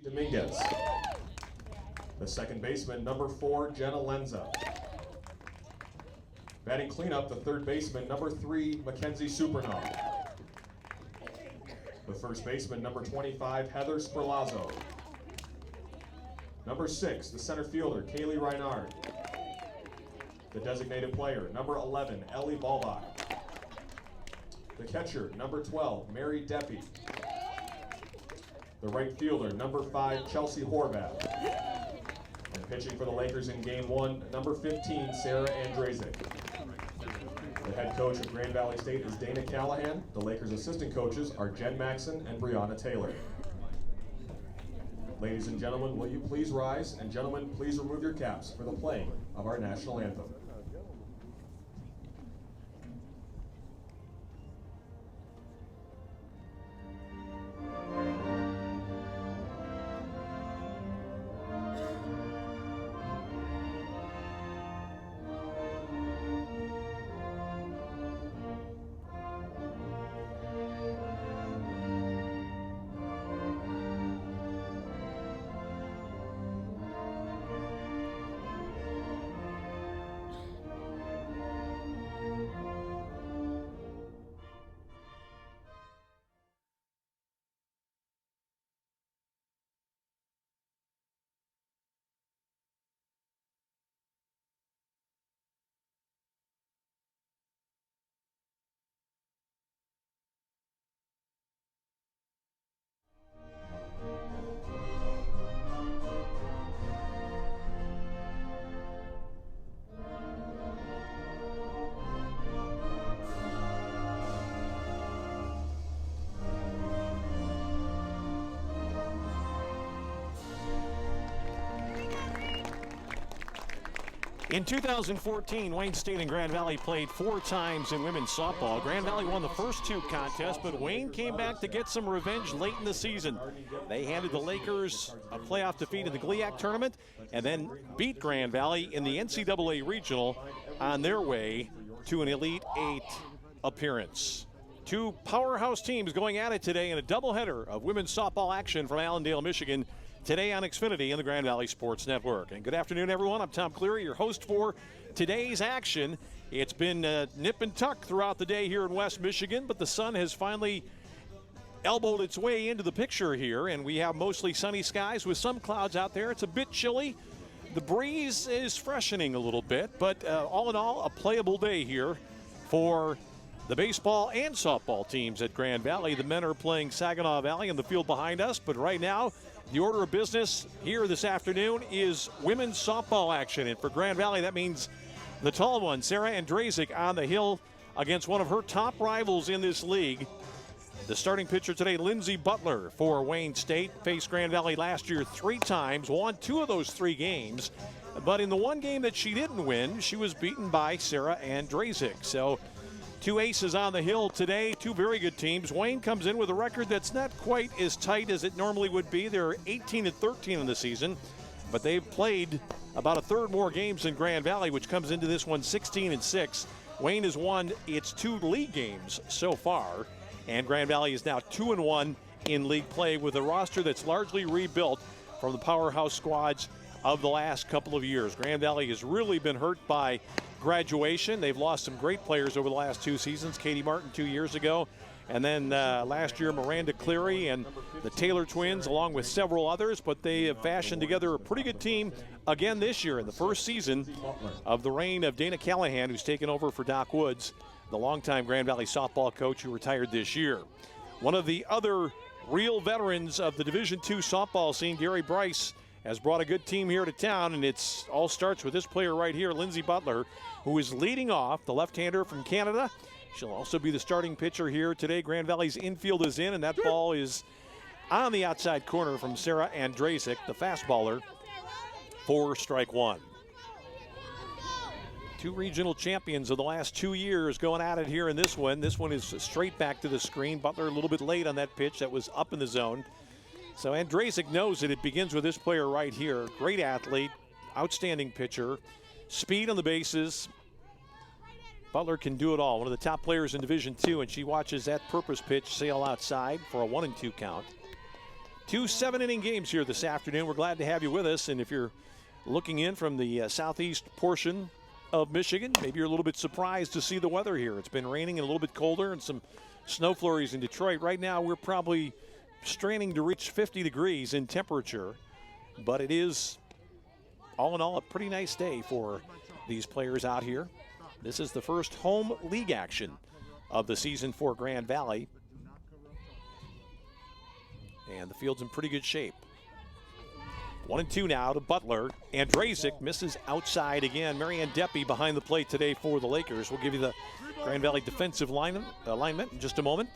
Dominguez. The second baseman, number 4, Jenna Lenza. Batting cleanup, the third baseman, number 3, Mackenzie Superno. The first baseman, number 25, Heather Sperlazzo. Number 6, the center fielder, Kaylee Reinard. The designated player, number 11, Ellie Balbach. The catcher, number 12, Mary Deppy. The right fielder, number 5, Chelsea Horvath. And pitching for the Lakers in Game 1, number 15, Sarah Andrzejczyk. The head coach of Grand Valley State is Dana Callahan. The Lakers' assistant coaches are Jen Maxson and Brianna Taylor. Ladies and gentlemen, will you please rise? And gentlemen, please remove your caps for the playing of our national anthem. In 2014, Wayne State and Grand Valley played 4 times in women's softball. Grand Valley won the first 2 contests, but Wayne came back to get some revenge late in the season. They handed the Lakers a playoff defeat in the GLIAC tournament and then beat Grand Valley in the NCAA Regional on their way to an Elite 8 appearance. 2 powerhouse teams going at it today in a doubleheader of women's softball action from Allendale, Michigan, today on Xfinity and the Grand Valley Sports Network. And good afternoon, everyone. I'm Tom Cleary, your host for today's action. It's been nip and tuck throughout the day here in West Michigan, but the sun has finally elbowed its way into the picture here, and we have mostly sunny skies with some clouds out there. It's a bit chilly. The breeze is freshening a little bit, but all in all, a playable day here for the baseball and softball teams at Grand Valley. The men are playing Saginaw Valley in the field behind us, but right now, the order of business here this afternoon is women's softball action. And for Grand Valley, that means the tall one, Sarah Andrzejczyk, on the hill against one of her top rivals in this league. The starting pitcher today, Lindsey Butler for Wayne State, faced Grand Valley last year 3 times, won 2 of those 3 games. But in the one game that she didn't win, she was beaten by Sarah Andrzejczyk. So 2 aces on the hill today, 2 very good teams. Wayne comes in with a record that's not quite as tight as it normally would be. They're 18-13 in the season, but they've played about a third more games than Grand Valley, which comes into this one 16-6. Wayne has won its 2 league games so far, and Grand Valley is now 2-1 in league play with a roster that's largely rebuilt from the powerhouse squads of the last couple of years. Grand Valley has really been hurt by graduation. They've lost some great players over the last 2 seasons. Katie Martin 2 years ago, and then last year Miranda Cleary and the Taylor twins, along with several others, but they have fashioned together a pretty good team again this year in the first season of the reign of Dana Callahan, who's taken over for Doc Woods, the longtime Grand Valley softball coach who retired this year. One of the other real veterans of the Division II softball scene, Gary Bryce, has brought a good team here to town, and it all starts with this player right here, Lindsey Butler, who is leading off, the left-hander from Canada. She'll also be the starting pitcher here today. Grand Valley's infield is in, and that ball is on the outside corner from Sarah Andrzejczyk, the fastballer, for strike 1. 2 regional champions of the last 2 years going at it here in this one. This one is straight back to the screen. Butler a little bit late on that pitch that was up in the zone. So Andrzejczyk knows that it begins with this player right here. Great athlete, outstanding pitcher, speed on the bases. Butler can do it all. One of the top players in Division II, and she watches that purpose pitch sail outside for a 1-2 count. Two 7-inning games here this afternoon. We're glad to have you with us. And if you're looking in from the southeast portion of Michigan, maybe you're a little bit surprised to see the weather here. It's been raining and a little bit colder and some snow flurries in Detroit. Right now, we're probably straining to reach 50 degrees in temperature. But it is, all in all, a pretty nice day for these players out here. This is the first home league action of the season for Grand Valley. And the field's in pretty good shape. 1-2 now to Butler. Andrzejczyk misses outside again. Marianne Deppy behind the plate today for the Lakers. We'll give you the Grand Valley defensive alignment in just a moment.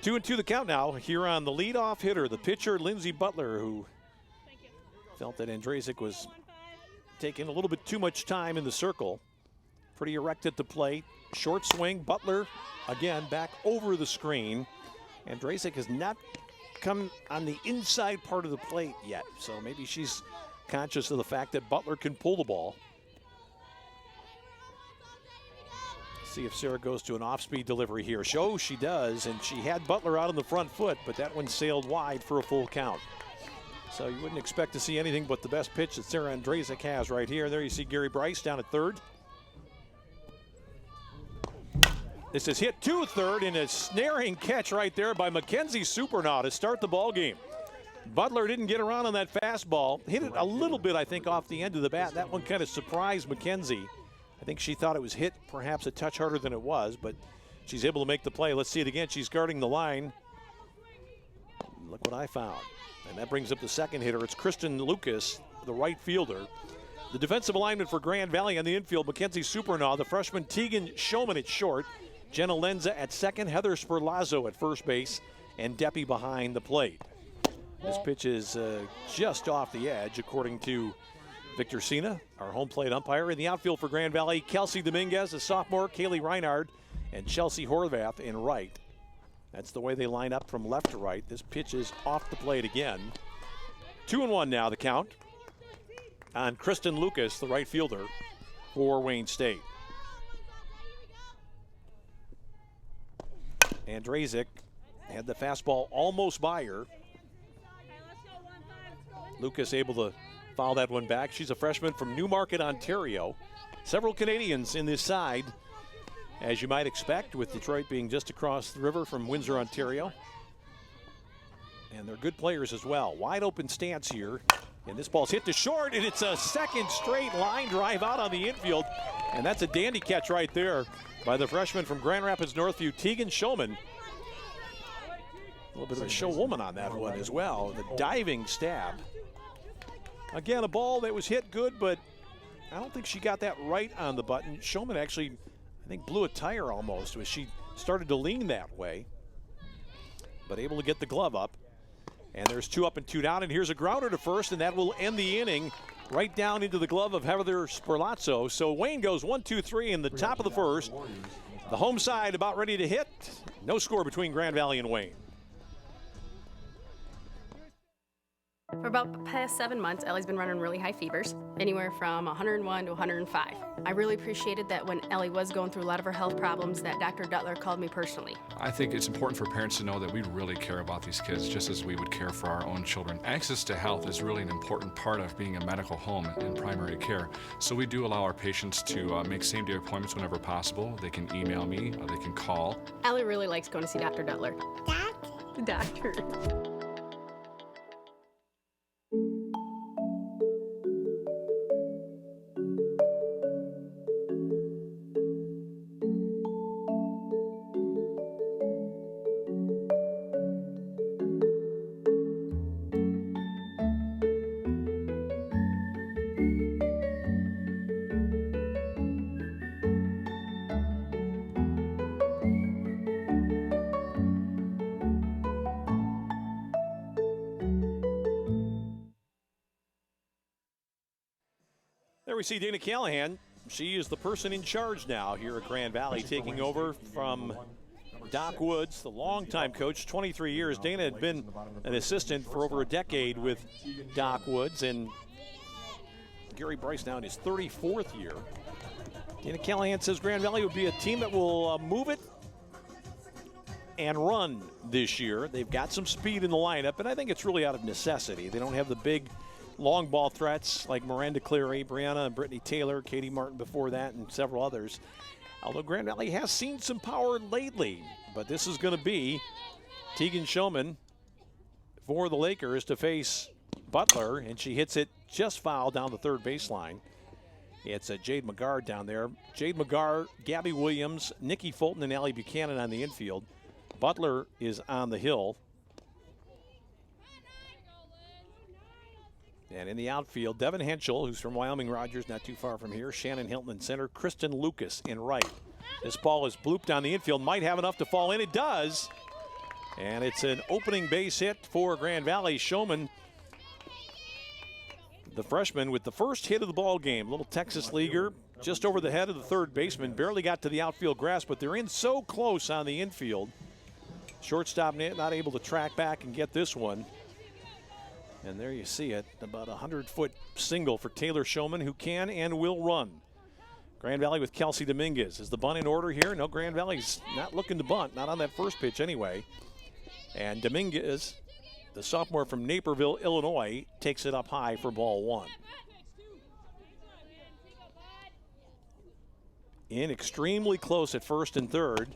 2-2 the count now here on the leadoff hitter, the pitcher, Lindsey Butler, who felt that Andrzejczyk was taking a little bit too much time in the circle. Pretty erect at the plate. Short swing. Butler, again, back over the screen. Andrzejczyk has not come on the inside part of the plate yet, so maybe she's conscious of the fact that Butler can pull the ball. See if Sarah goes to an off-speed delivery here. Oh, she does, and she had Butler out on the front foot, but that one sailed wide for a full count. So you wouldn't expect to see anything but the best pitch that Sarah Andrzejczyk has right here. There you see Gary Bryce down at third. This is hit to third, and a snaring catch right there by Mackenzie Supernaw to start the ball game. Butler didn't get around on that fastball. Hit it a little bit, I think, off the end of the bat. That one kind of surprised Mackenzie. I think she thought it was hit perhaps a touch harder than it was, but she's able to make the play. Let's see it again. She's guarding the line. Look what I found. And that brings up the second hitter. It's Kristen Lucas, the right fielder. The defensive alignment for Grand Valley on the infield, Mackenzie Supernaw, the freshman Tegan Showman at short, Jenna Lenza at second, Heather Sperlazzo at first base, and Deppy behind the plate. This pitch is just off the edge, according to Victor Sina, our home plate umpire. In the outfield for Grand Valley, Kelsey Dominguez, a sophomore, Kaylee Reinhard, and Chelsea Horvath in right. That's the way they line up from left to right. This pitch is off the plate again. 2-1 now the count on Kristen Lucas, the right fielder for Wayne State. Andrzejczyk had the fastball almost by her. Lucas able to foul that one back. She's a freshman from Newmarket, Ontario. Several Canadians in this side, as you might expect, with Detroit being just across the river from Windsor, Ontario. And they're good players as well. Wide open stance here. And this ball's hit to short, and it's a second straight line drive out on the infield. And that's a dandy catch right there by the freshman from Grand Rapids Northview, Tegan Showman. A little bit of a show woman on that one as well. The diving stab. Again, a ball that was hit good, but I don't think she got that right on the button. Showman actually, I think, blew a tire almost as she started to lean that way, but able to get the glove up. And there's 2 up and 2 down, and here's a grounder to first, and that will end the inning right down into the glove of Heather Sperlazzo. So Wayne goes 1-2-3 in the top of the first. The home side about ready to hit. No score between Grand Valley and Wayne. For about the past 7 months, Ellie's been running really high fevers, anywhere from 101 to 105. I really appreciated that when Ellie was going through a lot of her health problems that Dr. Duttler called me personally. I think it's important for parents to know that we really care about these kids just as we would care for our own children. Access to health is really an important part of being a medical home in primary care. So we do allow our patients to make same-day appointments whenever possible. They can email me, or they can call. Ellie really likes going to see Dr. Duttler. Doctor. There we see Dana Callahan. She is the person in charge now here at Grand Valley, taking over from Doc Woods, the longtime coach, 23 years. Dana had been an assistant for over a decade with Doc Woods, and Gary Bryce now in his 34th year. Dana Callahan says Grand Valley would be a team that will move it and run this year. They've got some speed in the lineup, and I think it's really out of necessity. They don't have the big long ball threats like Miranda Cleary, Brianna and Brittany Taylor, Katie Martin before that, and several others. Although Grand Valley has seen some power lately, but this is going to be Tegan Showman for the Lakers to face Butler, and she hits it just foul down the third baseline. It's Jade McGarr down there. Jade McGarr, Gabby Williams, Nikki Fulton, and Allie Buchanan on the infield. Butler is on the hill. And in the outfield, Devin Henschel, who's from Wyoming Rogers, not too far from here. Shannon Hilton in center. Kristen Lucas in right. This ball is blooped on the infield. Might have enough to fall in. It does. And it's an opening base hit for Grand Valley. Showman, the freshman, with the first hit of the ball game. Little Texas leaguer, just over the head of the third baseman. Barely got to the outfield grass, but they're in so close on the infield. Shortstop not able to track back and get this one. And there you see it, about a 100-foot single for Taylor Showman, who can and will run. Grand Valley with Kelsey Dominguez. Is the bunt in order here? No, Grand Valley's not looking to bunt, not on that first pitch anyway. And Dominguez, the sophomore from Naperville, Illinois, takes it up high for ball one. In extremely close at first and third.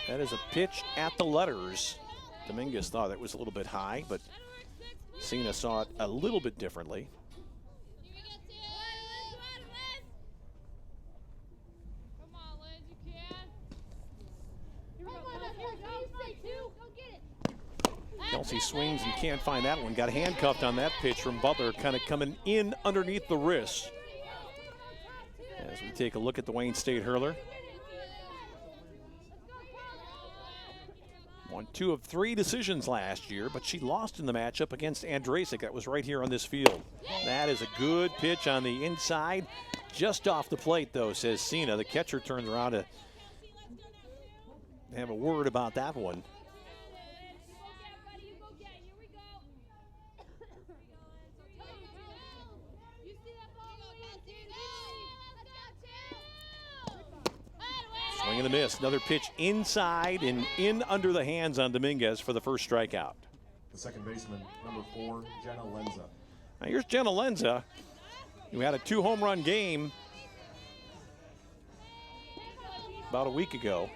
That is a pitch at the letters. Dominguez thought it was a little bit high, but Cena saw it a little bit differently. Kelsey swings and can't find that one. Got handcuffed on that pitch from Butler, kind of coming in underneath the wrist. As we take a look at the Wayne State hurler. Won 2 of 3 decisions last year, but she lost in the matchup against Andrasic. That was right here on this field. That is a good pitch on the inside. Just off the plate, though, says Cena. The catcher turns around to have a word about that one. Swing and a miss. Another pitch inside and in under the hands on Dominguez for the first strikeout. The second baseman, number 4, Jenna Lenza. Now here's Jenna Lenza, who had a 2-home run game about a week ago.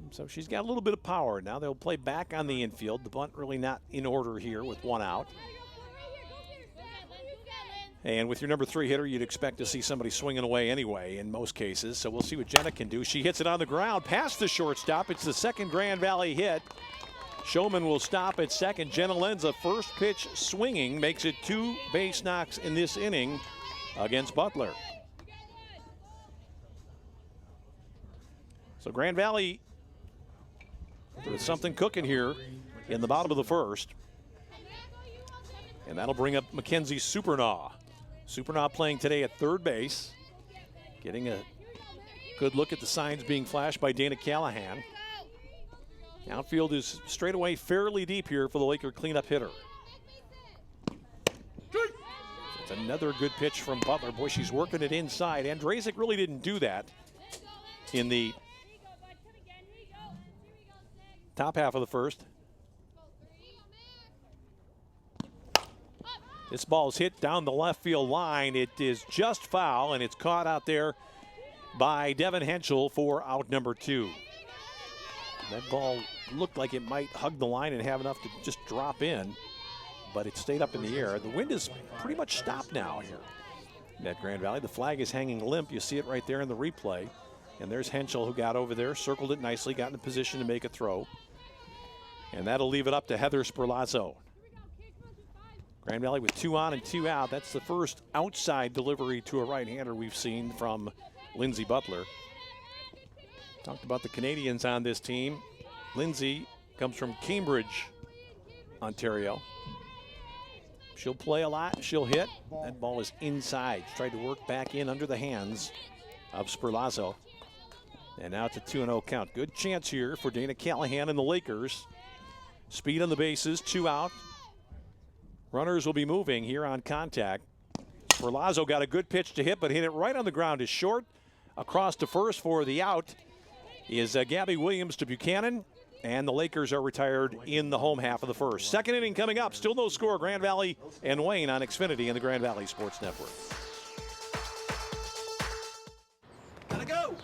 So she's got a little bit of power. Now they'll play back on the infield. The bunt really not in order here with 1 out. And with your number 3 hitter, you'd expect to see somebody swinging away anyway in most cases. So we'll see what Jenna can do. She hits it on the ground past the shortstop. It's the second Grand Valley hit. Showman will stop at second. Jenna Lenza, first pitch swinging, makes it 2 base knocks in this inning against Butler. So Grand Valley with something cooking here in the bottom of the first. And that'll bring up Mackenzie Supernaw. Supernaw playing today at third base. Getting a good look at the signs being flashed by Dana Callahan. Outfield is straight away fairly deep here for the Laker cleanup hitter. It's another good pitch from Butler. Boy, she's working it inside. Andrasic really didn't do that in the top half of the first. This ball is hit down the left field line. It is just foul, and it's caught out there by Devin Henschel for out number 2. That ball looked like it might hug the line and have enough to just drop in, but it stayed up in the air. The wind is pretty much stopped now here at Grand Valley. The flag is hanging limp. You see it right there in the replay. And there's Henschel, who got over there, circled it nicely, got in a position to make a throw. And that'll leave it up to Heather Sperlazzo. Grand Valley with 2 on and 2 out. That's the first outside delivery to a right-hander we've seen from Lindsey Butler. Talked about the Canadians on this team. Lindsey comes from Cambridge, Ontario. She'll play a lot. She'll hit. That ball is inside. Tried to work back in under the hands of Sperlazzo. And now it's a 2-0 count. Good chance here for Dana Callahan and the Lakers. Speed on the bases, 2 out. Runners will be moving here on contact. Sperlazzo got a good pitch to hit, but hit it right on the ground. Is short across to first for the out. is Gabby Williams to Buchanan, and the Lakers are retired in the home half of the first. Second inning coming up. Still no score. Grand Valley and Wayne on Xfinity and the Grand Valley Sports Network. Gotta go.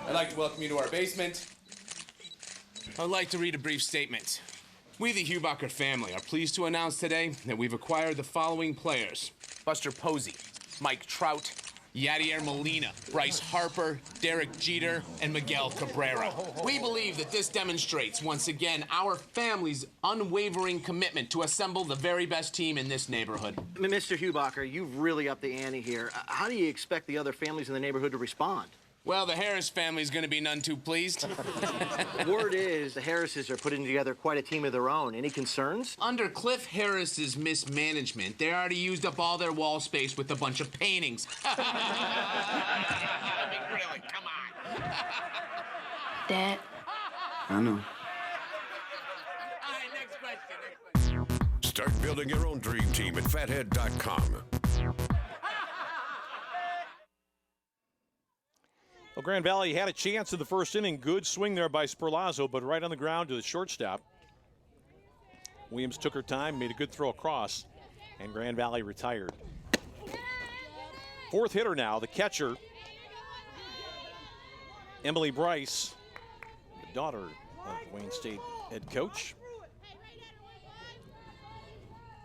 I'd like to welcome you to our basement. I'd like to read a brief statement. We, the Hubacher family, are pleased to announce today that we've acquired the following players: Buster Posey, Mike Trout, Yadier Molina, Bryce Harper, Derek Jeter, and Miguel Cabrera. We believe that this demonstrates, once again, our family's unwavering commitment to assemble the very best team in this neighborhood. Mr. Hubacher, you've really upped the ante here. How do you expect the other families in the neighborhood to respond? Well, the Harris family's going to be none too pleased. Word is the Harrises are putting together quite a team of their own. Any concerns? Under Cliff Harris's mismanagement, they already used up all their wall space with a bunch of paintings. I mean, really, come on. Dad. I know. All right, next question. Start building your own dream team at fathead.com. Well, Grand Valley had a chance in the first inning. Good swing there by Sperlazzo, but right on the ground to the shortstop. Williams took her time, made a good throw across, and Grand Valley retired. Fourth hitter now, the catcher, Emily Bryce, the daughter of Wayne State head coach.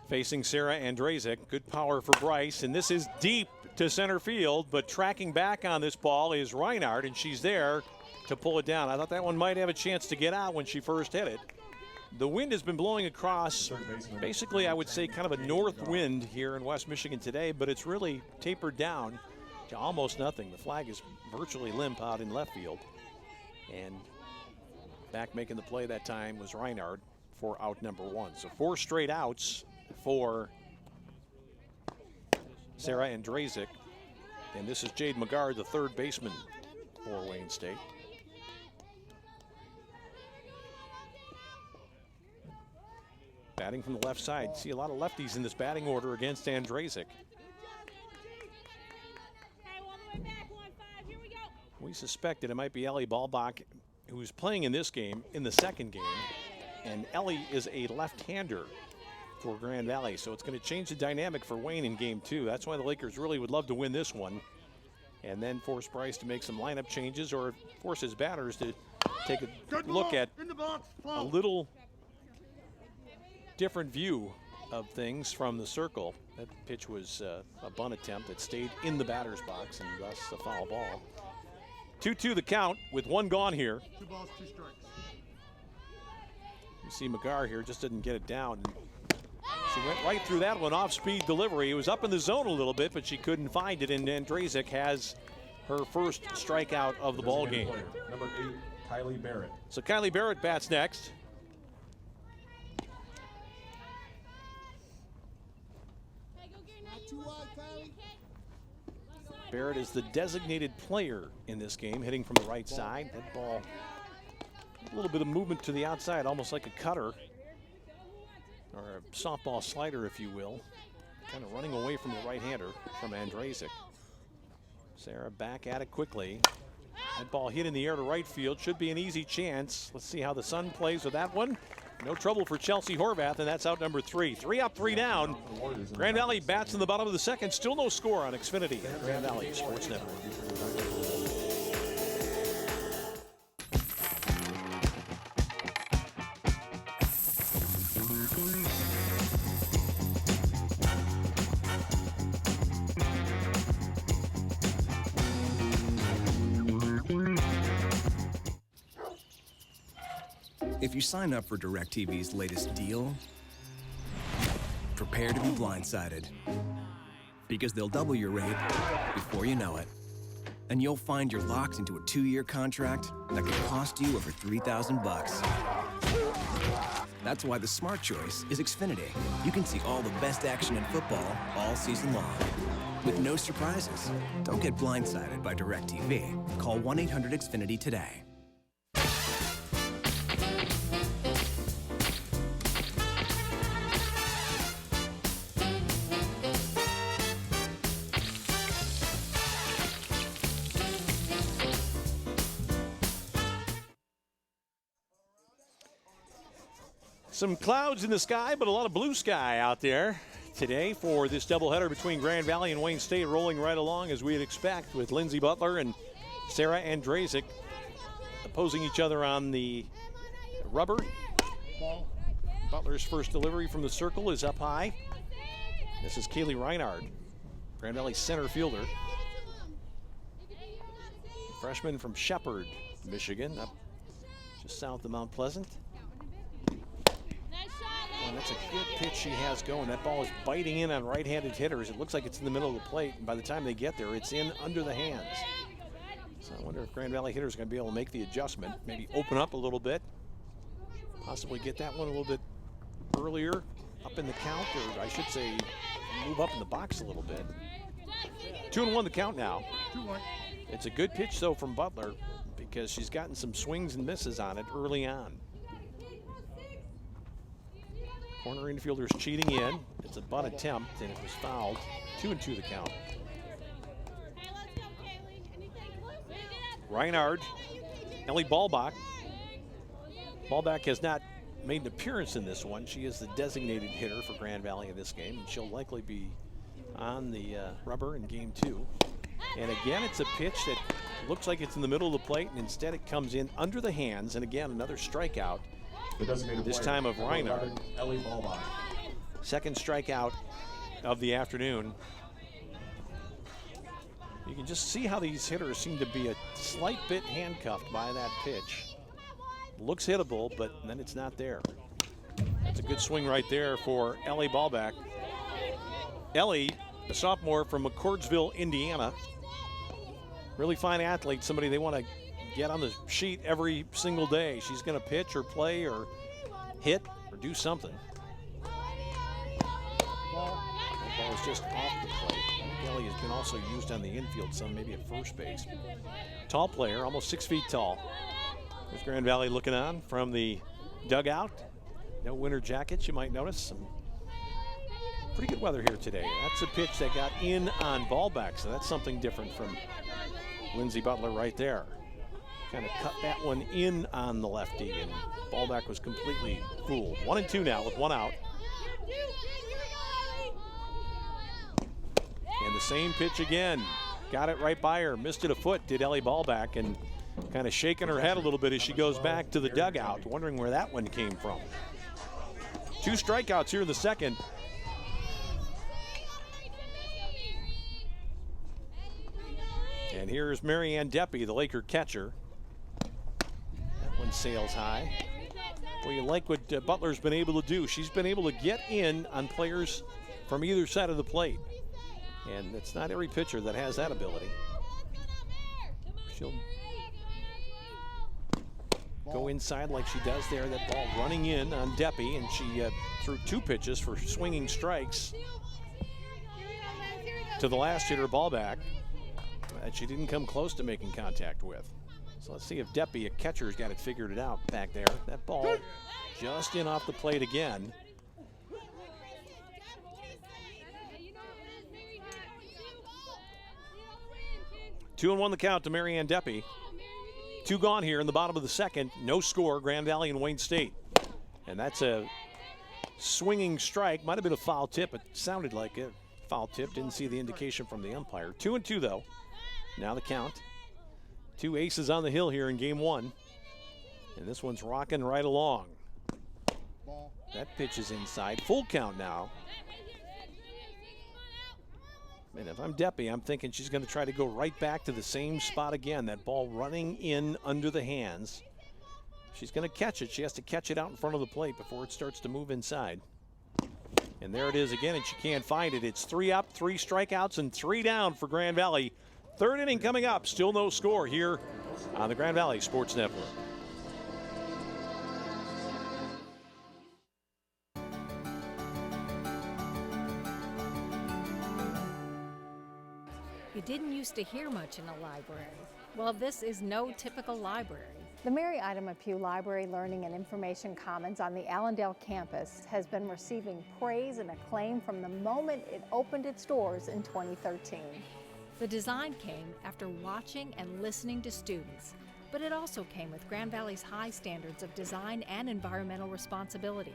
Facing Sarah Andrazik. Good power for Bryce, and this is deep to center field, but tracking back on this ball is Reinhardt, and she's there to pull it down. I thought that one might have a chance to get out when she first hit it. The wind has been blowing across, basically I would say kind of a north wind here in West Michigan today, but it's really tapered down to almost nothing. The flag is virtually limp out in left field, and back making the play that time was Reinhardt for out number one. So 4 straight outs for Sarah Andrazik, and this is Jade McGard, the third baseman for Wayne State. Batting from the left side. See a lot of lefties in this batting order against Andrazik. We suspected it might be Ellie Ballbach, who's playing in this game, in the second game, and Ellie is a left-hander for Grand Valley, so it's going to change the dynamic for Wayne in game 2. That's why the Lakers really would love to win this one and then force Bryce to make some lineup changes or force his batters to take a look at a little different view of things from the circle. That pitch was a bunt attempt that stayed in the batter's box, and thus a foul ball. 2-2 the count with 1 gone here. 2 balls, 2 strikes. You see McGar here just didn't get it down. She went right through that one, off-speed delivery. It was up in the zone a little bit, but she couldn't find it, and Andrazik has her first strikeout of the ball game. Number 8, Kylie Barrett. So Kylie Barrett bats next. Barrett is the designated player in this game, hitting from the right side. That ball, a little bit of movement to the outside, almost like a cutter. Or a softball slider, if you will. Kind of running away from the right-hander from Andrazik. Sarah back at it quickly. That ball hit in the air to right field. Should be an easy chance. Let's see how the Sun plays with that one. No trouble for Chelsea Horvath, and that's out number 3. 3 up, 3 down. Grand Valley bats in the bottom of the second. Still no score on Xfinity, Grand Valley Sports Network. If you sign up for DirecTV's latest deal, prepare to be blindsided. Because they'll double your rate before you know it. And you'll find you're locked into a 2-year contract that could cost you over $3,000. That's why the smart choice is Xfinity. You can see all the best action in football all season long. With no surprises. Don't get blindsided by DirecTV. Call 1-800-XFINITY today. Some clouds in the sky, but a lot of blue sky out there today for this doubleheader between Grand Valley and Wayne State, rolling right along as we'd expect, with Lindsey Butler and Sarah Andrzejczyk opposing each other on the rubber. Butler's first delivery from the circle is up high. This is Kaylee Reinhard, Grand Valley center fielder. Freshman from Shepherd, Michigan, up just south of Mount Pleasant. And that's a good pitch she has going. That ball is biting in on right-handed hitters. It looks like it's in the middle of the plate, and by the time they get there, it's in under the hands. So I wonder if Grand Valley hitters are going to be able to make the adjustment, maybe open up a little bit, possibly get that one a little bit earlier up in the count, or I should say move up in the box a little bit. 2-1 the count now. 2-1. It's a good pitch, though, from Butler because she's gotten some swings and misses on it early on. Corner infielders cheating in. It's a bunt attempt, and it was fouled. 2-2 the count. Reinhard, Ellie Ballbach. Ballbach has not made an appearance in this one. She is the designated hitter for Grand Valley in this game, and she'll likely be on the rubber in game 2. And again, it's a pitch that looks like it's in the middle of the plate, and instead it comes in under the hands. And again, another strikeout. This time of Reinhard. Ellie Ballbach. Second strikeout of the afternoon. You can just see how these hitters seem to be a slight bit handcuffed by that pitch. Looks hittable, but then it's not there. That's a good swing right there for Ellie Ballbach. Ellie, a sophomore from McCordsville, Indiana. Really fine athlete, somebody they want to get on the sheet every single day. She's going to pitch or play or hit or do something. That ball is just off the plate. Ellie has been also used on the infield some, maybe at first base. Tall player, almost 6 feet tall. There's Grand Valley looking on from the dugout. No winter jackets, you might notice. Some pretty good weather here today. That's a pitch that got in on Ballbach, so that's something different from Lindsey Butler right there. Kind of cut that one in on the lefty, and Ballbach was completely fooled. 1-2 now with one out. And the same pitch again. Got it right by her. Missed it a foot, did Ellie Ballbach, and kind of shaking her head a little bit as she goes back to the dugout, wondering where that one came from. 2 strikeouts here in the second. And here's Marianne Deppy, the Laker catcher. That one sails high. Well, you like what Butler's been able to do. She's been able to get in on players from either side of the plate. And it's not every pitcher that has that ability. She'll go inside like she does there. That ball running in on Deppy, and she threw 2 pitches for swinging strikes to the last hitter, Ballbach, that she didn't come close to making contact with. So let's see if Deppy, a catcher's got it figured out back there. That ball just in off the plate again. Two and one the count to Marianne Deppy. 2 gone here in the bottom of the second. No score, Grand Valley and Wayne State. And that's a swinging strike. Might have been a foul tip. It sounded like a foul tip. Didn't see the indication from the umpire. 2-2 though. Now the count. 2 aces on the hill here in game 1. And this one's rocking right along. That pitch is inside. Full count now. And if I'm Deppy, I'm thinking she's going to try to go right back to the same spot again. That ball running in under the hands. She's going to catch it. She has to catch it out in front of the plate before it starts to move inside. And there it is again, and she can't find it. It's 3 up, 3 strikeouts, and 3 down for Grand Valley. 3rd inning coming up. Still no score here on the Grand Valley Sports Network. You didn't used to hear much in a library. Well, this is no typical library. The Mary Ida Pugh Library Learning and Information Commons on the Allendale campus has been receiving praise and acclaim from the moment it opened its doors in 2013. The design came after watching and listening to students, but it also came with Grand Valley's high standards of design and environmental responsibility.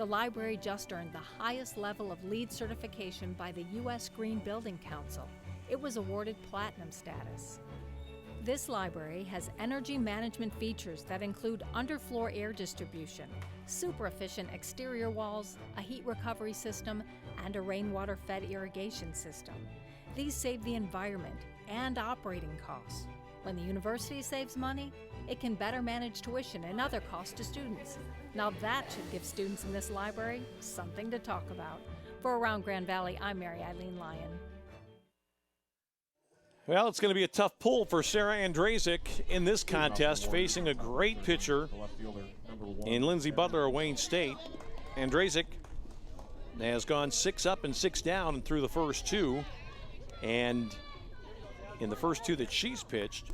The library just earned the highest level of LEED certification by the U.S. Green Building Council. It was awarded platinum status. This library has energy management features that include underfloor air distribution, super efficient exterior walls, a heat recovery system, and a rainwater-fed irrigation system. These save the environment and operating costs. When the university saves money, it can better manage tuition and other costs to students. Now that should give students in this library something to talk about. For Around Grand Valley, I'm Mary Eileen Lyon. Well, it's going to be a tough pull for Sarah Andrzejczyk in this contest, facing a great pitcher in Lindsey Butler of Wayne State. Andrzejczyk has gone 6 up and 6 down through the first 2. And in the first 2 that she's pitched,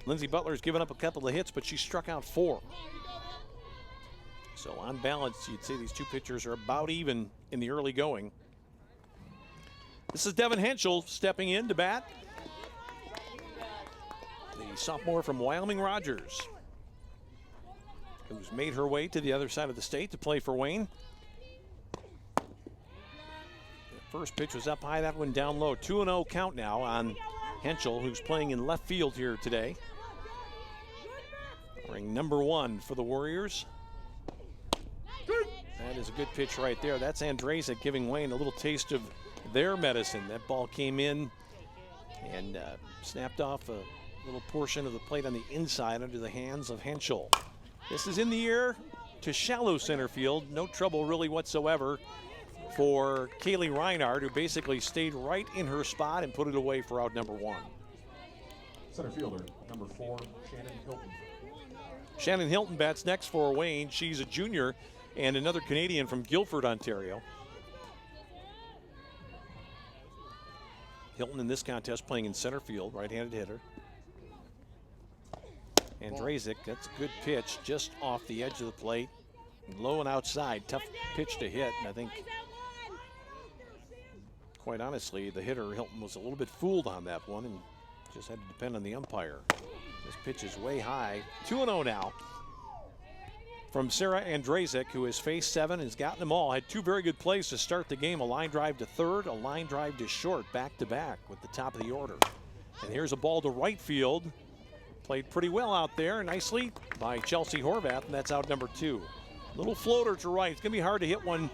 Lindsey Butler's given up a couple of hits, but she struck out 4. So on balance, you'd say these 2 pitchers are about even in the early going. This is Devin Henschel stepping in to bat. The sophomore from Wyoming Rogers, who's made her way to the other side of the state to play for Wayne. The first pitch was up high, that one down low. 2-0 count now on Henschel, who's playing in left field here today. Ring number 1 for the Warriors. That is a good pitch right there. That's Andrzejczyk giving Wayne a little taste of their medicine. That ball came in and snapped off a little portion of the plate on the inside under the hands of Henschel. This is in the air to shallow center field. No trouble really whatsoever for Kaylee Reinhardt, who basically stayed right in her spot and put it away for out number 1. Center fielder, number 4, Shannon Hilton. Shannon Hilton bats next for Wayne. She's a junior and another Canadian from Guildford, Ontario. Hilton in this contest playing in center field, right-handed hitter. Andrzejczyk, that's a good pitch just off the edge of the plate. Low and outside, tough pitch to hit. And I think, quite honestly, the hitter, Hilton, was a little bit fooled on that one and just had to depend on the umpire. This pitch is way high. 2-0 now from Sarah Andrzejczyk, who has faced 7 and has gotten them all. Had 2 very good plays to start the game. A line drive to third, a line drive to short, back-to-back with the top of the order. And here's a ball to right field. Played pretty well out there, nicely by Chelsea Horvath, and that's out number 2. Little floater to right. It's going to be hard to hit one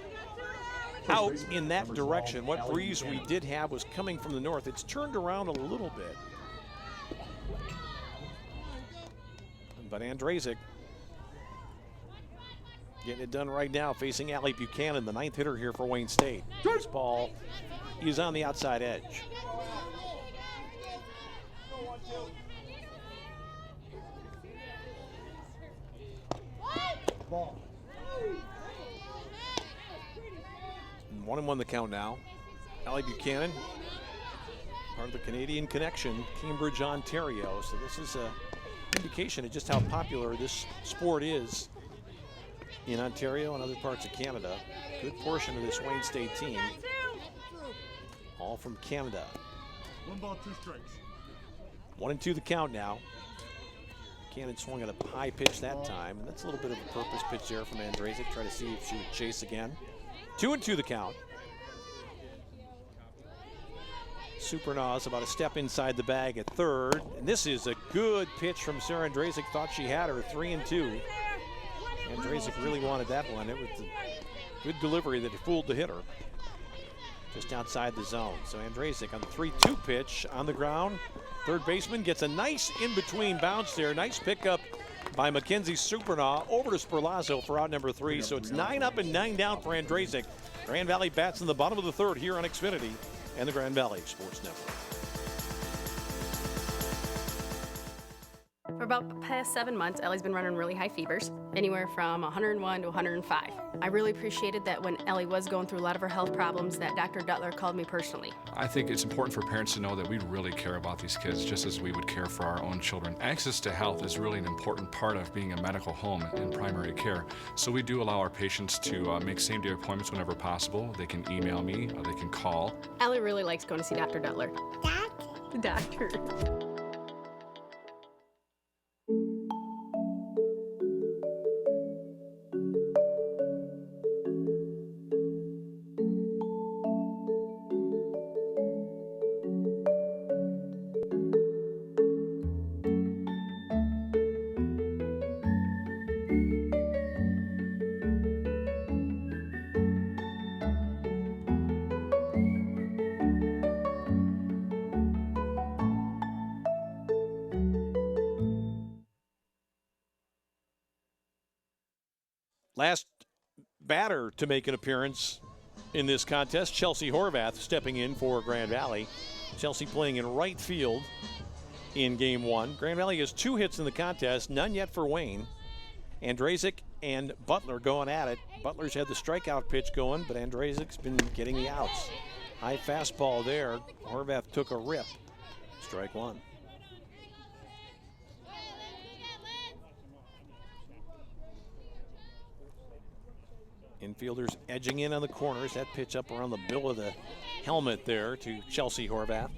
out in that direction. What breeze we did have was coming from the north. It's turned around a little bit. But Andrzejczyk getting it done right now, facing Allie Buchanan, the 9th hitter here for Wayne State. This ball is on the outside edge. Ball. 1-1 the count now. Allie Buchanan, part of the Canadian Connection, Cambridge, Ontario. So this is an indication of just how popular this sport is in Ontario and other parts of Canada. Good portion of this Wayne State team, all from Canada. 1 ball, 2 strikes. 1-2 the count now. Buchanan swung at a high pitch that time, and that's a little bit of a purpose pitch there from Andrzejczyk. Try to see if she would chase again. 2-2 the count. Supernaws about a step inside the bag at third. And this is a good pitch from Sarah Andrzejczyk. Thought she had her. 3-2. Andrzejczyk really wanted that one. It was a good delivery that fooled the hitter. Just outside the zone. So Andrzejczyk on the 3-2 pitch on the ground. Third baseman gets a nice in-between bounce there. Nice pickup by Mackenzie Supernaw over to Sperlazzo for out number 3. So it's 9 up and 9 down for Andrzejczyk. Grand Valley bats in the bottom of the 3rd here on Xfinity and the Grand Valley Sports Network. For about the past 7 months, Ellie's been running really high fevers, anywhere from 101 to 105. I really appreciated that when Ellie was going through a lot of her health problems that Dr. Duttler called me personally. I think it's important for parents to know that we really care about these kids just as we would care for our own children. Access to health is really an important part of being a medical home and primary care. So we do allow our patients to make same-day appointments whenever possible. They can email me or they can call. Ellie really likes going to see Dr. Duttler. Doctor. Last batter to make an appearance in this contest, Chelsea Horvath stepping in for Grand Valley. Chelsea playing in right field in game one. Grand Valley has 2 hits in the contest, none yet for Wayne. Andrzejczyk and Butler going at it. Butler's had the strikeout pitch going, but Andrzejczyk's been getting the outs. High fastball there. Horvath took a rip. Strike one. Infielders edging in on the corners. That pitch up around the bill of the helmet there to Chelsea Horvath.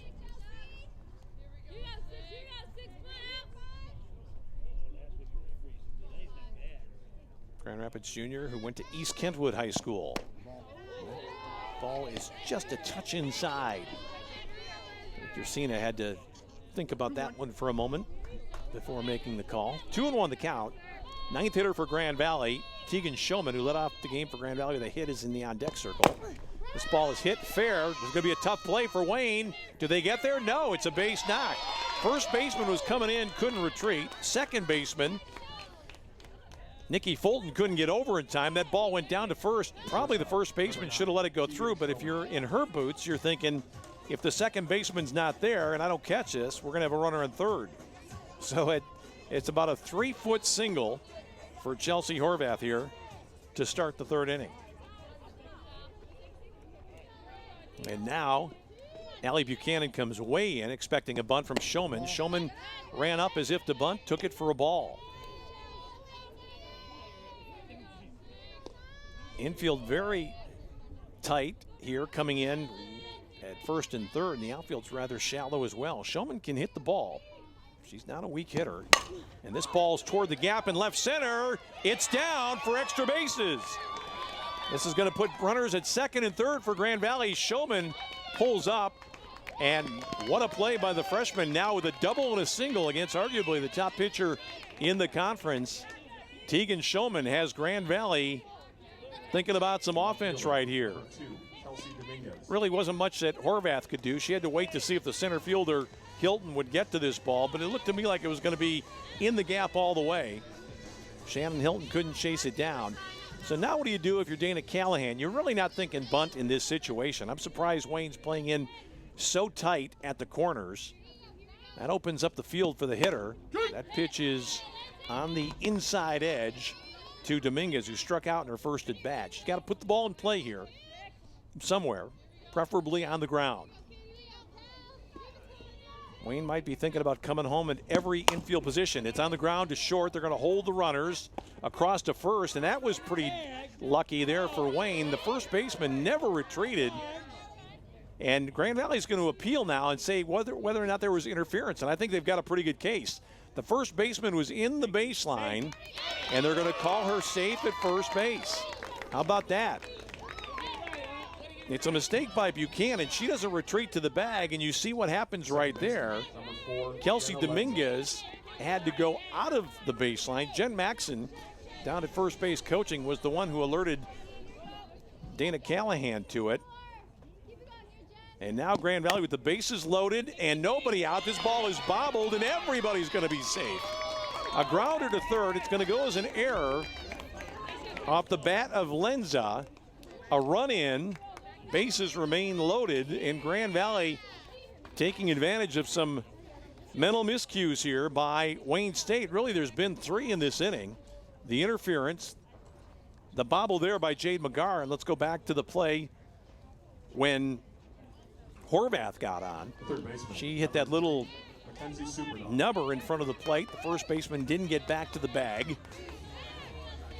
Grand Rapids junior who went to East Kentwood High School. Ball is just a touch inside. Ursina had to think about that one for a moment before making the call. 2-1 the count. 9th hitter for Grand Valley, Tegan Showman, who led off the game for Grand Valley with a hit, is in the on-deck circle. This ball is hit fair. There's going to be a tough play for Wayne. Do they get there? No, it's a base knock. First baseman was coming in, couldn't retreat. Second baseman, Nikki Fulton, couldn't get over in time. That ball went down to first. Probably the first baseman should have let it go through, but if you're in her boots, you're thinking, if the second baseman's not there and I don't catch this, we're going to have a runner in third. So it's about a 3-foot single for Chelsea Horvath here to start the third inning. And now Allie Buchanan comes way in, expecting a bunt from Showman. Showman ran up as if to bunt, took it for a ball. Infield very tight here, coming in at first and third, and the outfield's rather shallow as well. Showman can hit the ball. She's not a weak hitter. And this ball's toward the gap in left center. It's down for extra bases. This is going to put runners at second and third for Grand Valley. Showman pulls up, and what a play by the freshman, now with a double and a single against arguably the top pitcher in the conference. Tegan Showman has Grand Valley thinking about some offense right here. Really wasn't much that Horvath could do. She had to wait to see if the center fielder Hilton would get to this ball, but it looked to me like it was going to be in the gap all the way. Shannon Hilton couldn't chase it down. So now what do you do if you're Dana Callahan? You're really not thinking bunt in this situation. I'm surprised Wayne's playing in so tight at the corners. That opens up the field for the hitter. That pitch is on the inside edge to Dominguez, who struck out in her first at bat. She's got to put the ball in play here somewhere, preferably on the ground. Wayne might be thinking about coming home at every infield position. It's on the ground to short. They're going to hold the runners across to first, and that was pretty lucky there for Wayne. The first baseman never retreated, and Grand Valley's going to appeal now and say whether or not there was interference, and I think they've got a pretty good case. The first baseman was in the baseline, and they're going to call her safe at first base. How about that? It's a mistake by Buchanan. She doesn't retreat to the bag, and you see what happens right there. Kelsey Dominguez had to go out of the baseline. Jen Maxson, down at first base coaching, was the one who alerted Dana Callahan to it. And now Grand Valley with the bases loaded and nobody out. This ball is bobbled, and everybody's going to be safe. A grounder to third. It's going to go as an error off the bat of Lenza. A run in. Bases remain loaded, and Grand Valley taking advantage of some mental miscues here by Wayne State. Really, there's been 3 in this inning. The interference, the bobble there by Jade McGarr, and let's go back to the play when Horvath got on. She hit that little nubber in front of the plate. The first baseman didn't get back to the bag,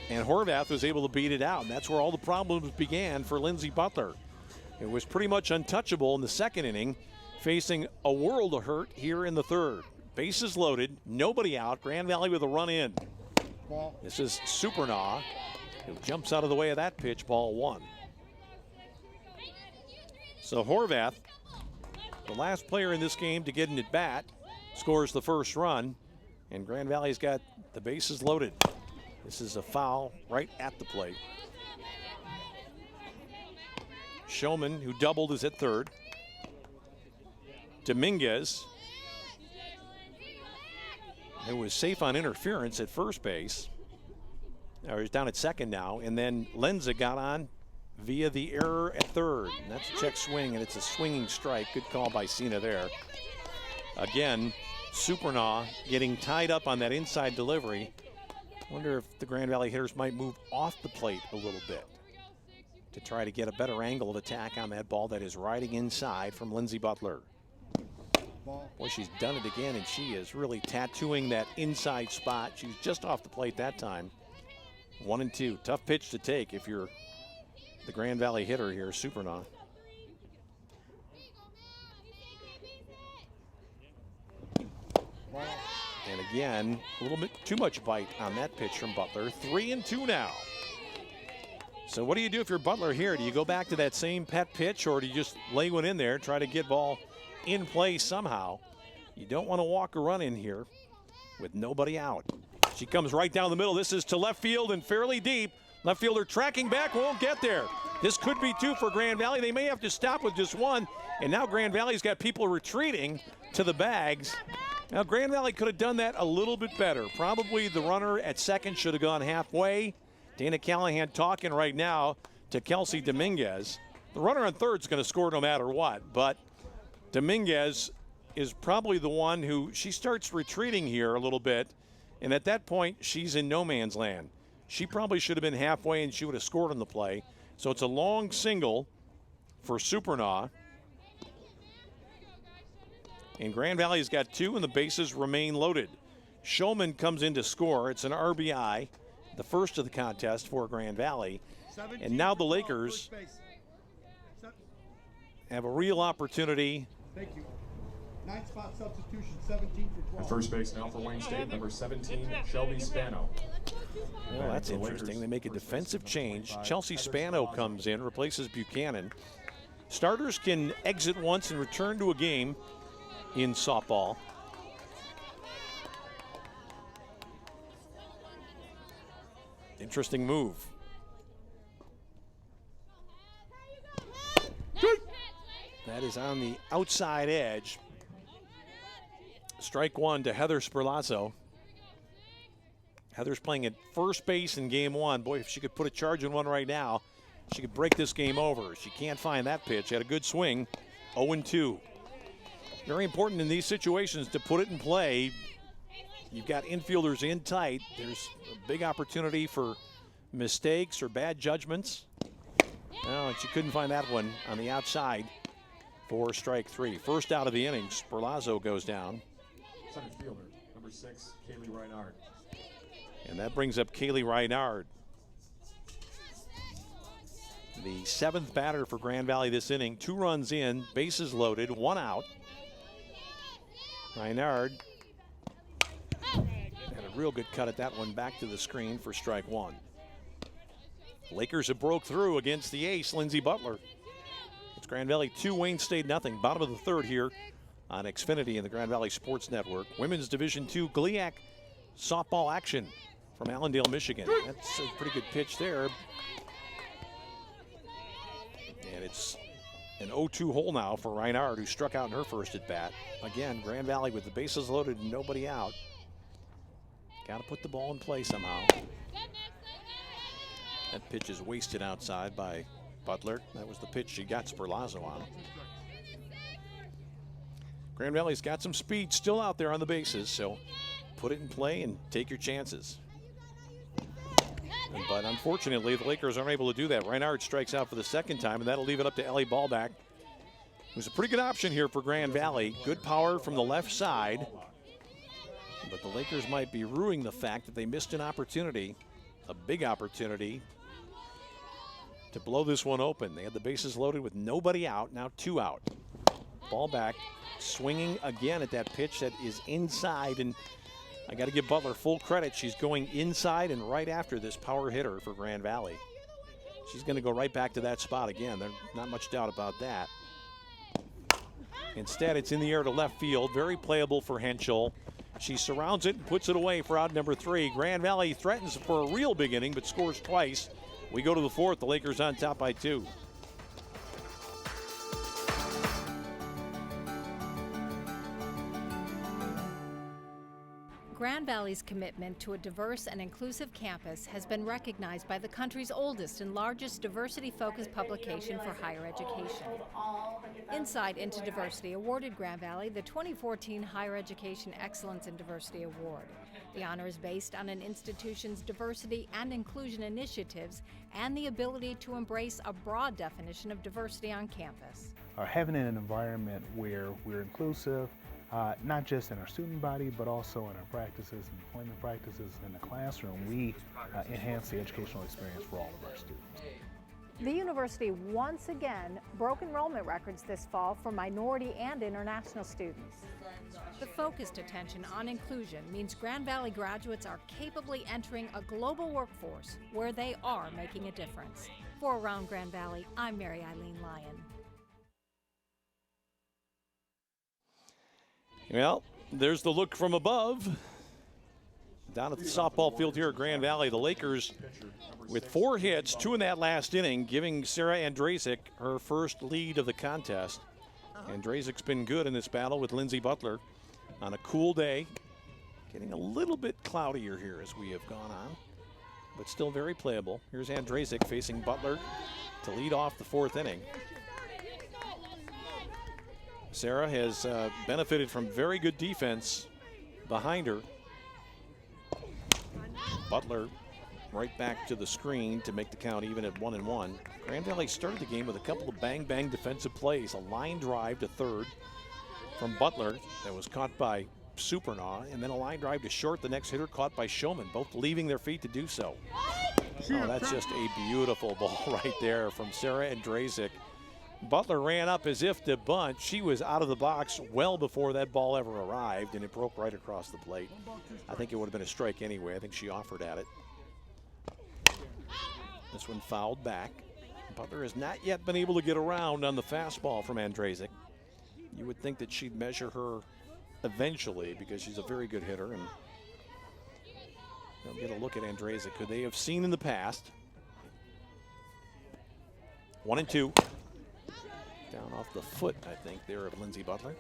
and Horvath was able to beat it out, and that's where all the problems began for Lindsey Butler. It was pretty much untouchable in the second inning, facing a world of hurt here in the third. Bases loaded, nobody out. Grand Valley with a run in. This is Supernaw, who jumps out of the way of that pitch, ball 1. So Horvath, the last player in this game to get an at-bat, scores the first run, and Grand Valley's got the bases loaded. This is a foul right at the plate. Showman, who doubled, is at third. Dominguez, who was safe on interference at first base. or he's down at second now, and then Lenza got on via the error at third. And that's a check swing, and it's a swinging strike. Good call by Cena there. Again, Supernaw getting tied up on that inside delivery. Wonder if the Grand Valley hitters might move off the plate a little bit to try to get a better angle of attack on that ball that is riding inside from Lindsey Butler. Boy, she's done it again, and she is really tattooing that inside spot. She was just off the plate that time. 1-2. Tough pitch to take if you're the Grand Valley hitter here, Supernaw. And again, a little bit too much bite on that pitch from Butler. 3-2 now. So what do you do if you're Butler here? Do you go back to that same pet pitch, or do you just lay one in there, try to get ball in play somehow? You don't want to walk a run in here with nobody out. She comes right down the middle. This is to left field and fairly deep. Left fielder tracking back, won't get there. This could be two for Grand Valley. They may have to stop with just one. And now Grand Valley's got people retreating to the bags. Now Grand Valley could have done that a little bit better. Probably the runner at second should have gone halfway. Dana Callahan talking right now to Kelsey Dominguez. The runner on third is going to score no matter what, but Dominguez is probably the one who, she starts retreating here a little bit, and at that point she's in no man's land. She probably should have been halfway and she would have scored on the play. So it's a long single for Supernaw. And Grand Valley's got two and the bases remain loaded. Shulman comes in to score. It's an RBI, the first of the contest for Grand Valley. And now the Lakers have a real opportunity. Thank you. 9-spot substitution, 17 for 12. At first base now for Wayne State, number 17, Shelby Spano. Well, that's interesting. They make a defensive change. Chelsea Spano comes in, replaces Buchanan. Starters can exit once and return to a game in softball. Interesting move. That is on the outside edge. Strike one to Heather Sperlazzo. Heather's playing at first base in game one. Boy, if she could put a charge in one right now, she could break this game over. She can't find that pitch. Had a good swing. 0-2. Very important in these situations to put it in play. You've got infielders in tight. There's a big opportunity for mistakes or bad judgments. No, and she couldn't find that one on the outside for strike three. First out of the inning, Sperlazzo goes down. Center fielder, number 6, Kaylee Reinhardt. And that brings up Kaylee Reinhardt, the 7th batter for Grand Valley this inning. 2 runs in, bases loaded, 1 out. Reinhardt had a real good cut at that one, back to the screen for strike one. Lakers have broke through against the ace, Lindsey Butler. It's Grand Valley 2, Wayne State nothing. Bottom of the third here on Xfinity and the Grand Valley Sports Network. Women's Division II GLIAC softball action from Allendale, Michigan. That's a pretty good pitch there. And it's an 0-2 hole now for Reinhardt, who struck out in her first at bat. Again, Grand Valley with the bases loaded and nobody out. Got to put the ball in play somehow. That pitch is wasted outside by Butler. That was the pitch she got Sperlazzo on. Grand Valley's got some speed still out there on the bases, so put it in play and take your chances. But unfortunately, the Lakers aren't able to do that. Reinhardt strikes out for the second time, and that'll leave it up to Ellie Ballback, who's a pretty good option here for Grand Valley. Good power from the left side. But the Lakers might be ruining the fact that they missed an opportunity, a big opportunity, to blow this one open. They had the bases loaded with nobody out, now 2 out. Ballback swinging again at that pitch that is inside, and I got to give Butler full credit. She's going inside and right after this power hitter for Grand Valley. She's going to go right back to that spot again. There's not much doubt about that. Instead, it's in the air to left field. Very playable for Henschel. She surrounds it and puts it away for out number 3. Grand Valley threatens for a real big inning, but scores twice. We go to the 4th. The Lakers on top by 2. Grand Valley's commitment to a diverse and inclusive campus has been recognized by the country's oldest and largest diversity-focused publication for higher education. Insight into Diversity awarded Grand Valley the 2014 Higher Education Excellence in Diversity Award. The honor is based on an institution's diversity and inclusion initiatives and the ability to embrace a broad definition of diversity on campus. Having an environment where we're inclusive, not just in our student body, but also in our practices and employment practices in the classroom, we enhance the educational experience for all of our students. The university once again broke enrollment records this fall for minority and international students. The focused attention on inclusion means Grand Valley graduates are capably entering a global workforce where they are making a difference. For Around Grand Valley, I'm Mary Eileen Lyon. Well, there's the look from above. Down at the softball field here at Grand Valley, the Lakers with 4 hits, 2 in that last inning, giving Sarah Andrzejczyk her first lead of the contest. Andrzejczyk's been good in this battle with Lindsey Butler on a cool day. Getting a little bit cloudier here as we have gone on, but still very playable. Here's Andrzejczyk facing Butler to lead off the 4th inning. Sarah has benefited from very good defense behind her. Butler right back to the screen to make the count even at 1-1. Grand Valley started the game with a couple of bang-bang defensive plays. A line drive to third from Butler that was caught by Supernaw, and then a line drive to short, the next hitter caught by Showman, both leaving their feet to do so. Oh, that's just a beautiful ball right there from Sarah Andrzejczyk. Butler ran up as if to bunt. She was out of the box well before that ball ever arrived, and it broke right across the plate. I think it would have been a strike anyway. I think she offered at it. This one fouled back. Butler has not yet been able to get around on the fastball from Andrzejczyk. You would think that she'd measure her eventually because she's a very good hitter, and they'll get a look at Andrzejczyk, who they have seen in the past. 1-2. Down off the foot, I think, there of Lindsey Butler.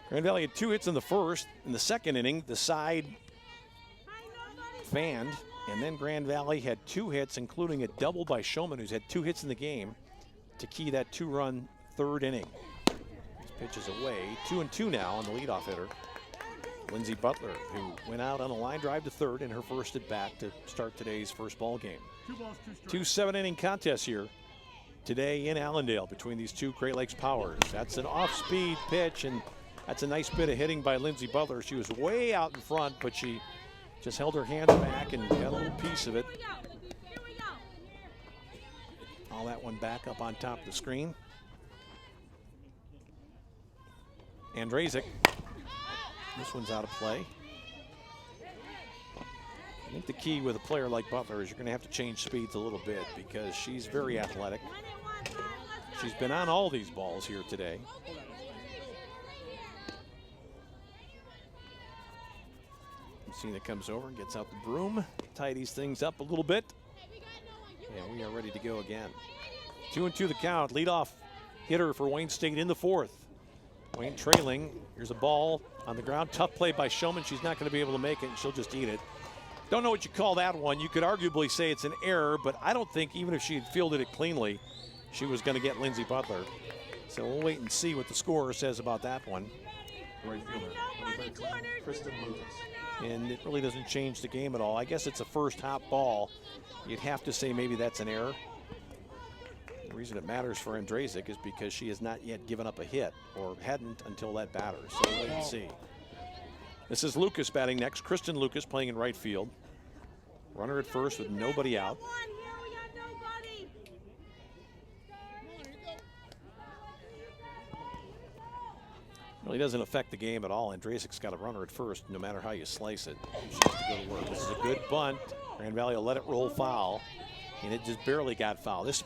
Grand Valley had 2 hits in the first. In the second inning, the side fanned, and then Grand Valley had 2 hits, including a double by Showman, who's had 2 hits in the game, to key that 2-run 3rd inning. This pitch is away. 2-2 now on the leadoff hitter, Lindsey Butler, who went out on a line drive to third in her first at bat to start today's first ball game. 2 7-inning contests here today in Allendale between these 2 Great Lakes powers. That's an off-speed pitch, and that's a nice bit of hitting by Lindsey Butler. She was way out in front, but she just held her hands back and got a little piece of it. All that one back up on top of the screen. Andrzejczyk. This one's out of play. I think the key with a player like Butler is you're going to have to change speeds a little bit because she's very athletic. She's been on all these balls here today. Cena comes over and gets out the broom, tidies things up a little bit. And we are ready to go again. 2-2 the count. Leadoff hitter for Wayne State in the 4th. Wayne trailing. Here's a ball on the ground. Tough play by Showman. She's not going to be able to make it, and she'll just eat it. Don't know what you call that one. You could arguably say it's an error, but I don't think even if she had fielded it cleanly, she was going to get Lindsey Butler. So we'll wait and see what the scorer says about that one. Right fielder, Kristen Lucas. And it really doesn't change the game at all. I guess it's a first hop ball. You'd have to say maybe that's an error. The reason it matters for Andrzejczyk is because she has not yet given up a hit, or hadn't until that batter. So we'll wait and see. This is Lucas batting next. Kristen Lucas playing in right field. Runner at first with nobody out. Really doesn't affect the game at all. Andrzejczyk's got a runner at first, no matter how you slice it. She has to go to work. This is a good bunt. Grand Valley will let it roll foul, and it just barely got foul. This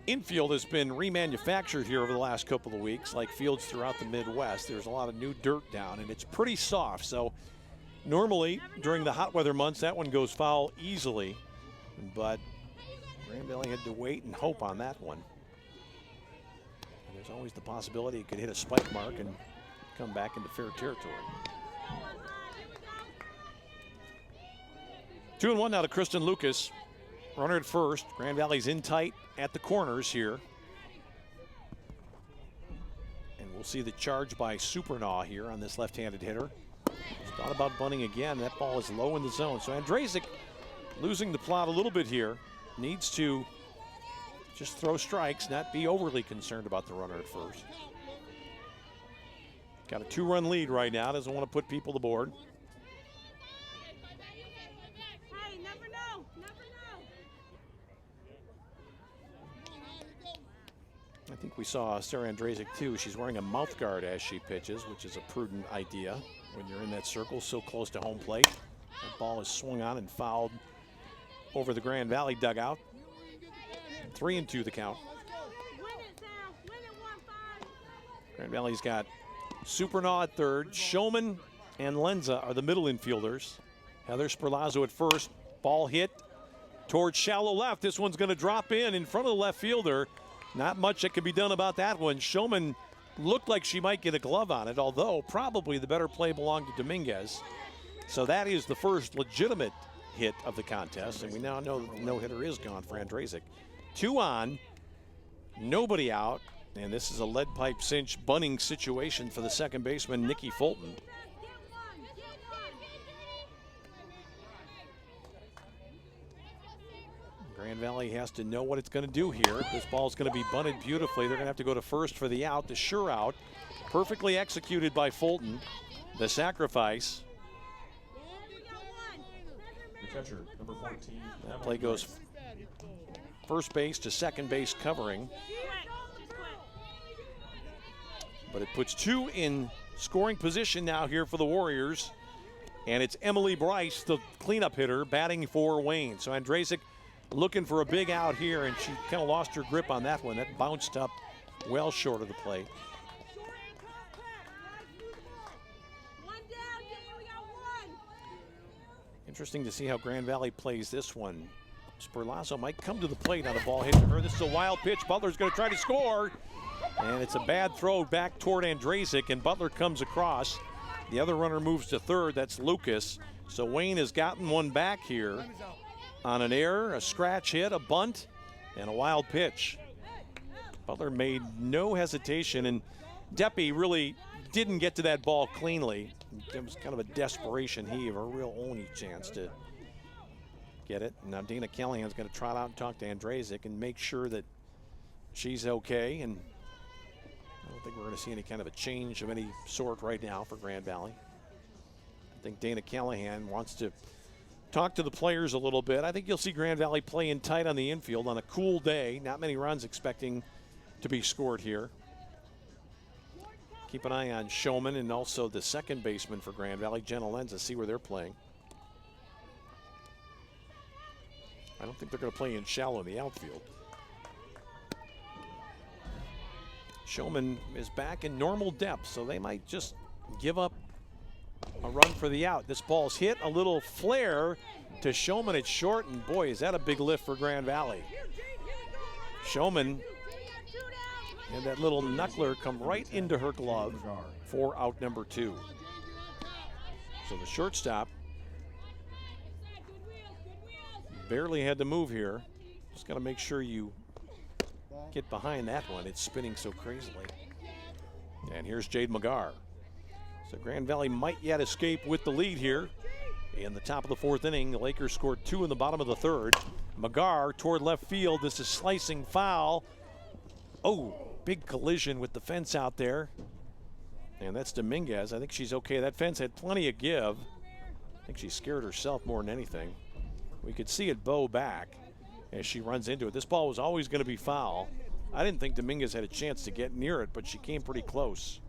infield has been remanufactured here over the last couple of weeks, like fields throughout the Midwest. There's a lot of new dirt down, and it's pretty soft. So normally during the hot weather months, that one goes foul easily, but Grand Valley had to wait and hope on that one. There's always the possibility it could hit a spike mark and come back into fair territory. 2-1 now to Kristen Lucas. Runner at first. Grand Valley's in tight at the corners here. And we'll see the charge by Supernaw here on this left-handed hitter. He's thought about bunting again. That ball is low in the zone. So Andrazik losing the plot a little bit here. Needs to just throw strikes, not be overly concerned about the runner at first. Got a 2-run lead right now. Doesn't want to put people to board. I think we saw Sarah Andrazik too. She's wearing a mouth guard as she pitches, which is a prudent idea when you're in that circle so close to home plate. That ball is swung on and fouled over the Grand Valley dugout. 3-2 the count. Grand Valley's got Supernaw at third. Showman and Lenza are the middle infielders. Heather Sperlazzo at first. Ball hit towards shallow left. This one's going to drop in front of the left fielder. Not much that can be done about that one. Showman looked like she might get a glove on it, although probably the better play belonged to Dominguez. So that is the first legitimate hit of the contest, and we now know that the no-hitter is gone for Andrazik. 2 on, nobody out, and this is a lead pipe cinch bunting situation for the second baseman, Nikki Fulton. Grand Valley has to know what it's going to do here. This ball's going to be bunted beautifully. They're going to have to go to first for the out, the sure out. Perfectly executed by Fulton. The sacrifice. The catcher, number 14. That play goes first base to second base covering. But it puts 2 in scoring position now here for the Warriors. And it's Emily Bryce, the cleanup hitter, batting for Wayne. So Andrazik looking for a big out here, and she kind of lost her grip on that one. That bounced up well short of the plate. Interesting to see how Grand Valley plays this one. Sperlazzo might come to the plate on a ball hit to her. This is a wild pitch. Butler's going to try to score. And it's a bad throw back toward Andrazik, and Butler comes across. The other runner moves to third. That's Lucas. So Wayne has gotten one back here on an error, a scratch hit, a bunt, and a wild pitch. Butler made no hesitation, and Deppie really didn't get to that ball cleanly. It was kind of a desperation heave, a real only chance to get it. Now Dana Callahan's going to trot out and talk to Andrazik and make sure that she's okay, and I don't think we're going to see any kind of a change of any sort right now for Grand Valley. I think Dana Callahan wants to talk to the players a little bit. I think you'll see Grand Valley playing tight on the infield on a cool day. Not many runs expecting to be scored here. Keep an eye on Showman and also the second baseman for Grand Valley, Jenna Lenza, see where they're playing. I don't think they're going to play in shallow in the outfield. Showman is back in normal depth, so they might just give up a run for the out. This ball's hit, a little flare to Showman at short, and boy, is that a big lift for Grand Valley. Showman and that little knuckler come right into her glove for out number 2. So the shortstop barely had to move here. Just got to make sure you get behind that one. It's spinning so crazily. And here's Jade McGarr. So Grand Valley might yet escape with the lead here. In the top of the 4th inning, the Lakers scored 2 in the bottom of the 3rd. McGarr toward left field. This is slicing foul. Oh, big collision with the fence out there. And that's Dominguez. I think she's okay. That fence had plenty of give. I think she scared herself more than anything. We could see it bow back as she runs into it. This ball was always going to be foul. I didn't think Dominguez had a chance to get near it, but she came pretty close.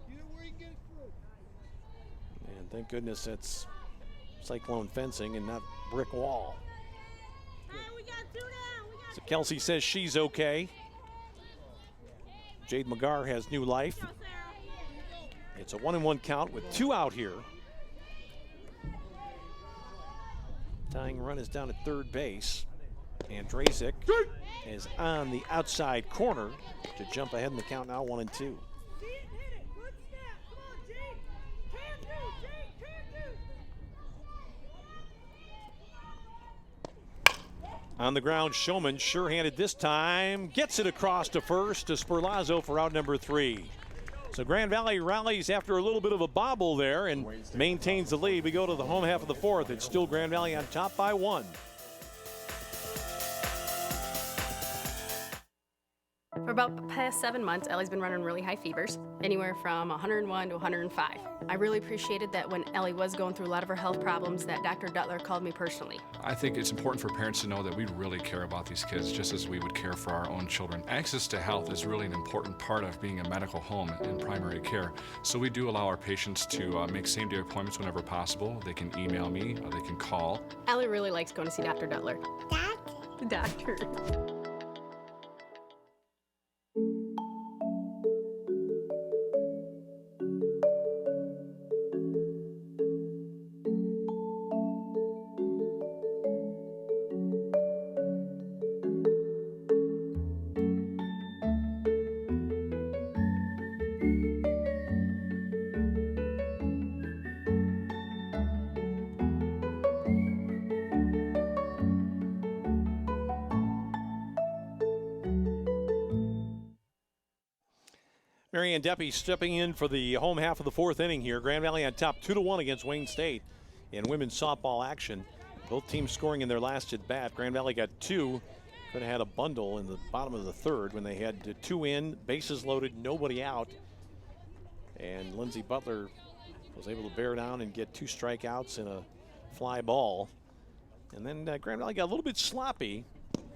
And thank goodness it's cyclone fencing and not brick wall. So Kelsey says she's okay. Jade McGarr has new life. It's a 1-1 count with 2 out here. Tying run is down at third base. Andrazik is on the outside corner to jump ahead in the count now, 1-2. On the ground, Showman, sure-handed this time, gets it across to first to Sperlazzo for out number 3. So Grand Valley rallies after a little bit of a bobble there and maintains the lead. We go to the home half of the fourth. It's still Grand Valley on top by 1. For about the past 7 months, Ellie's been running really high fevers, anywhere from 101 to 105. I really appreciated that when Ellie was going through a lot of her health problems that Dr. Duttler called me personally. I think it's important for parents to know that we really care about these kids just as we would care for our own children. Access to health is really an important part of being a medical home and primary care. So we do allow our patients to make same-day appointments whenever possible. They can email me or they can call. Ellie really likes going to see Dr. Duttler. Doctor. Marianne Deppy stepping in for the home half of the fourth inning here. Grand Valley on top 2-1 against Wayne State in women's softball action. Both teams scoring in their last at bat. Grand Valley got 2. Could have had a bundle in the bottom of the third when they had 2 in, bases loaded, nobody out. And Lindsey Butler was able to bear down and get 2 strikeouts and a fly ball. And then Grand Valley got a little bit sloppy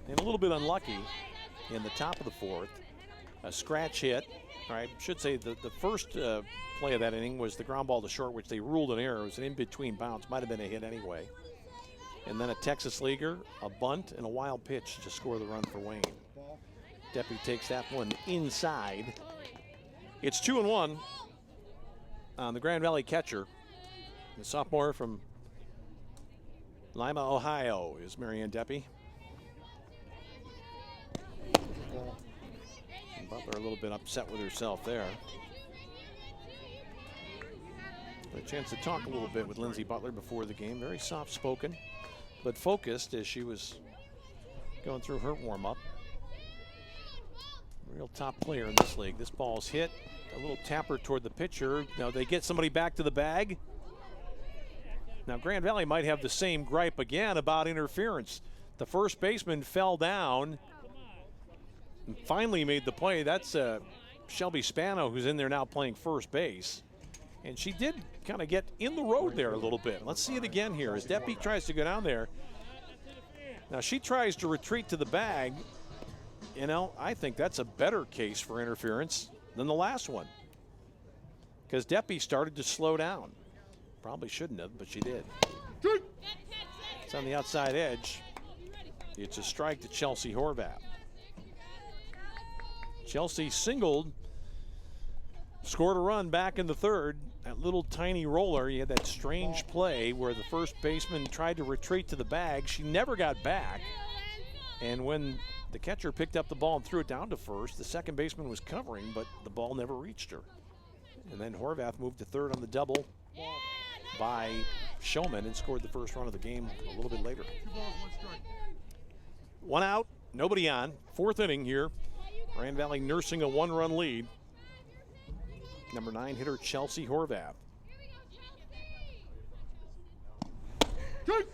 and a little bit unlucky in the top of the fourth. A scratch hit. All right, should say the first play of that inning was the ground ball to short, which they ruled an error. It was an in-between bounce. Might have been a hit anyway. And then a Texas leaguer, a bunt, and a wild pitch to score the run for Wayne. Deppy takes that one inside. It's 2-1 on the Grand Valley catcher. The sophomore from Lima, Ohio is Marianne Deppy. Butler a little bit upset with herself there. A chance to talk a little bit with Lindsey Butler before the game. Very soft-spoken, but focused as she was going through her warm-up. Real top player in this league. This ball's hit. A little tapper toward the pitcher. Now they get somebody back to the bag. Now Grand Valley might have the same gripe again about interference. The first baseman fell down and finally made the play. That's Shelby Spano, who's in there now playing first base. And she did kind of get in the road there a little bit. Let's see it again here as Deppy tries to go down there. Now she tries to retreat to the bag. You know, I think that's a better case for interference than the last one, because Deppy started to slow down. Probably shouldn't have, but she did. It's on the outside edge. It's a strike to Chelsea Horvath. Chelsea singled, scored a run back in the third. That little tiny roller, you had that strange play where the first baseman tried to retreat to the bag. She never got back. And when the catcher picked up the ball and threw it down to first, the second baseman was covering, but the ball never reached her. And then Horvath moved to third on the double by Showman and scored the first run of the game a little bit later. 1 out, nobody on. Fourth inning here. Grand Valley nursing a 1-run lead. Number 9 hitter Chelsea Horvath. And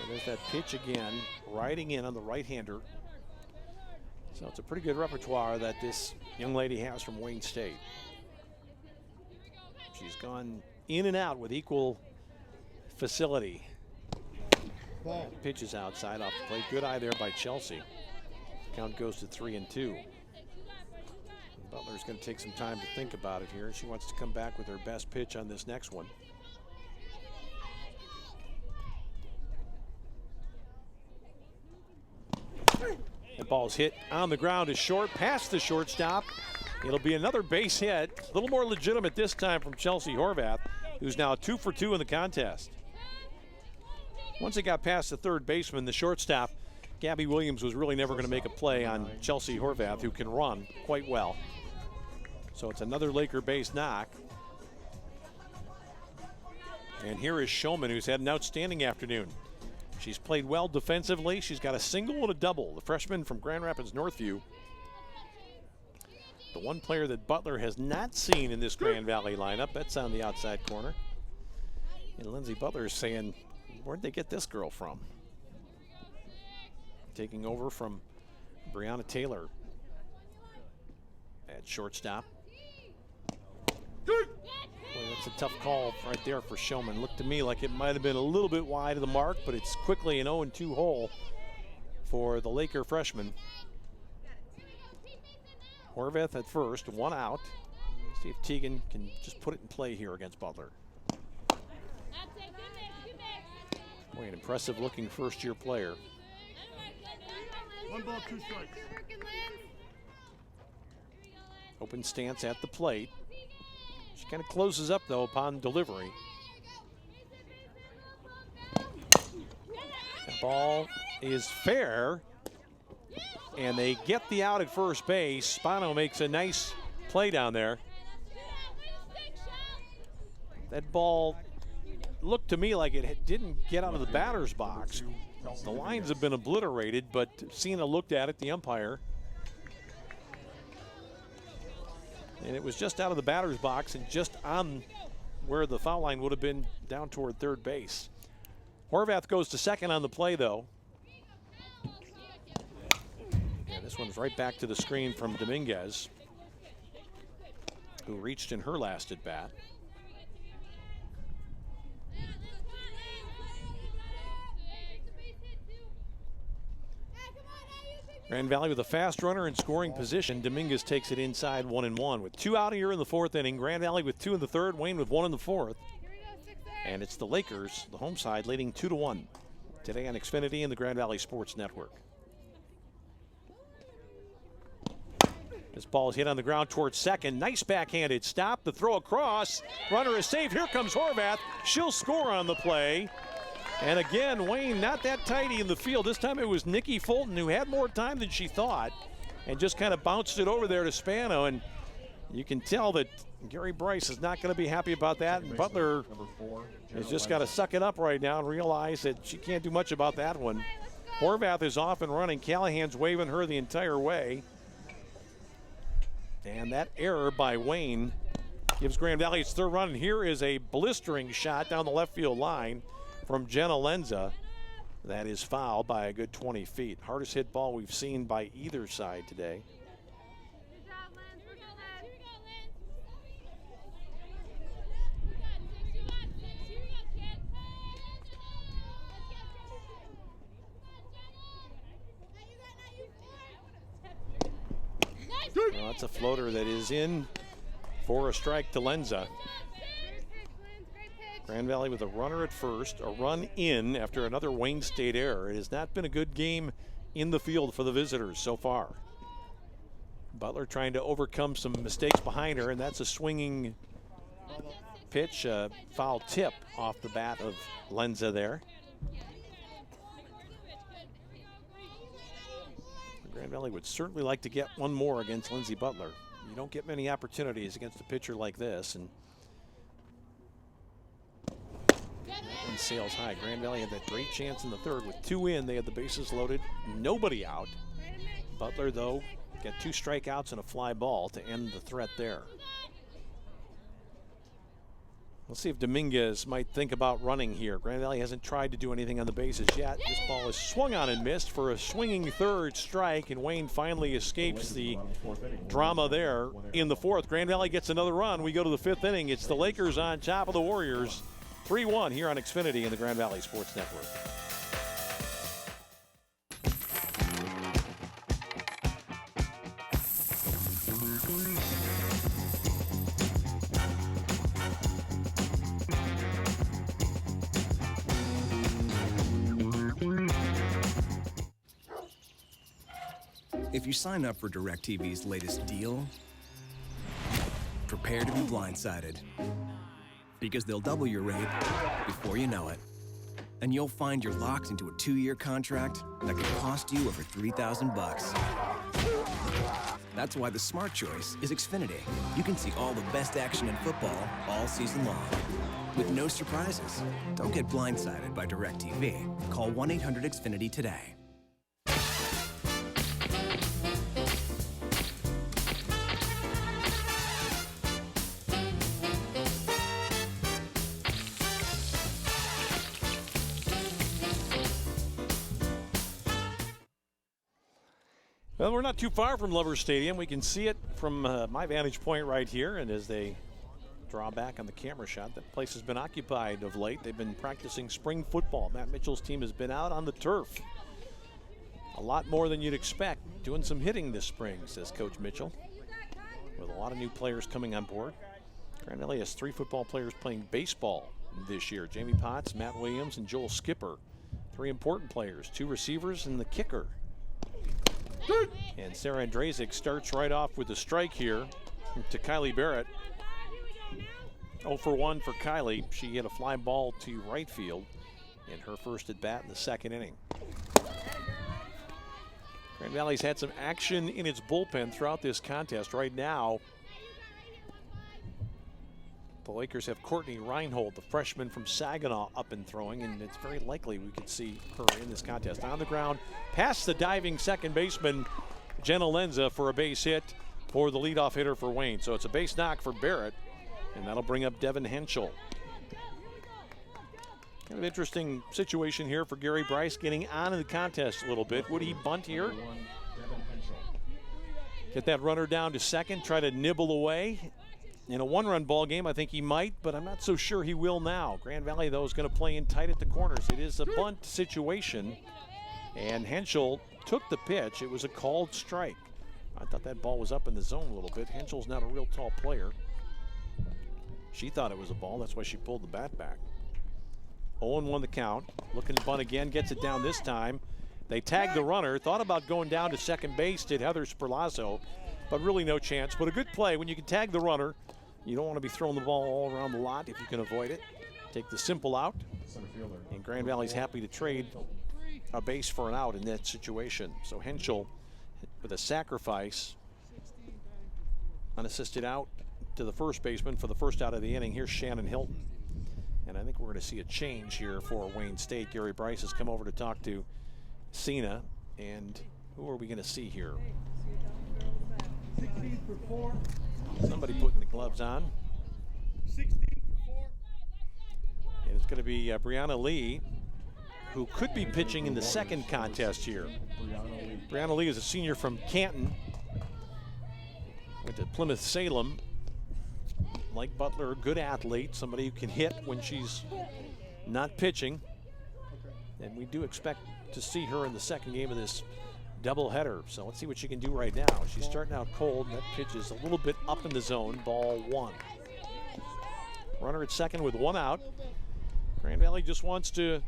there's that pitch again, riding in on the right-hander. So it's a pretty good repertoire that this young lady has from Wayne State. She's gone in and out with equal facility. Pitches outside off the plate. Good eye there by Chelsea. Count goes to 3-2. Butler's going to take some time to think about it here. She wants to come back with her best pitch on this next one. The ball's hit on the ground is short, past the shortstop. It'll be another base hit. A little more legitimate this time from Chelsea Horvath, who's now 2 for 2 in the contest. Once it got past the third baseman, the shortstop, Gabby Williams, was really never going to make a play on Chelsea Horvath, who can run quite well. So it's another Laker base knock. And here is Showman, who's had an outstanding afternoon. She's played well defensively. She's got a single and a double. The freshman from Grand Rapids Northview. The one player that Butler has not seen in this Grand Valley lineup, that's on the outside corner. And Lindsey Butler is saying, where'd they get this girl from? Taking over from Brianna Taylor at shortstop. Boy, that's a tough call right there for Showman. Looked to me like it might have been a little bit wide of the mark, but it's quickly an 0-2 hole for the Laker freshman. Horvath at first, one out. See if Teagan can just put it in play here against Butler. Boy, an impressive looking first-year player. 1 ball, 2 strikes. Open stance at the plate. She kind of closes up, though, upon delivery. The ball is fair, and they get the out at first base. Spano makes a nice play down there. That ball looked to me like it didn't get out of the batter's box. The lines have been obliterated, but Cena looked at it, the umpire, and it was just out of the batter's box and just on where the foul line would have been down toward third base. Horvath goes to second on the play, though. And this one's right back to the screen from Dominguez, who reached in her last at bat. Grand Valley with a fast runner in scoring position. Dominguez takes it inside 1-1. With 2 out here in the 4th inning. Grand Valley with 2 in the 3rd. Wayne with 1 in the 4th. And it's the Lakers, the home side, leading 2-1 today on Xfinity and the Grand Valley Sports Network. This ball is hit on the ground towards second. Nice backhanded stop. The throw across. Runner is safe. Here comes Horvath. She'll score on the play. And again, Wayne not that tidy in the field. This time it was Nikki Fulton who had more time than she thought and just kind of bounced it over there to Spano. And you can tell that Gary Bryce is not going to be happy about that. And Butler has just got to suck it up right now and realize that she can't do much about that one. Horvath is off and running. Callahan's waving her the entire way. And that error by Wayne gives Grand Valley its 3rd run. And here is a blistering shot down the left field line from Jenna Lenza. That is fouled by a good 20 feet. Hardest hit ball we've seen by either side today. Well, that's a floater that is in for a strike to Lenza. Grand Valley with a runner at first, a run in after another Wayne State error. It has not been a good game in the field for the visitors so far. Butler trying to overcome some mistakes behind her, and that's a swinging pitch, a foul tip off the bat of Lenza there. Grand Valley would certainly like to get one more against Lindsey Butler. You don't get many opportunities against a pitcher like this, and sails high. Grand Valley had that great chance in the 3rd with 2 in. They had the bases loaded, nobody out. Butler, though, got 2 strikeouts and a fly ball to end the threat there. Let's see if Dominguez might think about running here. Grand Valley hasn't tried to do anything on the bases yet. This ball is swung on and missed for a swinging 3rd strike, and Wayne finally escapes the drama there in the 4th. Grand Valley gets another run. We go to the 5th inning. It's the Lakers on top of the Warriors. 3-1 here on Xfinity and the Grand Valley Sports Network. If you sign up for DirecTV's latest deal, prepare to be blindsided. Because they'll double your rate before you know it. And you'll find you're locked into a 2-year contract that could cost you over $3,000. That's why the smart choice is Xfinity. You can see all the best action in football all season long, with no surprises. Don't get blindsided by DirecTV. Call 1-800-XFINITY today. Well, we're not too far from Lover Stadium. We can see it from my vantage point right here. And as they draw back on the camera shot, that place has been occupied of late. They've been practicing spring football. Matt Mitchell's team has been out on the turf. A lot more than you'd expect. Doing some hitting this spring, says Coach Mitchell, with a lot of new players coming on board. Grand Valley has 3 football players playing baseball this year. Jamie Potts, Matt Williams, and Joel Skipper. 3 important players, 2 receivers and the kicker. And Sarah Andrzejczyk starts right off with a strike here to Kylie Barrett. 0 for 1 for Kylie. She hit a fly ball to right field in her first at bat in the second inning. Grand Valley's had some action in its bullpen throughout this contest. Right now, the Lakers have Courtney Reinhold, the freshman from Saginaw, up and throwing, and it's very likely we could see her in this contest. On the ground, past the diving second baseman, Jenna Lenza, for a base hit for the leadoff hitter for Wayne. So it's a base knock for Barrett, and that'll bring up Devin Henschel. Kind of interesting situation here for Gary Bryce, getting on in the contest a little bit. Would he bunt here? Get that runner down to second, try to nibble away. In a 1-run ball game, I think he might, but I'm not so sure he will now. Grand Valley, though, is going to play in tight at the corners. It is a bunt situation, and Henschel took the pitch. It was a called strike. I thought that ball was up in the zone a little bit. Henschel's not a real tall player. She thought it was a ball. That's why she pulled the bat back. 0-1 the count. Looking to bunt again. Gets it down this time. They tagged the runner. Thought about going down to second base, did Heather Sperlazzo, but really no chance. But a good play when you can tag the runner. You don't want to be throwing the ball all around the lot if you can avoid it. Take the simple out. And Grand Valley's happy to trade a base for an out in that situation. So Henschel with a sacrifice. Unassisted out to the first baseman for the first out of the inning. Here's Shannon Hilton. And I think we're going to see a change here for Wayne State. Gary Bryce has come over to talk to Cena. And who are we going to see here? 16 for 4. Somebody putting the gloves on. 16 for 4. And it's going to be Brianna Lee, who could be pitching in the second contest here. Brianna Lee is a senior from Canton. Went to Plymouth Salem. Like Butler, a good athlete, somebody who can hit when she's not pitching. And we do expect to see her in the second game of this doubleheader. So let's see what she can do right now. She's starting out cold. That pitch is a little bit up in the zone. Ball 1. Runner at second with 1 out. Grand Valley just wants to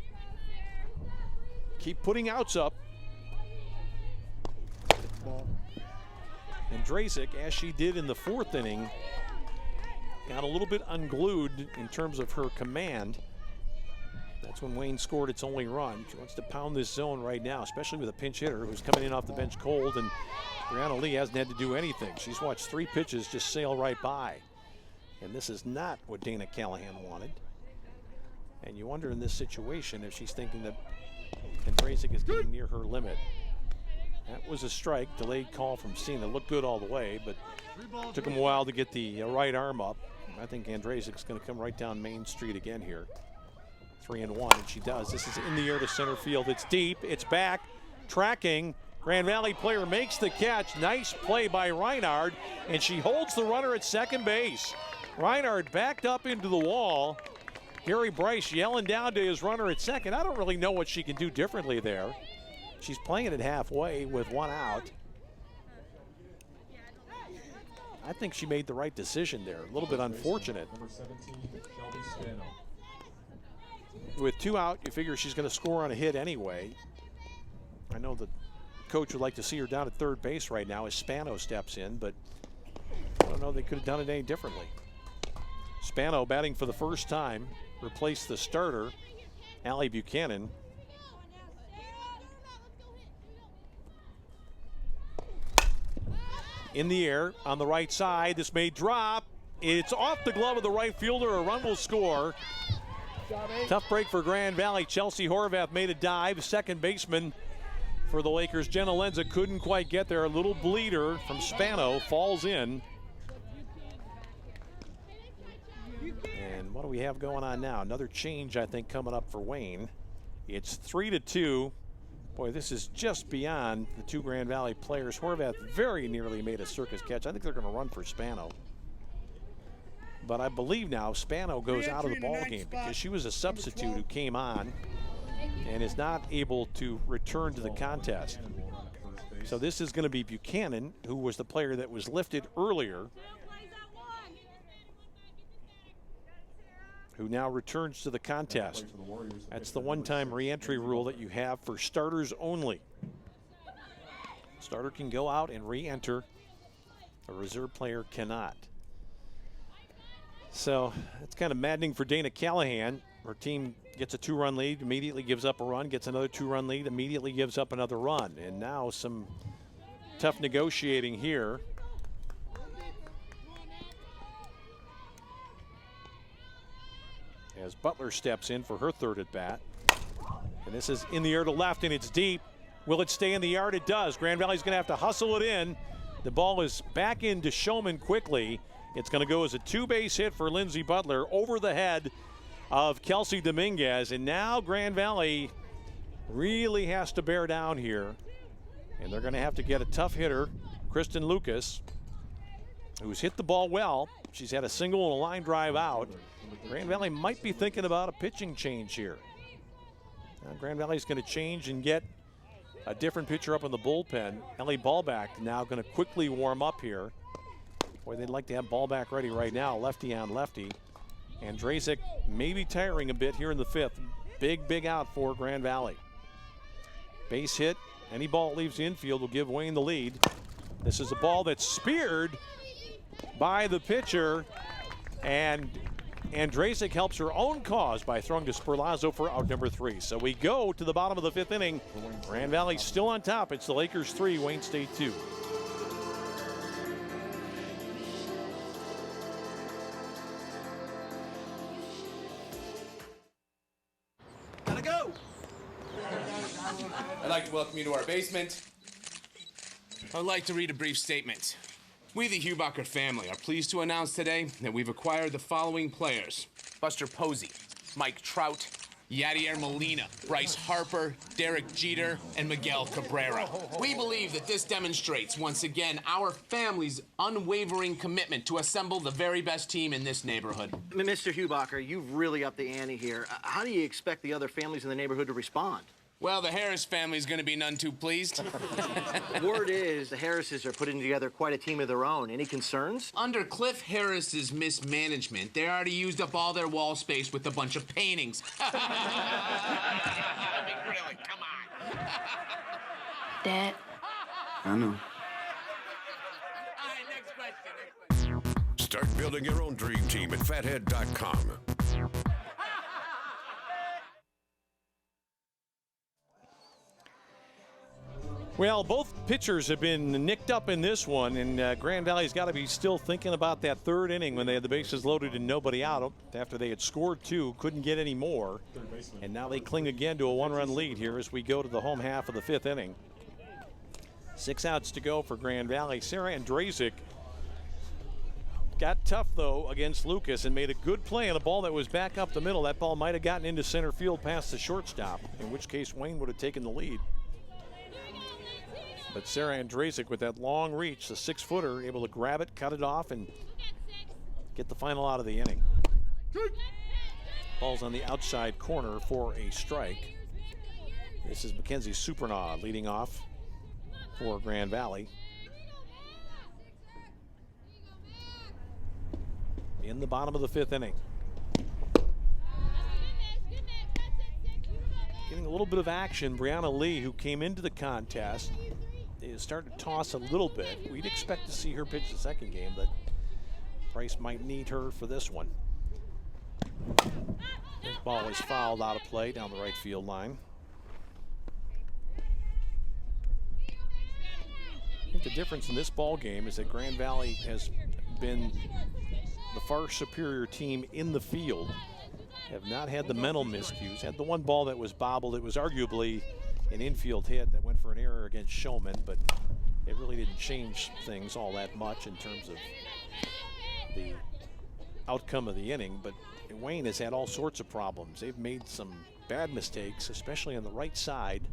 keep putting outs up. And Andrzejczyk, as she did in the 4th inning, got a little bit unglued in terms of her command. That's when Wayne scored its only run. She wants to pound this zone right now, especially with a pinch hitter who's coming in off the bench cold, and Brianna Lee hasn't had to do anything. She's watched 3 pitches just sail right by. And this is not what Dana Callahan wanted. And you wonder in this situation if she's thinking that Andrzejczyk is getting near her limit. That was a strike, delayed call from Cena. Looked good all the way, but took him a while to get the right arm up. I think Andrzejczyk's going to come right down Main Street again here. 3-1, and she does. This is in the air to center field. It's deep, it's back, tracking. Grand Valley player makes the catch. Nice play by Reinhard, and she holds the runner at second base. Reinhard backed up into the wall. Gary Bryce yelling down to his runner at second. I don't really know what she can do differently there. She's playing it halfway with 1 out. I think she made the right decision there. A little bit unfortunate. Number 17, Shelby Spano. With 2 out, you figure she's going to score on a hit anyway. I know the coach would like to see her down at third base right now as Spano steps in, but I don't know, they could have done it any differently. Spano batting for the first time, replaced the starter, Allie Buchanan. in the air on the right side. This may drop. It's off the glove of the right fielder. A run will score. Tough break for Grand Valley. Chelsea Horvath made a dive. Second baseman for the Lakers, Jenna Lenza, couldn't quite get there. A little bleeder from Spano falls in. And what do we have going on now? Another change, I think, coming up for Wayne. It's 3-2. Boy, this is just beyond the two Grand Valley players. Horvath very nearly made a circus catch. I think they're going to run for Spano. But I believe now Spano goes out of the ball game because she was a substitute who came on and is not able to return to the contest. So this is going to be Buchanan, who was the player that was lifted earlier, who now returns to the contest. That's the one-time re-entry rule that you have for starters only. Starter can go out and re-enter. A reserve player cannot. So it's kind of maddening for Dana Callahan. Her team gets a 2-run lead, immediately gives up a run, gets another 2-run lead, immediately gives up another run. And now some tough negotiating here. As Butler steps in for her third at bat. And this is in the air to left, and it's deep. Will it stay in the yard? It does. Grand Valley's going to have to hustle it in. The ball is back into Showman quickly. It's going to go as a 2-base hit for Lindsey Butler over the head of Kelsey Dominguez. And now Grand Valley really has to bear down here. And they're going to have to get a tough hitter, Kristen Lucas, who's hit the ball well. She's had a single and a line drive out. Grand Valley might be thinking about a pitching change here. Now Grand Valley's going to change and get a different pitcher up in the bullpen. Ellie Ballback now going to quickly warm up here. Boy, they'd like to have Ballback ready right now, lefty on lefty. Andrzejczyk maybe tiring a bit here in the fifth. Big out for Grand Valley. Base hit. Any ball that leaves the infield will give Wayne the lead. This is a ball that's speared by the pitcher, and Andrzejczyk helps her own cause by throwing to Sperlazzo for out number 3. So we go to the bottom of the fifth inning. Grand Valley still on top. It's the Lakers 3, Wayne State 2. Gotta go. I'd like to welcome you to our basement. I'd like to read a brief statement. We, the Hubacher family, are pleased to announce today that we've acquired the following players: Buster Posey, Mike Trout, Yadier Molina, Bryce Harper, Derek Jeter, and Miguel Cabrera. We believe that this demonstrates, once again, our family's unwavering commitment to assemble the very best team in this neighborhood. Mr. Hubacher, you've really upped the ante here. How do you expect the other families in the neighborhood to respond? Well, the Harris family's going to be none too pleased. Word is the Harrises are putting together quite a team of their own. Any concerns? Under Cliff Harris's mismanagement, they already used up all their wall space with a bunch of paintings. I mean, really, come on. Dad. I know. All right, next question. Start building your own dream team at fathead.com. Well, both pitchers have been nicked up in this one, and Grand Valley's got to be still thinking about that third inning when they had the bases loaded and nobody out after they had scored 2, couldn't get any more, and now they cling again to a 1-run lead here as we go to the home half of the fifth inning. 6 outs to go for Grand Valley. Sarah Andrzejczyk got tough, though, against Lucas and made a good play on a ball that was back up the middle. That ball might have gotten into center field past the shortstop, in which case Wayne would have taken the lead. But Sarah Andrzejczyk with that long reach, the 6-footer, able to grab it, cut it off, and get the final out of the inning. Ball's on the outside corner for a strike. This is Mackenzie Supernaw leading off for Grand Valley. In the bottom of the fifth inning. Getting a little bit of action, Brianna Lee, who came into the contest, is starting to toss a little bit. We'd expect to see her pitch the second game, but Price might need her for this one. This ball is fouled out of play down the right field line. I think the difference in this ball game is that Grand Valley has been the far superior team in the field. Have not had the mental miscues. Had the one ball that was bobbled. It was arguably an infield hit that went for an error against Showman, but it really didn't change things all that much in terms of the outcome of the inning. But Wayne has had all sorts of problems. They've made some bad mistakes, especially on the right side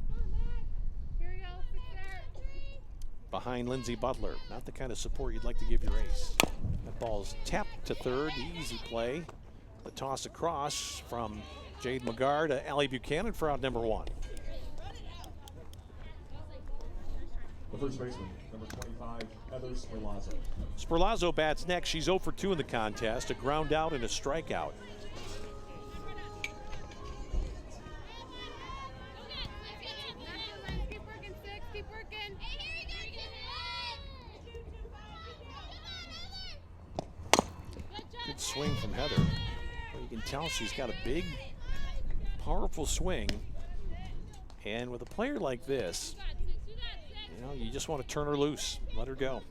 behind Lindsey Butler. Not the kind of support you'd like to give your ace. That ball's tapped to third, easy play. The toss across from Jade McGar to Allie Buchanan for out number 1. The first baseman, number 25, Heather Sperlazzo. Sperlazzo bats next. She's 0 for 2 in the contest, a ground out and a strikeout. Good swing from Heather. You can tell she's got a big, powerful swing. And with a player like this, you know, you just want to turn her loose, let her go.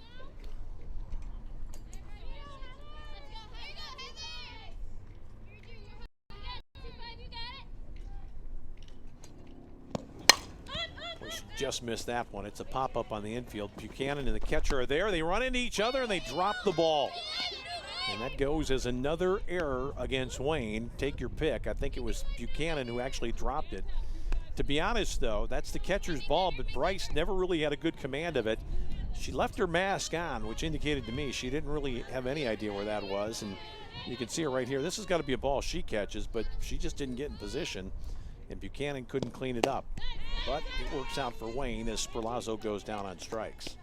She just missed that one. It's a pop-up on the infield. Buchanan and the catcher are there. They run into each other and they drop the ball. And that goes as another error against Wayne. Take your pick. I think it was Buchanan who actually dropped it. To be honest, though, that's the catcher's ball, but Bryce never really had a good command of it. She left her mask on, which indicated to me she didn't really have any idea where that was. And you can see her right here. This has got to be a ball she catches, but she just didn't get in position, and Buchanan couldn't clean it up. But it works out for Wayne as Sperlazzo goes down on strikes.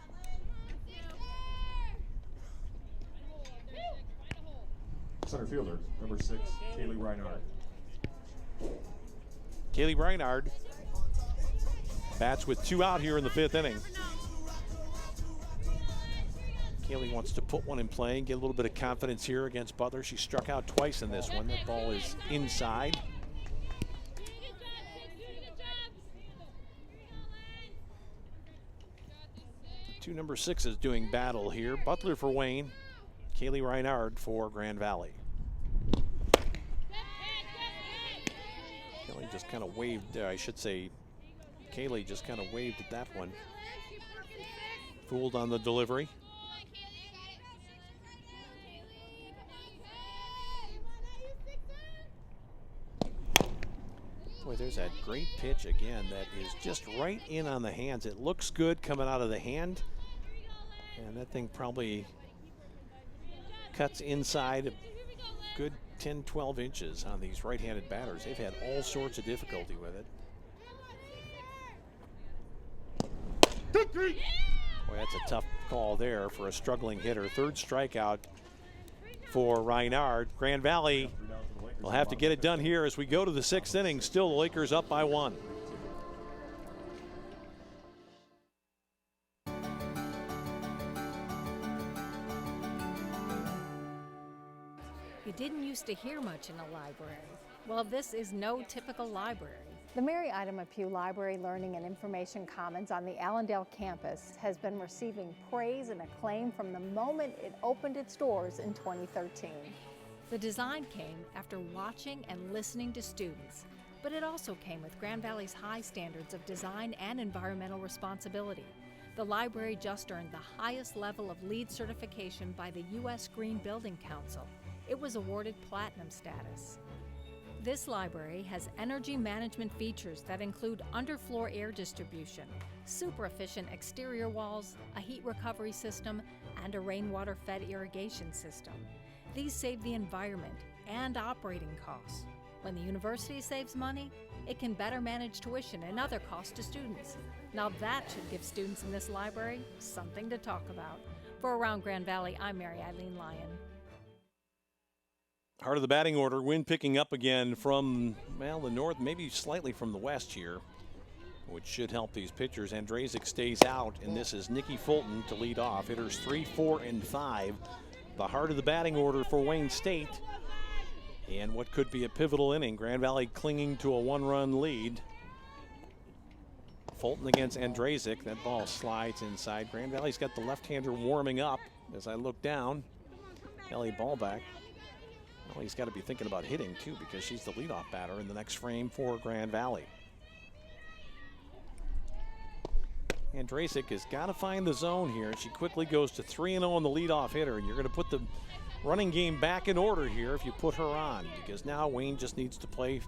Center fielder, number 6, Kaylee Reinhardt. Kaylee Reinhardt bats with 2 out here in the 5th inning. Kaylee wants to put one in play and get a little bit of confidence here against Butler. She struck out twice in this one. That ball is inside. Two number 6s doing battle here. Butler for Wayne, Kaylee Reinhardt for Grand Valley. Kaylee just kind of waved, I should say, Kaylee just kind of waved at that one. Fooled on the delivery. Boy, there's that great pitch again that is just right in on the hands. It looks good coming out of the hand, and that thing probably cuts inside a good 10-12 inches on these right-handed batters. They've had all sorts of difficulty with it. Boy, that's a tough call there for a struggling hitter. Third strikeout for Reinhardt. Grand Valley will have to get it done here as we go to the 6th inning. Still the Lakers up by 1. You didn't used to hear much in a library. Well, this is no typical library. The Mary Ida Pugh Library Learning and Information Commons on the Allendale campus has been receiving praise and acclaim from the moment it opened its doors in 2013. The design came after watching and listening to students, but it also came with Grand Valley's high standards of design and environmental responsibility. The library just earned the highest level of LEED certification by the U.S. Green Building Council. It was awarded platinum status. This library has energy management features that include underfloor air distribution, super efficient exterior walls, a heat recovery system, and a rainwater-fed irrigation system. These save the environment and operating costs. When the university saves money, it can better manage tuition and other costs to students. Now that should give students in this library something to talk about. For Around Grand Valley, I'm Mary Eileen Lyon. Heart of the batting order, wind picking up again from, well, the north, maybe slightly from the west here, which should help these pitchers. Andrzejczyk stays out, and this is Nikki Fulton to lead off. Hitters 3, 4, and 5. The heart of the batting order for Wayne State. And what could be a pivotal inning. Grand Valley clinging to a 1-run lead. Fulton against Andrzejczyk. That ball slides inside. Grand Valley's got the left-hander warming up. As I look down, Ellie Ballback. Well, he's got to be thinking about hitting, too, because she's the leadoff batter in the next frame for Grand Valley. Andrzejczyk has got to find the zone here. She quickly goes to 3-0 on the leadoff hitter, and you're going to put the running game back in order here if you put her on, because now Wayne just needs to play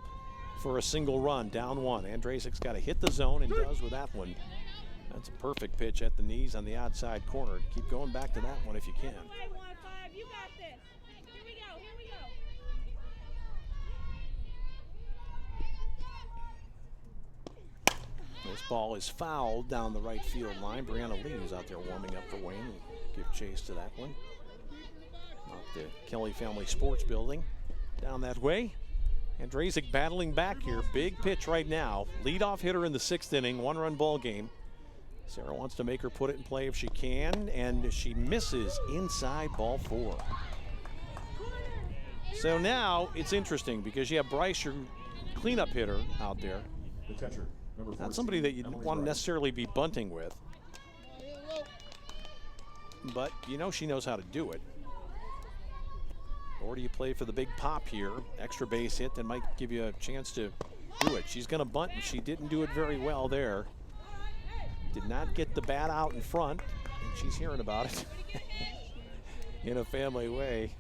for a single run, down one. Andrzejczyk's got to hit the zone and does with that one. That's a perfect pitch at the knees on the outside corner. Keep going back to that one if you can. This ball is fouled down the right field line. Brianna Lee is out there warming up for Wayne. Give chase to that one. Out the Kelly Family Sports Building. Down that way. Andrzejczyk battling back here. Big pitch right now. Leadoff hitter in the 6th inning. 1-run ball game. Sarah wants to make her put it in play if she can, and she misses inside ball 4. So now it's interesting because you have Bryce, your cleanup hitter, out there. The catcher. Not somebody that you want to necessarily be bunting with, but you know she knows how to do it. Or do you play for the big pop here? Extra base hit that might give you a chance to do it. She's going to bunt, and she didn't do it very well there. Did not get the bat out in front, and she's hearing about it in a family way.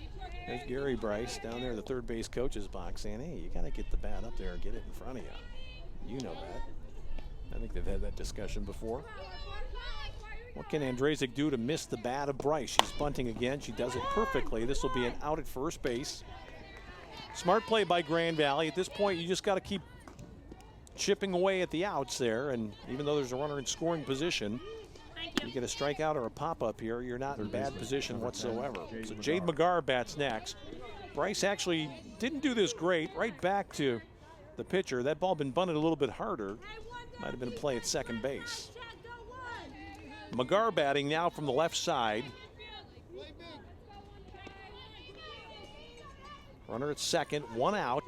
There's Gary Bryce down there in the third base coach's box saying, hey, you got to get the bat up there and get it in front of you. You know that. I think they've had that discussion before. What can Andrzejczyk do to miss the bat of Bryce? She's bunting again. She does it perfectly. This will be an out at first base. Smart play by Grand Valley. At this point, you just got to keep chipping away at the outs there. And even though there's a runner in scoring position, you get a strikeout or a pop-up here, you're not in bad position whatsoever. So Jade McGarr bats next. Bryce actually didn't do this great. Right back to the pitcher. That ball been bunted a little bit harder. Might have been a play at second base. McGarr batting now from the left side. Runner at second, 1 out.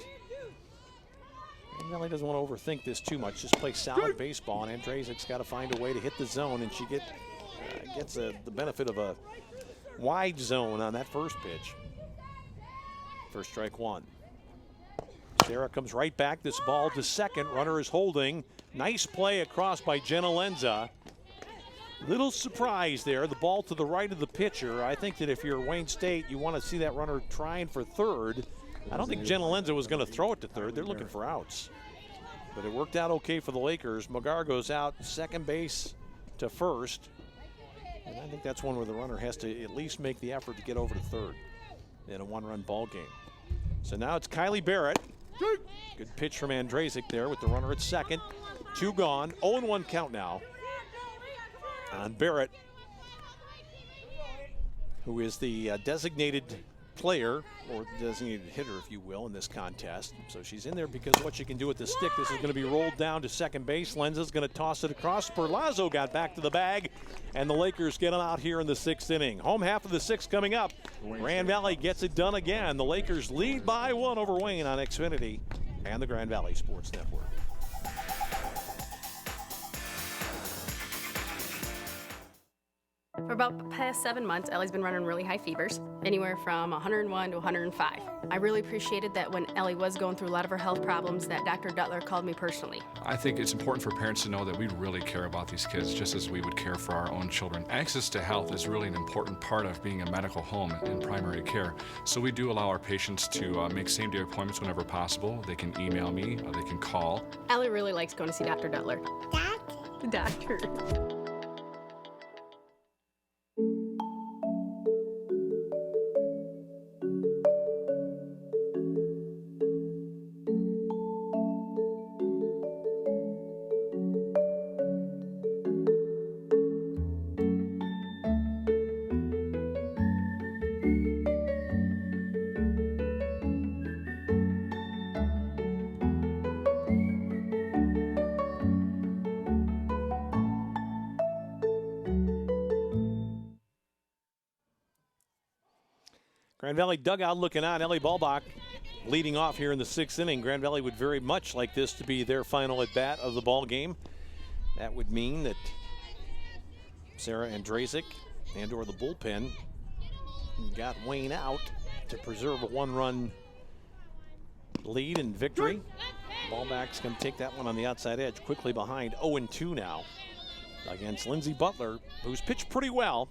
And Valley doesn't want to overthink this too much. Just play solid baseball, and Andrzejczyk's got to find a way to hit the zone, and she gets the benefit of a wide zone on that first pitch. First strike 1. Sarah comes right back. This ball to second. Runner is holding. Nice play across by Jenna Lenza. Little surprise there. The ball to the right of the pitcher. I think that if you're Wayne State, you want to see that runner trying for third. I don't think Jenna Lenza was going to throw it to third. They're looking for outs. But it worked out okay for the Lakers. McGarr goes out second base to first. And I think that's one where the runner has to at least make the effort to get over to third in a 1-run ball game. So now it's Kylie Barrett. Good pitch from Andrzejczyk there with the runner at second. 2 gone. 0-1 count now on Barrett, who is the designated player, or designated hitter, if you will, in this contest. So she's in there because of what she can do with the stick. This is going to be rolled down to second base. Lenza's going to toss it across. Perlazo got back to the bag, and the Lakers get them out here in the 6th inning. Home half of the 6th coming up. Grand Valley gets it done again. The Lakers lead by 1 over Wayne on Xfinity and the Grand Valley Sports Network. For about the past 7 months, Ellie's been running really high fevers, anywhere from 101 to 105. I really appreciated that when Ellie was going through a lot of her health problems that Dr. Duttler called me personally. I think it's important for parents to know that we really care about these kids just as we would care for our own children. Access to health is really an important part of being a medical home and primary care. So we do allow our patients to make same-day appointments whenever possible. They can email me, or they can call. Ellie really likes going to see Dr. Duttler. Doctor. Grand Valley dugout looking on. Ellie Ballbach leading off here in the 6th inning. Grand Valley would very much like this to be their final at bat of the ball game. That would mean that Sarah Andrzejczyk and/or the bullpen got Wayne out to preserve a one-run lead and victory. Ballback's going to take that one on the outside edge, quickly behind 0-2 now against Lindsey Butler, who's pitched pretty well.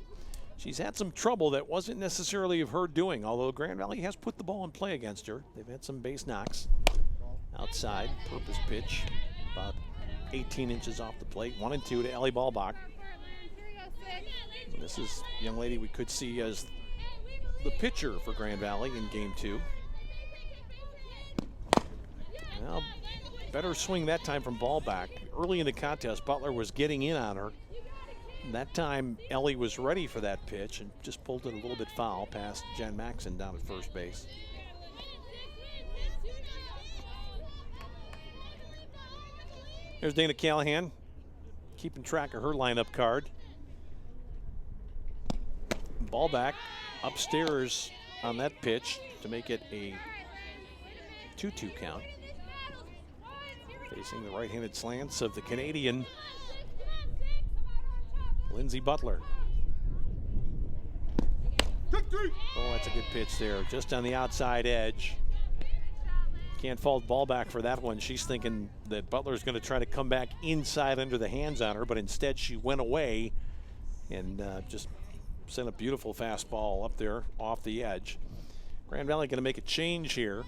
She's had some trouble that wasn't necessarily of her doing, although Grand Valley has put the ball in play against her. They've had some base knocks. Outside, purpose pitch, about 18 inches off the plate. 1-2 to Ellie Ballbach. And this is a young lady we could see as the pitcher for Grand Valley in game 2. Well, better swing that time from Ballbach. Early in the contest, Butler was getting in on her. That time, Ellie was ready for that pitch and just pulled it a little bit foul past Jen Maxon down at first base. There's Dana Callahan, keeping track of her lineup card. Ballback upstairs on that pitch to make it a 2-2 count. Facing the right-handed slants of the Canadian Lindsey Butler. Oh, that's a good pitch there, just on the outside edge. Can't fault Ballback for that one. She's thinking that Butler's going to try to come back inside under the hands on her, but instead she went away and just sent a beautiful fastball up there off the edge. Grand Valley going to make a change here.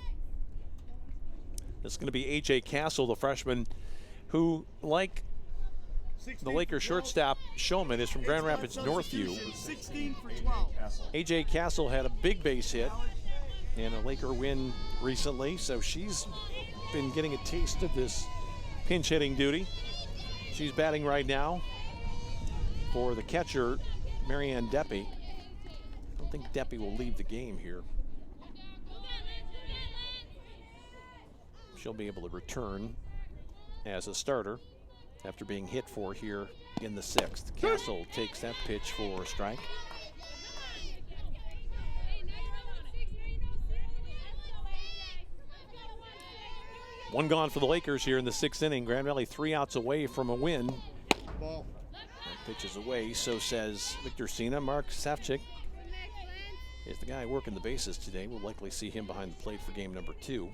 It's going to be A.J. Castle, the freshman, who, like the Lakers shortstop Showman, is from Grand Rapids Northview. A.J. Castle had a big base hit in a Laker win recently, so she's been getting a taste of this pinch hitting duty. She's batting right now for the catcher, Marianne Deppy. I don't think Deppy will leave the game here. She'll be able to return as a starter after being hit for here in the 6th. Castle takes that pitch for a strike. One gone for the Lakers here in the 6th inning. Grand Valley 3 outs away from a win. That pitch is away, so says Victor Sina. Mark Safchik is the guy working the bases today. We'll likely see him behind the plate for game number 2.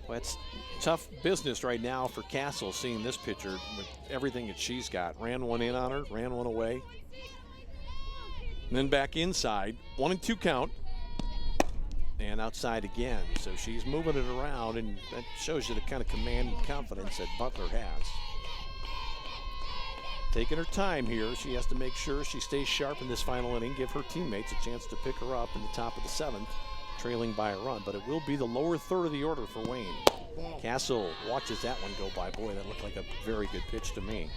Well, it's tough business right now for Castle, seeing this pitcher with everything that she's got. Ran one in on her, ran one away. And then back inside, 1-2 count. And outside again. So she's moving it around, and that shows you the kind of command and confidence that Butler has. Taking her time here. She has to make sure she stays sharp in this final inning, give her teammates a chance to pick her up in the top of the 7th. Trailing by a run, but it will be the lower third of the order for Wayne. Castle watches that one go by. Boy, that looked like a very good pitch to me.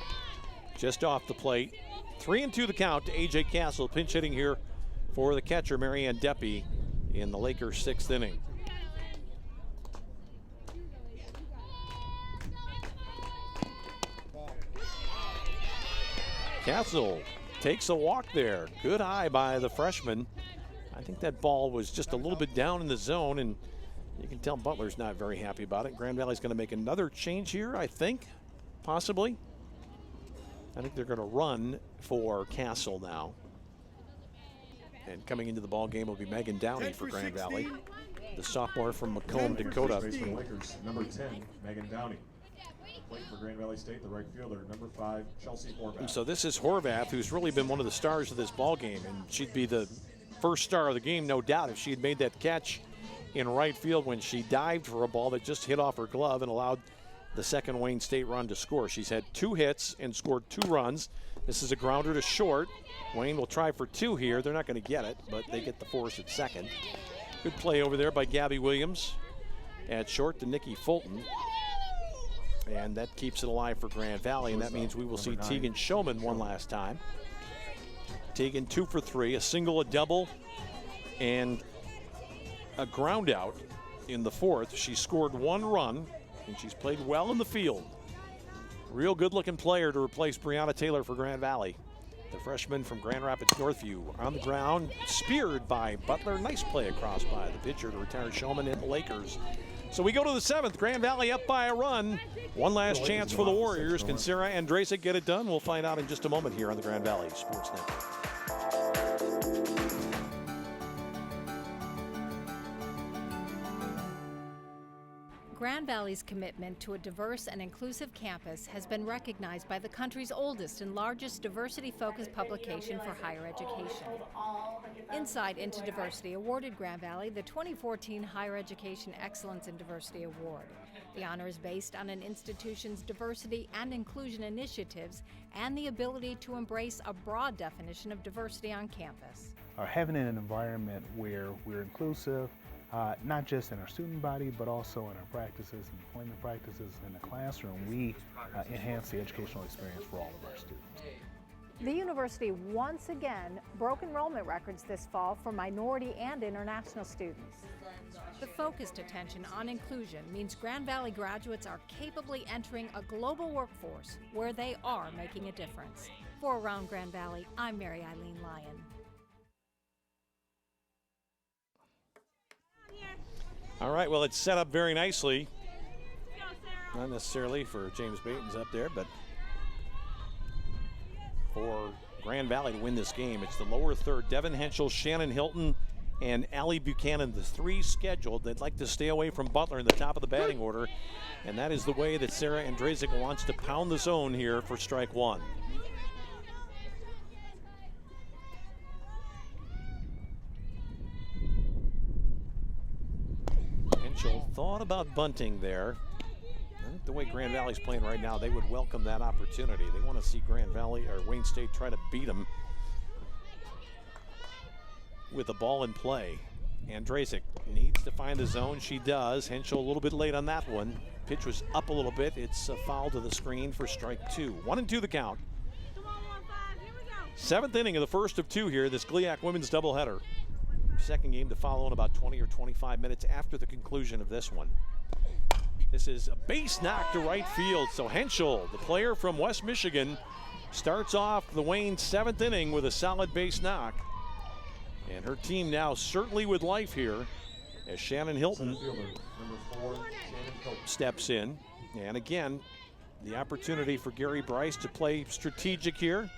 Just off the plate. 3-2 the count to A.J. Castle, pinch hitting here for the catcher, Marianne Deppy, in the Lakers' 6th inning. Castle takes a walk there. Good eye by the freshman. I think that ball was just a little bit down in the zone, and you can tell Butler's not very happy about it. Grand Valley's going to make another change here, I think, possibly. I think they're going to run for Castle now. And coming into the ball game will be Megan Downey for Grand Valley, the sophomore from Macomb, Dakota. Lakers, number 10, Megan Downey. Plate for Grand Valley State, the right fielder, number 5, Chelsea Horvath. So this is Horvath, who's really been one of the stars of this ball game, and she'd be the first star of the game, no doubt, if she had made that catch in right field when she dived for a ball that just hit off her glove and allowed the second Wayne State run to score. She's had 2 hits and scored 2 runs. This is a grounder to short. Wayne will try for 2 here. They're not going to get it, but they get the force at second. Good play over there by Gabby Williams at short to Nikki Fulton. And that keeps it alive for Grand Valley, and that means we will see Tegan Showman one last time. Tegan 2 for 3, a single, a double, and a ground out in the 4th. She scored 1 run, and she's played well in the field. Real good-looking player to replace Brianna Taylor for Grand Valley. the freshman from Grand Rapids Northview, on the ground, speared by Butler. Nice play across by the pitcher to retired showman in the Lakers. So we go to the 7th. Grand Valley up by a run. One last chance for the Warriors. Can Sarah Andrasic get it done? We'll find out in just a moment here on the Grand Valley Sports Network. Grand Valley's commitment to a diverse and inclusive campus has been recognized by the country's oldest and largest diversity-focused publication for higher education. Insight into Diversity awarded Grand Valley the 2014 Higher Education Excellence in Diversity Award. The honor is based on an institution's diversity and inclusion initiatives and the ability to embrace a broad definition of diversity on campus. Having an environment where we're inclusive, not just in our student body, but also in our practices and employment practices in the classroom, we enhance the educational experience for all of our students. The university once again broke enrollment records this fall for minority and international students. The focused attention on inclusion means Grand Valley graduates are capably entering a global workforce where they are making a difference. For Around Grand Valley, I'm Mary Eileen Lyon. All right, well, it's set up very nicely. Not necessarily for James Baton's up there, but for Grand Valley to win this game. It's the lower third. Devin Henschel, Shannon Hilton, and Allie Buchanan, the 3 scheduled. They'd like to stay away from Butler in the top of the batting order, and that is the way that Sarah Andrasic wants to pound the zone here for strike 1. Henschel thought about bunting there. I think the way Grand Valley's playing right now, they would welcome that opportunity. They want to see Grand Valley or Wayne State try to beat them with the ball in play. Andrasic needs to find the zone. She does. Henschel a little bit late on that one. Pitch was up a little bit. It's a foul to the screen for strike 2. 1-2 the count. 7th inning of the first of 2 here, this GLIAC women's doubleheader. Second game to follow in about 20 or 25 minutes after the conclusion of this one. This is a base knock to right field. So Henschel, the player from West Michigan, starts off the Wayne 7th inning with a solid base knock. And her team now certainly with life here as Shannon Hilton steps in. And again, the opportunity for Gary Bryce to play strategic here.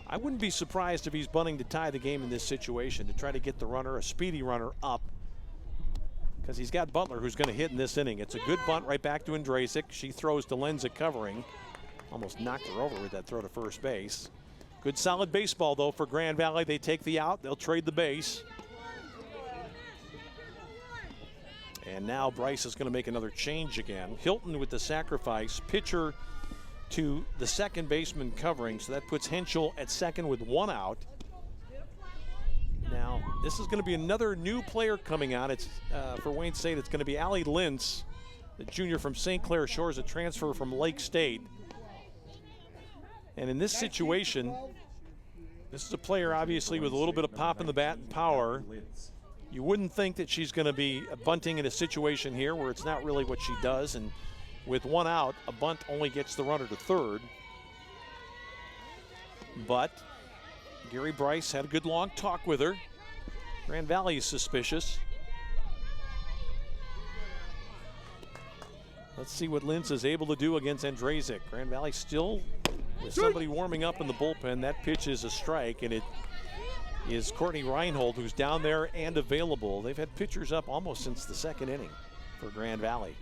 I wouldn't be surprised if he's bunting to tie the game in this situation, to try to get the runner, a speedy runner, up. Because he's got Butler who's going to hit in this inning. It's a good bunt right back to Andrasic. She throws to Lenza covering. Almost knocked her over with that throw to first base. Good solid baseball though for Grand Valley. They take the out, they'll trade the base. And now Bryce is going to make another change again. Hilton with the sacrifice, pitcher to the second baseman covering, so that puts Henschel at second with 1 out. Now, this is going to be another new player coming out. It's for Wayne State, it's going to be Allie Lintz, the junior from St. Clair Shores, a transfer from Lake State. And in this situation, this is a player obviously with a little bit of pop in the bat and power. You wouldn't think that she's going to be bunting in a situation here where it's not really what she does, and with 1 out, a bunt only gets the runner to third. But Gary Bryce had a good long talk with her. Grand Valley is suspicious. Let's see what Lintz is able to do against Andrasic. Grand Valley still with somebody warming up in the bullpen. That pitch is a strike, and it is Courtney Reinhold who's down there and available. They've had pitchers up almost since the 2nd inning for Grand Valley.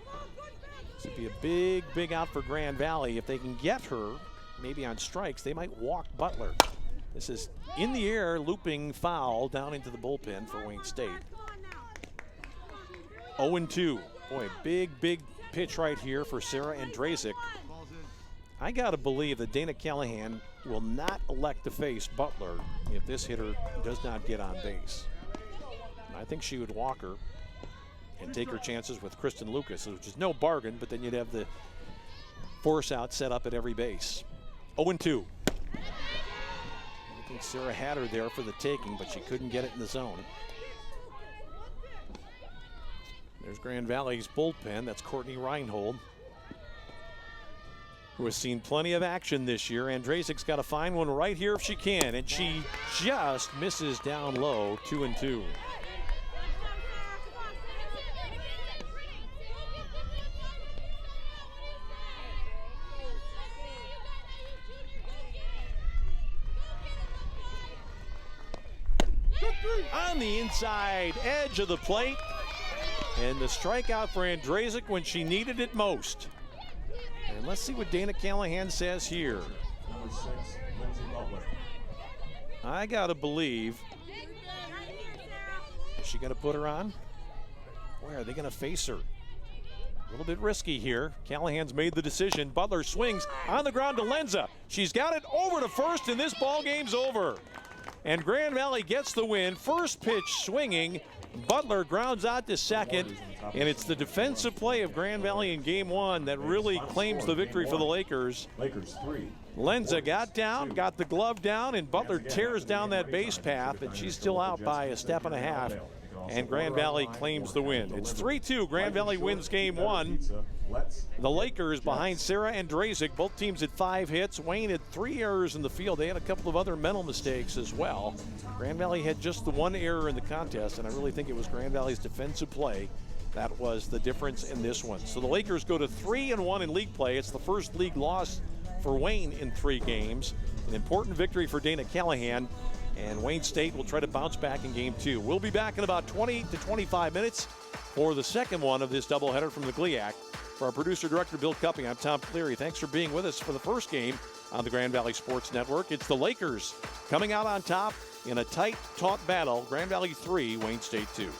This would be a big, big out for Grand Valley. If they can get her, maybe on strikes, they might walk Butler. This is in the air, looping foul down into the bullpen for Wayne State. 0-2. Boy, big, big pitch right here for Sarah Andrasic. I got to believe that Dana Callahan will not elect to face Butler if this hitter does not get on base. And I think she would walk her and take her chances with Kristen Lucas, which is no bargain, but then you'd have the force out set up at every base. 0-2. I think Sarah had her there for the taking, but she couldn't get it in the zone. There's Grand Valley's bullpen. That's Courtney Reinhold, who has seen plenty of action this year. Andrzejczyk's got to find one right here if she can, and she just misses down low, 2-2. On the inside edge of the plate, and the strikeout for Andrzejczyk when she needed it most. And let's see what Dana Callahan says here. Number 6, Lindsay Butler. I gotta believe. Is she gonna put her on? Where are they gonna face her? A little bit risky here. Callahan's made the decision. Butler swings on the ground to Lenza. She's got it over to first, and this ball game's over. And Grand Valley gets the win. First pitch swinging. Butler grounds out to second, and it's the defensive play of Grand Valley in game one that really claims the victory for the Lakers. Lakers 3. Lenza got down, got the glove down, and Butler tears down that base path, and she's still out by a step and a half, and Grand Valley claims the win. It's 3-2. Grand Valley wins game one. The Lakers behind Sarah Andrzejczyk. Both teams had 5 hits. Wayne had 3 errors in the field. They had a couple of other mental mistakes as well. Grand Valley had just the 1 error in the contest, and I really think it was Grand Valley's defensive play that was the difference in this one. So the Lakers go to 3-1 in league play. It's the first league loss for Wayne in 3 games. An important victory for Dana Callahan, and Wayne State will try to bounce back in game 2. We'll be back in about 20 to 25 minutes for the second one of this doubleheader from the GLIAC. For our producer-director, Bill Cupping, I'm Tom Cleary. Thanks for being with us for the first game on the Grand Valley Sports Network. It's the Lakers coming out on top in a tight, taut battle. Grand Valley 3, Wayne State 2.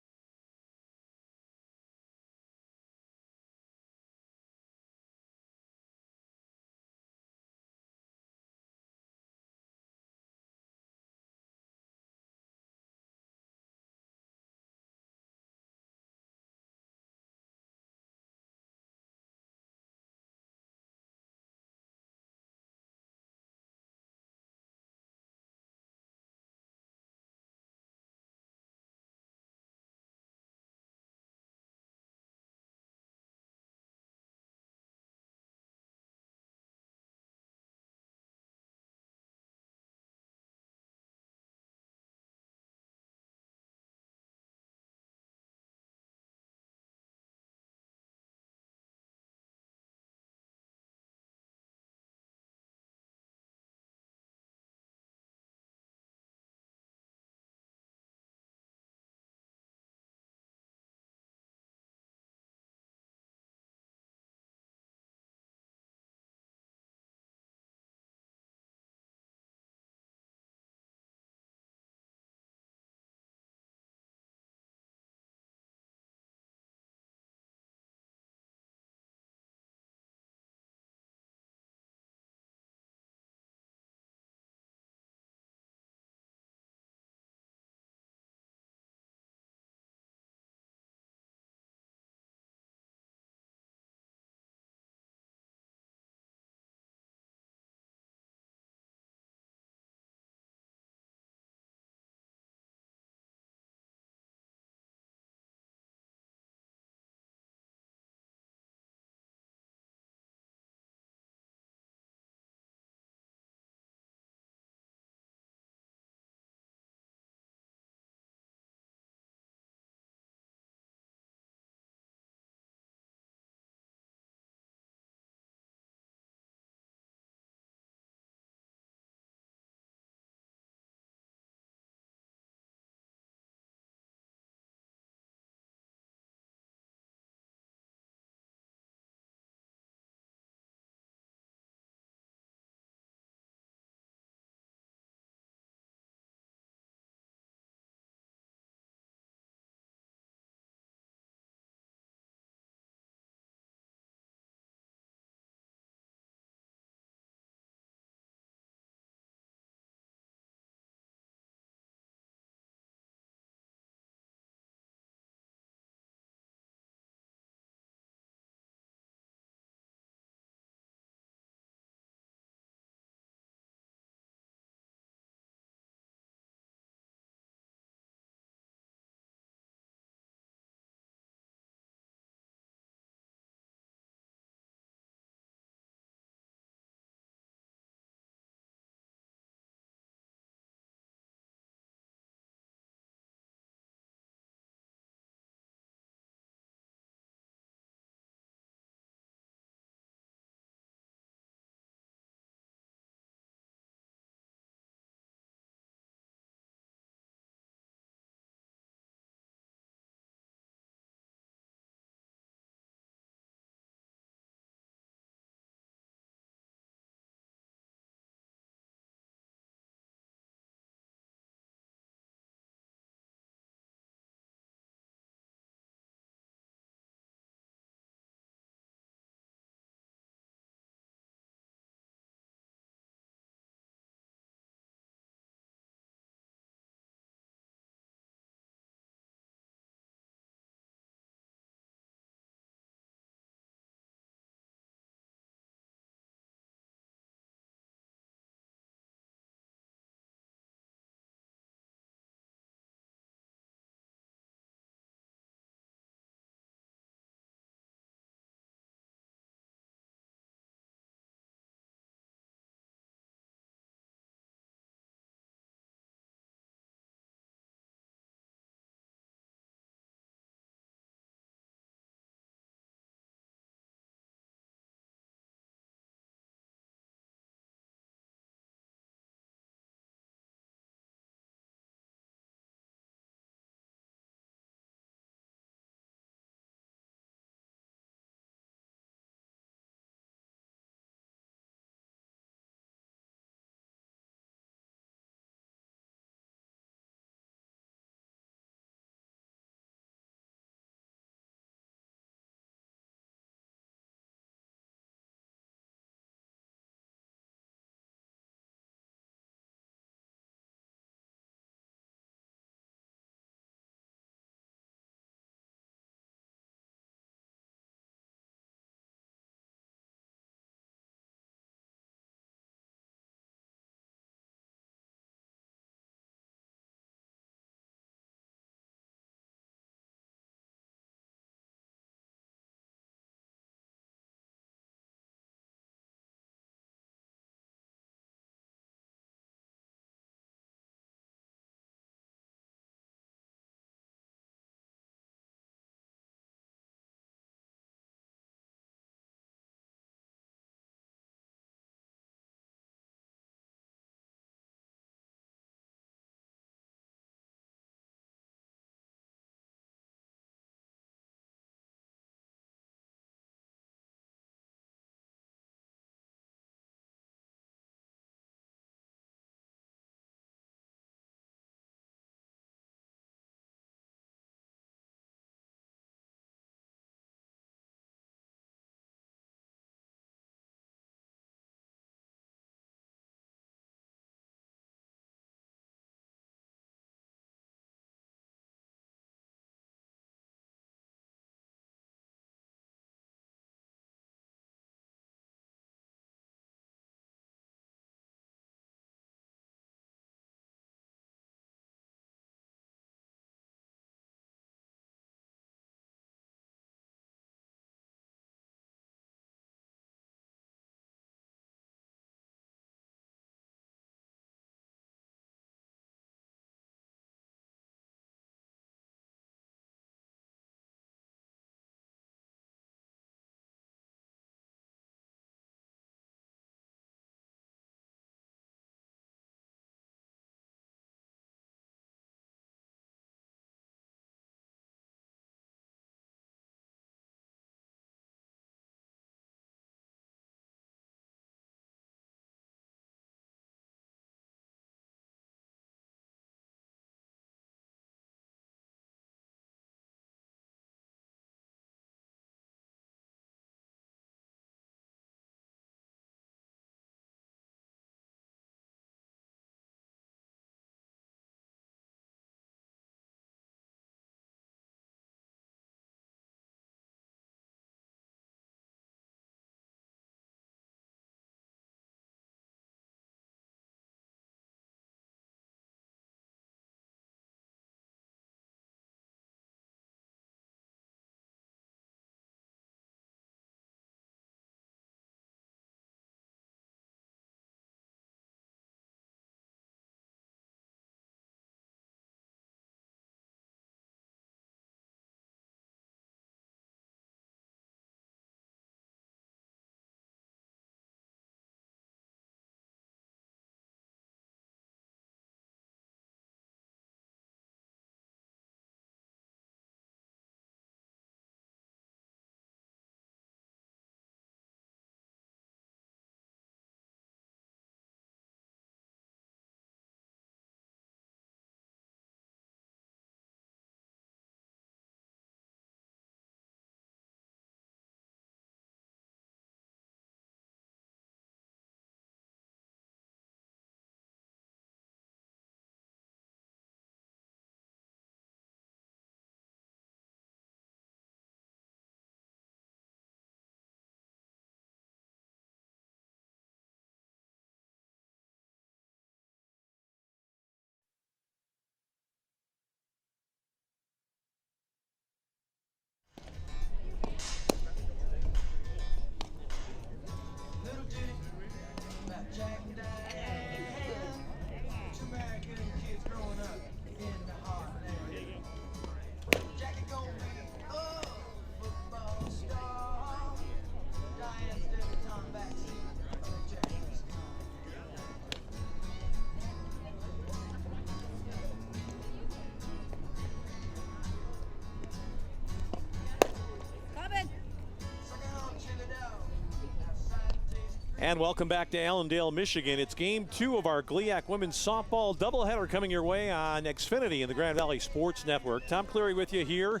And welcome back to Allendale, Michigan. It's game 2 of our GLIAC women's softball doubleheader coming your way on Xfinity and the Grand Valley Sports Network. Tom Cleary with you here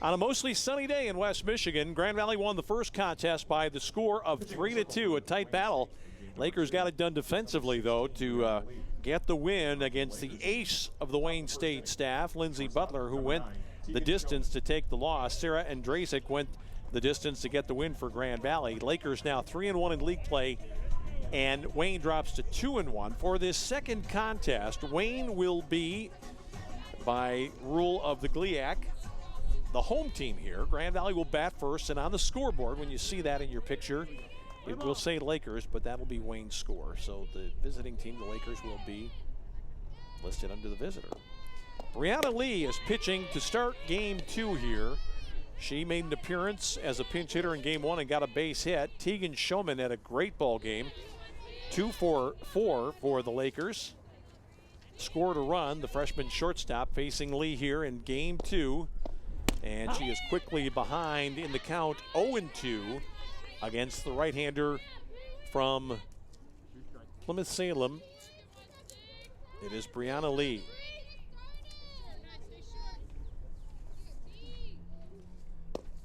on a mostly sunny day in West Michigan. Grand Valley won the first contest by the score of 3-2, a tight battle. Lakers got it done defensively, though, to get the win against the ace of the Wayne State staff, Lindsey Butler, who went the distance to take the loss. Sarah Andrzejczyk went the distance to get the win for Grand Valley. Lakers now 3-1 in league play, and Wayne drops to 2-1. For this second contest, Wayne will be, by rule of the GLIAC, the home team here. Grand Valley will bat first, and on the scoreboard, when you see that in your picture, it will say Lakers, but that'll be Wayne's score. So the visiting team, the Lakers, will be listed under the visitor. Brianna Lee is pitching to start game 2 here. She made an appearance as a pinch hitter in game 1 and got a base hit. Tegan Showman had a great ball game. 2-for-4 for the Lakers. Scored a run, the freshman shortstop facing Lee here in game 2. And she is quickly behind in the count, 0-2 against the right-hander from Plymouth Salem. It is Brianna Lee.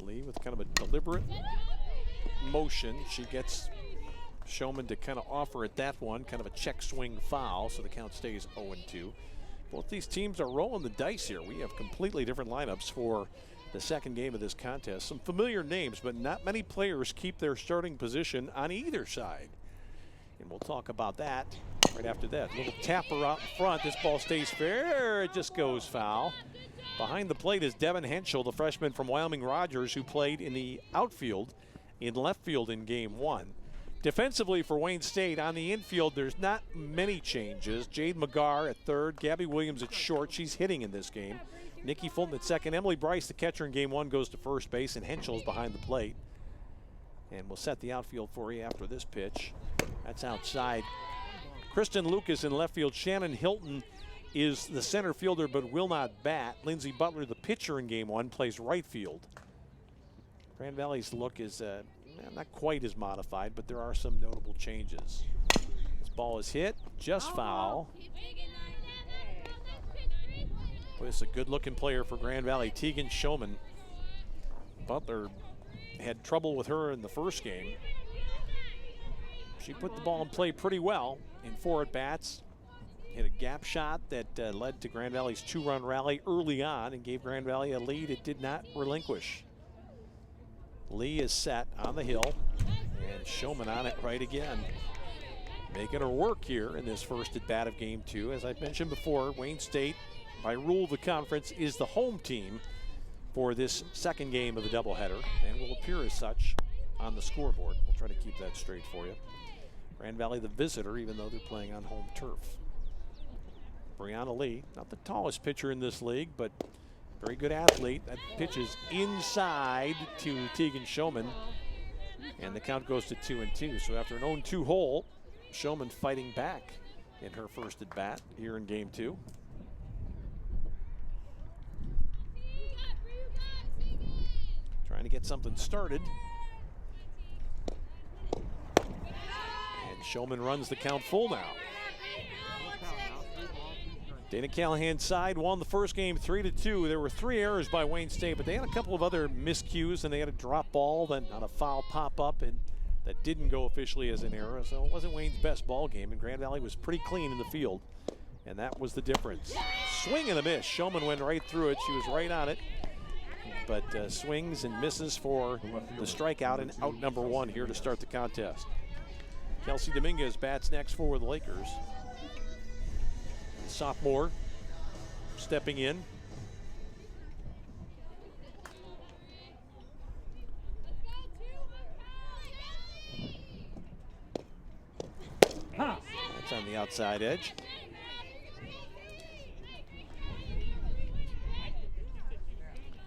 Lee with kind of a deliberate motion. She gets Showman to kind of offer at that one, kind of a check swing foul, so the count stays 0-2. Both these teams are rolling the dice here. We have completely different lineups for the second game of this contest. Some familiar names, but not many players keep their starting position on either side. And we'll talk about that right after that. Little tapper out in front. This ball stays fair. It just goes foul. Behind the plate is Devin Henschel, the freshman from Wyoming Rogers, who played in the outfield in left field in game 1. Defensively for Wayne State, on the infield, there's not many changes. Jade McGarr at third, Gabby Williams at short. She's hitting in this game. Nikki Fulton at second. Emily Bryce, the catcher in game 1, goes to first base, and Henschel's behind the plate. And we'll set the outfield for you after this pitch. That's outside. Kristen Lucas in left field. Shannon Hilton is the center fielder but will not bat. Lindsey Butler, the pitcher in game 1, plays right field. Grand Valley's look is not quite as modified, but there are some notable changes. This ball is hit, just foul. But it's a good-looking player for Grand Valley, Tegan Showman. Butler had trouble with her in the first game. She put the ball in play pretty well in 4 at-bats. Hit a gap shot that led to Grand Valley's 2-run rally early on and gave Grand Valley a lead it did not relinquish. Lee is set on the hill, and Showman on it right again. Making her work here in this first at-bat of game 2. As I've mentioned before, Wayne State, by rule of the conference, is the home team for this second game of the doubleheader and will appear as such on the scoreboard. We'll try to keep that straight for you. Grand Valley the visitor, even though they're playing on home turf. Brianna Lee, not the tallest pitcher in this league, but very good athlete. That pitch is inside to Tegan Showman, and the count goes to 2-2. So after an 0-2 hole, Showman fighting back in her first at bat here in game 2. Trying to get something started. And Showman runs the count full now. Dana Callahan's side won the first game 3-2. There were 3 errors by Wayne State, but they had a couple of other miscues, and they had a drop ball, then on a foul pop-up, and that didn't go officially as an error. So it wasn't Wayne's best ball game, and Grand Valley was pretty clean in the field, and that was the difference. Swing and a miss. Showman went right through it. She was right on it, but swings and misses for the strikeout, and out number 1 here to start the contest. Kelsey Dominguez bats next for the Lakers. Sophomore stepping in. That's on the outside edge.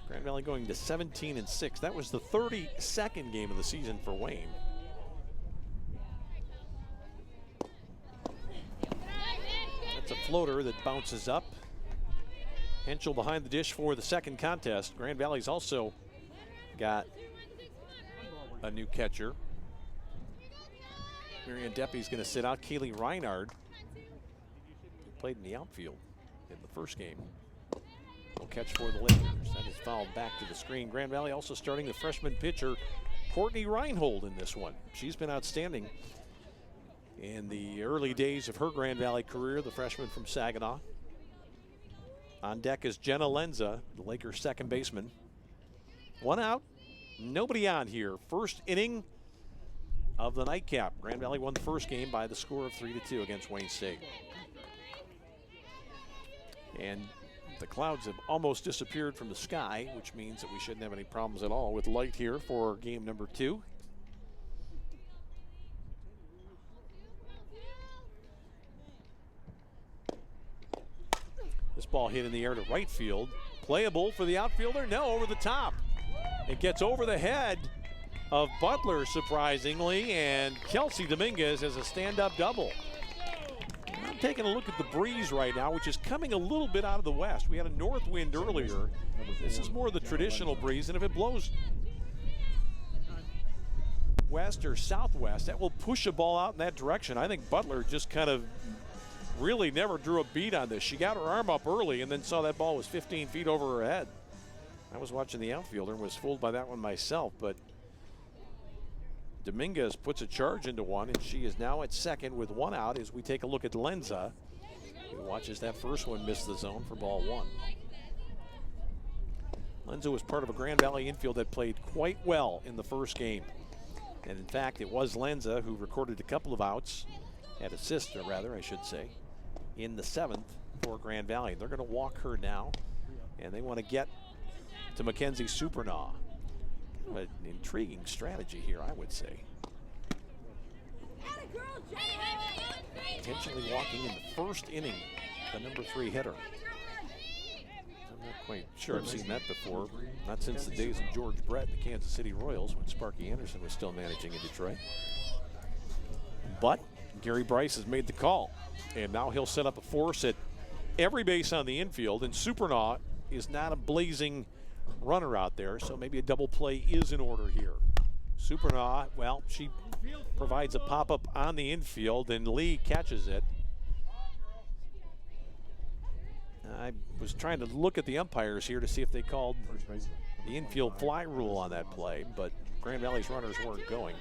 Grand Valley going to 17-6. That was the 32nd game of the season for Wayne. That's a floater that bounces up. Henschel behind the dish for the second contest. Grand Valley's also got a new catcher. Marion Deppy's going to sit out. Kaylee Reinhard, who played in the outfield in the first game, will catch for the Lakers. That is fouled back to the screen. Grand Valley also starting the freshman pitcher, Courtney Reinhold, in this one. She's been outstanding in the early days of her Grand Valley career, the freshman from Saginaw. On deck is Jenna Lenza, the Lakers' second baseman. One out, nobody on here. First inning of the nightcap. Grand Valley won the first game by the score of 3-2 against Wayne State. And the clouds have almost disappeared from the sky, which means that we shouldn't have any problems at all with light here for game number 2. This ball hit in the air to right field. Playable for the outfielder? No, over the top. It gets over the head of Butler, surprisingly, and Kelsey Dominguez has a stand-up double. I'm taking a look at the breeze right now, which is coming a little bit out of the west. We had a north wind earlier. This is more of the traditional breeze, and if it blows west or southwest, that will push a ball out in that direction. I think Butler just kind of really never drew a beat on this. She got her arm up early and then saw that ball was 15 feet over her head. I was watching the outfielder and was fooled by that one myself, but Dominguez puts a charge into one, and she is now at second with one out as we take a look at Lenza, who watches that first one miss the zone for ball 1. Lenza was part of a Grand Valley infield that played quite well in the first game. And in fact, it was Lenza who recorded a couple of outs, had assists, or rather, I should say, in the 7th for Grand Valley. They're going to walk her now, and they want to get to Mackenzie Supernaw. An intriguing strategy here, I would say. Intentionally walking in the first inning, the number 3 hitter. I'm not quite sure I've seen that before. Not since the days of George Brett, the Kansas City Royals, when Sparky Anderson was still managing in Detroit. But Gary Bryce has made the call, and now he'll set up a force at every base on the infield, and Supernaw is not a blazing runner out there, so maybe a double play is in order here. Supernaw, well, she provides a pop-up on the infield, and Lee catches it. I was trying to look at the umpires here to see if they called the infield fly rule on that play, but Grand Valley's runners weren't going.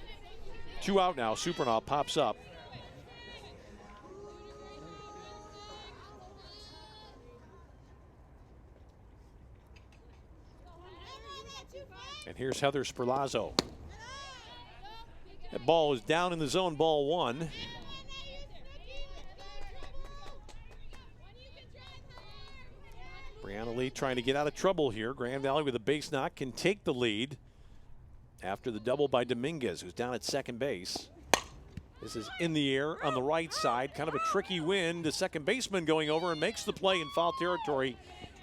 2 out now. Supernaw pops up. And here's Heather Sperlazzo. That ball is down in the zone, ball 1. Brianna Lee trying to get out of trouble here. Grand Valley with a base knock can take the lead after the double by Dominguez, who's down at second base. This is in the air on the right side. Kind of a tricky win. The second baseman going over and makes the play in foul territory.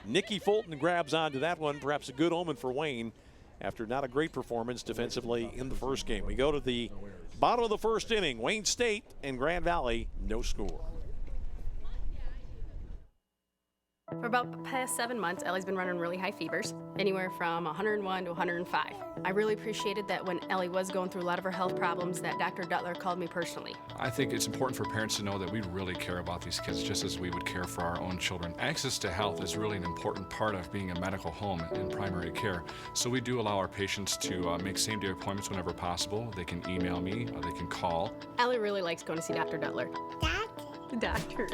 Nikki Fulton grabs onto that one. Perhaps a good omen for Wayne after not a great performance defensively in the first game. We go to the bottom of the first inning. Wayne State and Grand Valley, no score. For about the past 7 months, Ellie's been running really high fevers, anywhere from 101 to 105. I really appreciated that when Ellie was going through a lot of her health problems that Dr. Duttler called me personally. I think it's important for parents to know that we really care about these kids just as we would care for our own children. Access to health is really an important part of being a medical home in primary care. So we do allow our patients to make same-day appointments whenever possible. They can email me or they can call. Ellie really likes going to see Dr. Duttler. Doctor.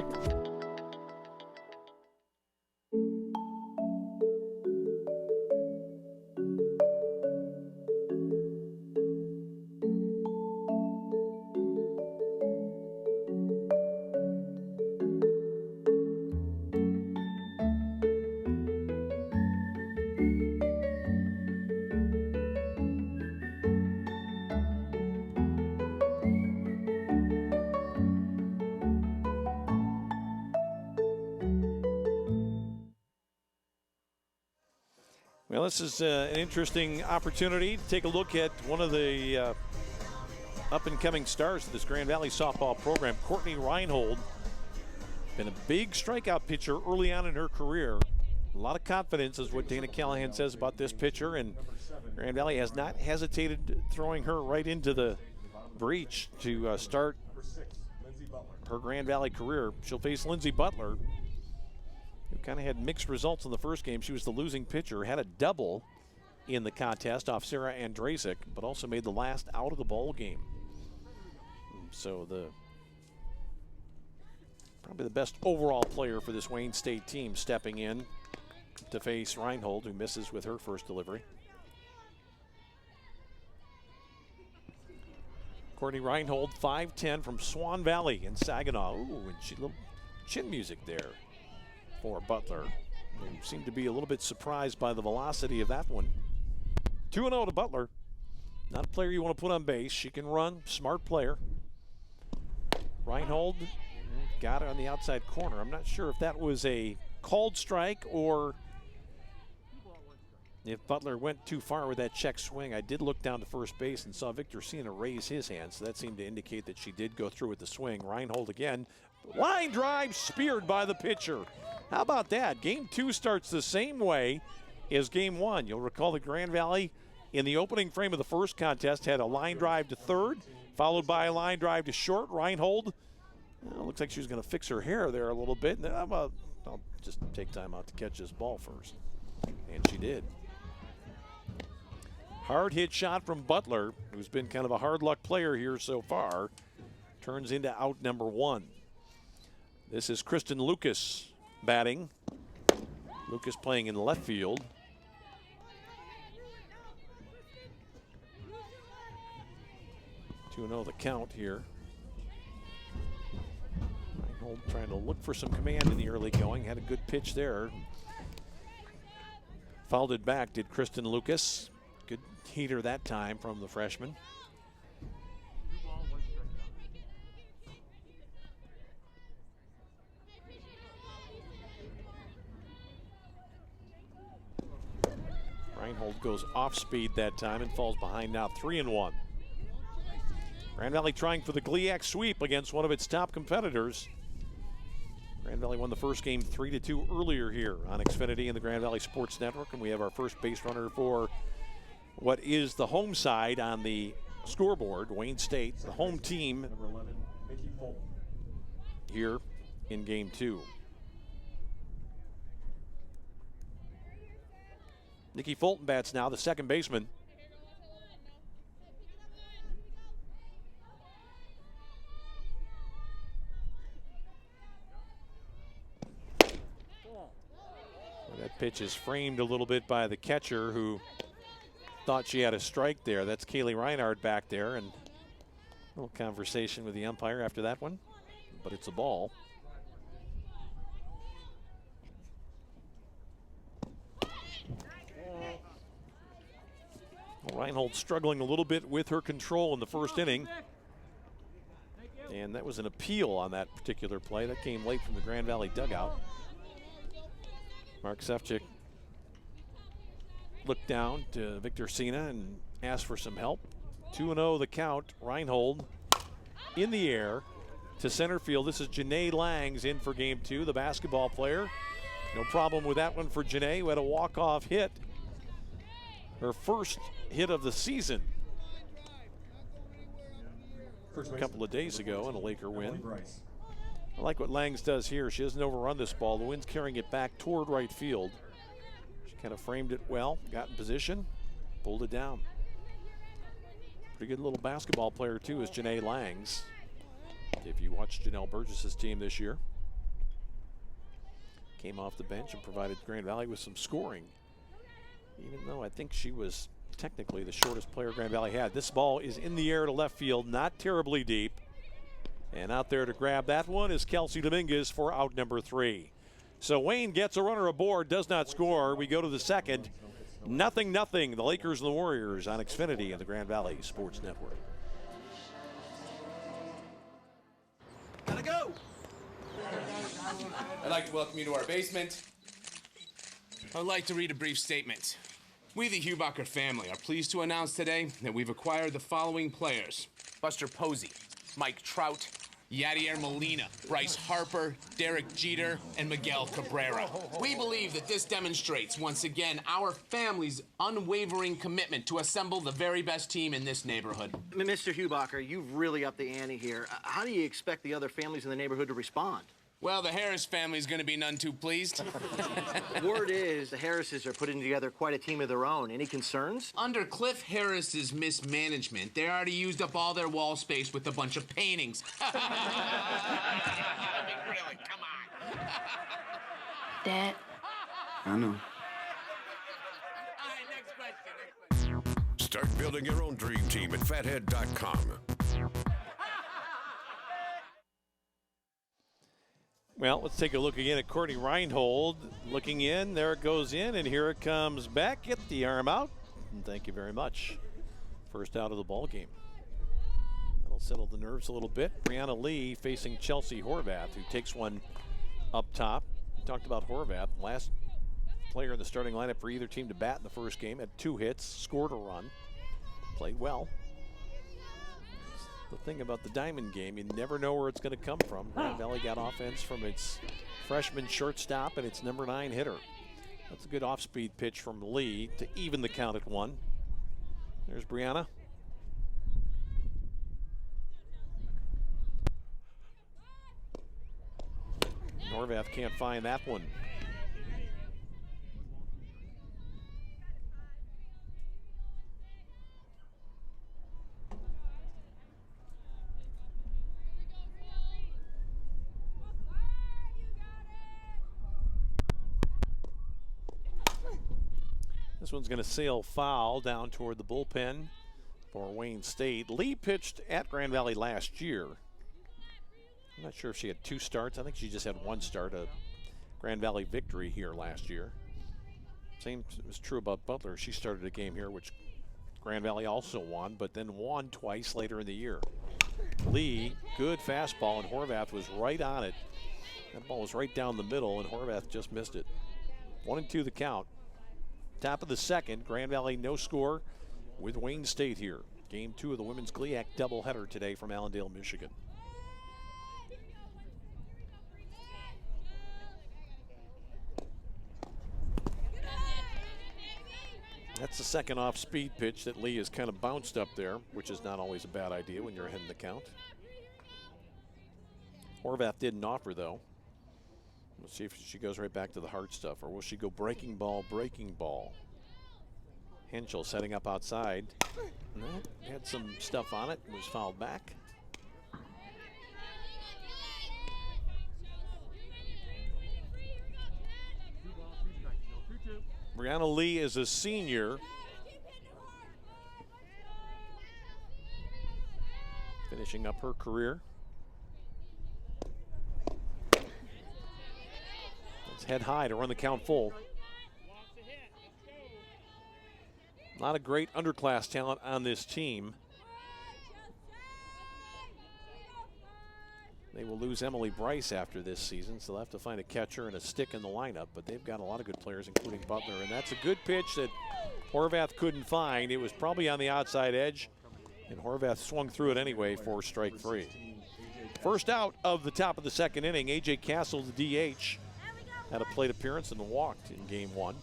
Well, this is an interesting opportunity to take a look at one of the up-and-coming stars of this Grand Valley softball program, Courtney Reinhold. Been a big strikeout pitcher early on in her career. A lot of confidence is what Dana Callahan says about this pitcher, and Grand Valley has not hesitated throwing her right into the breach to start her Grand Valley career. She'll face Lindsey Butler, who kind of had mixed results in the first game. She was the losing pitcher, had a double in the contest off Sarah Andrzejczyk, but also made the last out of the ball game. So probably the best overall player for this Wayne State team stepping in to face Reinhold, who misses with her first delivery. Courtney Reinhold, 5'10", from Swan Valley in Saginaw. Ooh, and she little chin music there for Butler, who seemed to be a little bit surprised by the velocity of that one. 2-0 to Butler. Not a player you want to put on base. She can run, smart player. Reinhold got it on the outside corner. I'm not sure if that was a called strike or if Butler went too far with that check swing. I did look down to first base and saw Victor Sina raise his hand, so that seemed to indicate that she did go through with the swing. Reinhold again. Line drive speared by the pitcher. How about that? Game 2 starts the same way as Game 1. You'll recall that Grand Valley in the opening frame of the first contest had a line drive to third, followed by a line drive to short. Reinhold, looks like she was going to fix her hair there a little bit. And I'll just take time out to catch this ball first. And she did. Hard hit shot from Butler, who's been kind of a hard luck player here so far. Turns into out number 1. This is Kristen Lucas batting. Lucas playing in left field. To the count here. Reinhold trying to look for some command in the early going. Had a good pitch there. Fouled it back, did Kristen Lucas. Good heater that time from the freshman. Reinhold goes off speed that time and falls behind now, 3-1. Grand Valley trying for the GLIAC sweep against one of its top competitors. Grand Valley won the first game 3-2 earlier here on Xfinity and the Grand Valley Sports Network, and we have our first base runner for what is the home side on the scoreboard, Wayne State, the home team here in Game 2. Nikki Fulton bats now, the second baseman. That pitch is framed a little bit by the catcher, who thought she had a strike there. That's Kaylee Reinhardt back there, and a little conversation with the umpire after that one, but it's a ball. Reinhold struggling a little bit with her control in the first inning, and that was an appeal on that particular play. That came late from the Grand Valley dugout. Mark Sefcik looked down to Victor Sina and asked for some help. 2-0 the count. Reinhold in the air to center field. This is Janae Langs in for Game 2, the basketball player. No problem with that one for Janae, who had a walk-off hit. Her first hit of the season a couple of days ago in a Laker win. I like what Langs does here. She doesn't overrun this ball. The wind's carrying it back toward right field. She kind of framed it well, got in position, pulled it down. Pretty good little basketball player too is Janae Langs, if you watched Janelle Burgess's team this year. Came off the bench and provided Grand Valley with some scoring, even though I think she was technically the shortest player Grand Valley had. This ball is in the air to left field, not terribly deep. And out there to grab that one is Kelsey Dominguez for out number 3. So Wayne gets a runner aboard, does not score. We go to the second. 0-0, the Lakers and the Warriors on Xfinity and the Grand Valley Sports Network. Gotta go! I'd like to welcome you to our basement. I'd like to read a brief statement. We, the Hubacher family, are pleased to announce today that we've acquired the following players: Buster Posey, Mike Trout, Yadier Molina, Bryce Harper, Derek Jeter, and Miguel Cabrera. We believe that this demonstrates, once again, our family's unwavering commitment to assemble the very best team in this neighborhood. Mr. Hubacher, you've really upped the ante here. How do you expect the other families in the neighborhood to respond? Well, the Harris family's gonna be none too pleased. Word is the Harrises are putting together quite a team of their own. Any concerns? Under Cliff Harris's mismanagement, they already used up all their wall space with a bunch of paintings. I mean, really, come on. Dad. I know. All right, next question. Start building your own dream team at fathead.com. Well, let's take a look again at Courtney Reinhold. Looking in, there it goes in, and here it comes back. Get the arm out, and thank you very much. First out of the ball game. That'll settle the nerves a little bit. Brianna Lee facing Chelsea Horvath, who takes one up top. We talked about Horvath, last player in the starting lineup for either team to bat in the first game. Had 2 hits, scored a run, played well. The thing about the Diamond game, you never know where it's going to come from. Grand Valley got offense from its freshman shortstop and its number 9 hitter. That's a good off-speed pitch from Lee to even the count at 1. There's Brianna. Horvath can't find that one. This one's going to sail foul down toward the bullpen for Wayne State. Lee pitched at Grand Valley last year. I'm not sure if she had 2 starts. I think she just had 1 start, a Grand Valley victory here last year. Same was true about Butler. She started a game here, which Grand Valley also won, but then won twice later in the year. Lee, good fastball, and Horvath was right on it. That ball was right down the middle, and Horvath just missed it. 1-2 the count. Top of the second, Grand Valley no score with Wayne State here. Game 2 of the women's GLIAC doubleheader today from Allendale, Michigan. That's the second off-speed pitch that Lee has kind of bounced up there, which is not always a bad idea when you're ahead in the count. Horvath didn't offer, though. Let's see if she goes right back to the hard stuff, or will she go breaking ball, breaking ball? Henschel setting up outside. Had some stuff on it, was fouled back. Brianna Lee is a senior. Finishing up her career. Head high to run the count full. A lot of great underclass talent on this team. They will lose Emily Bryce after this season, so they'll have to find a catcher and a stick in the lineup, but they've got a lot of good players, including Butler, and that's a good pitch that Horvath couldn't find. It was probably on the outside edge, and Horvath swung through it anyway for strike 3. First out of the top of the second inning, A.J. Castle, the DH. Had a plate appearance and walked in game 1.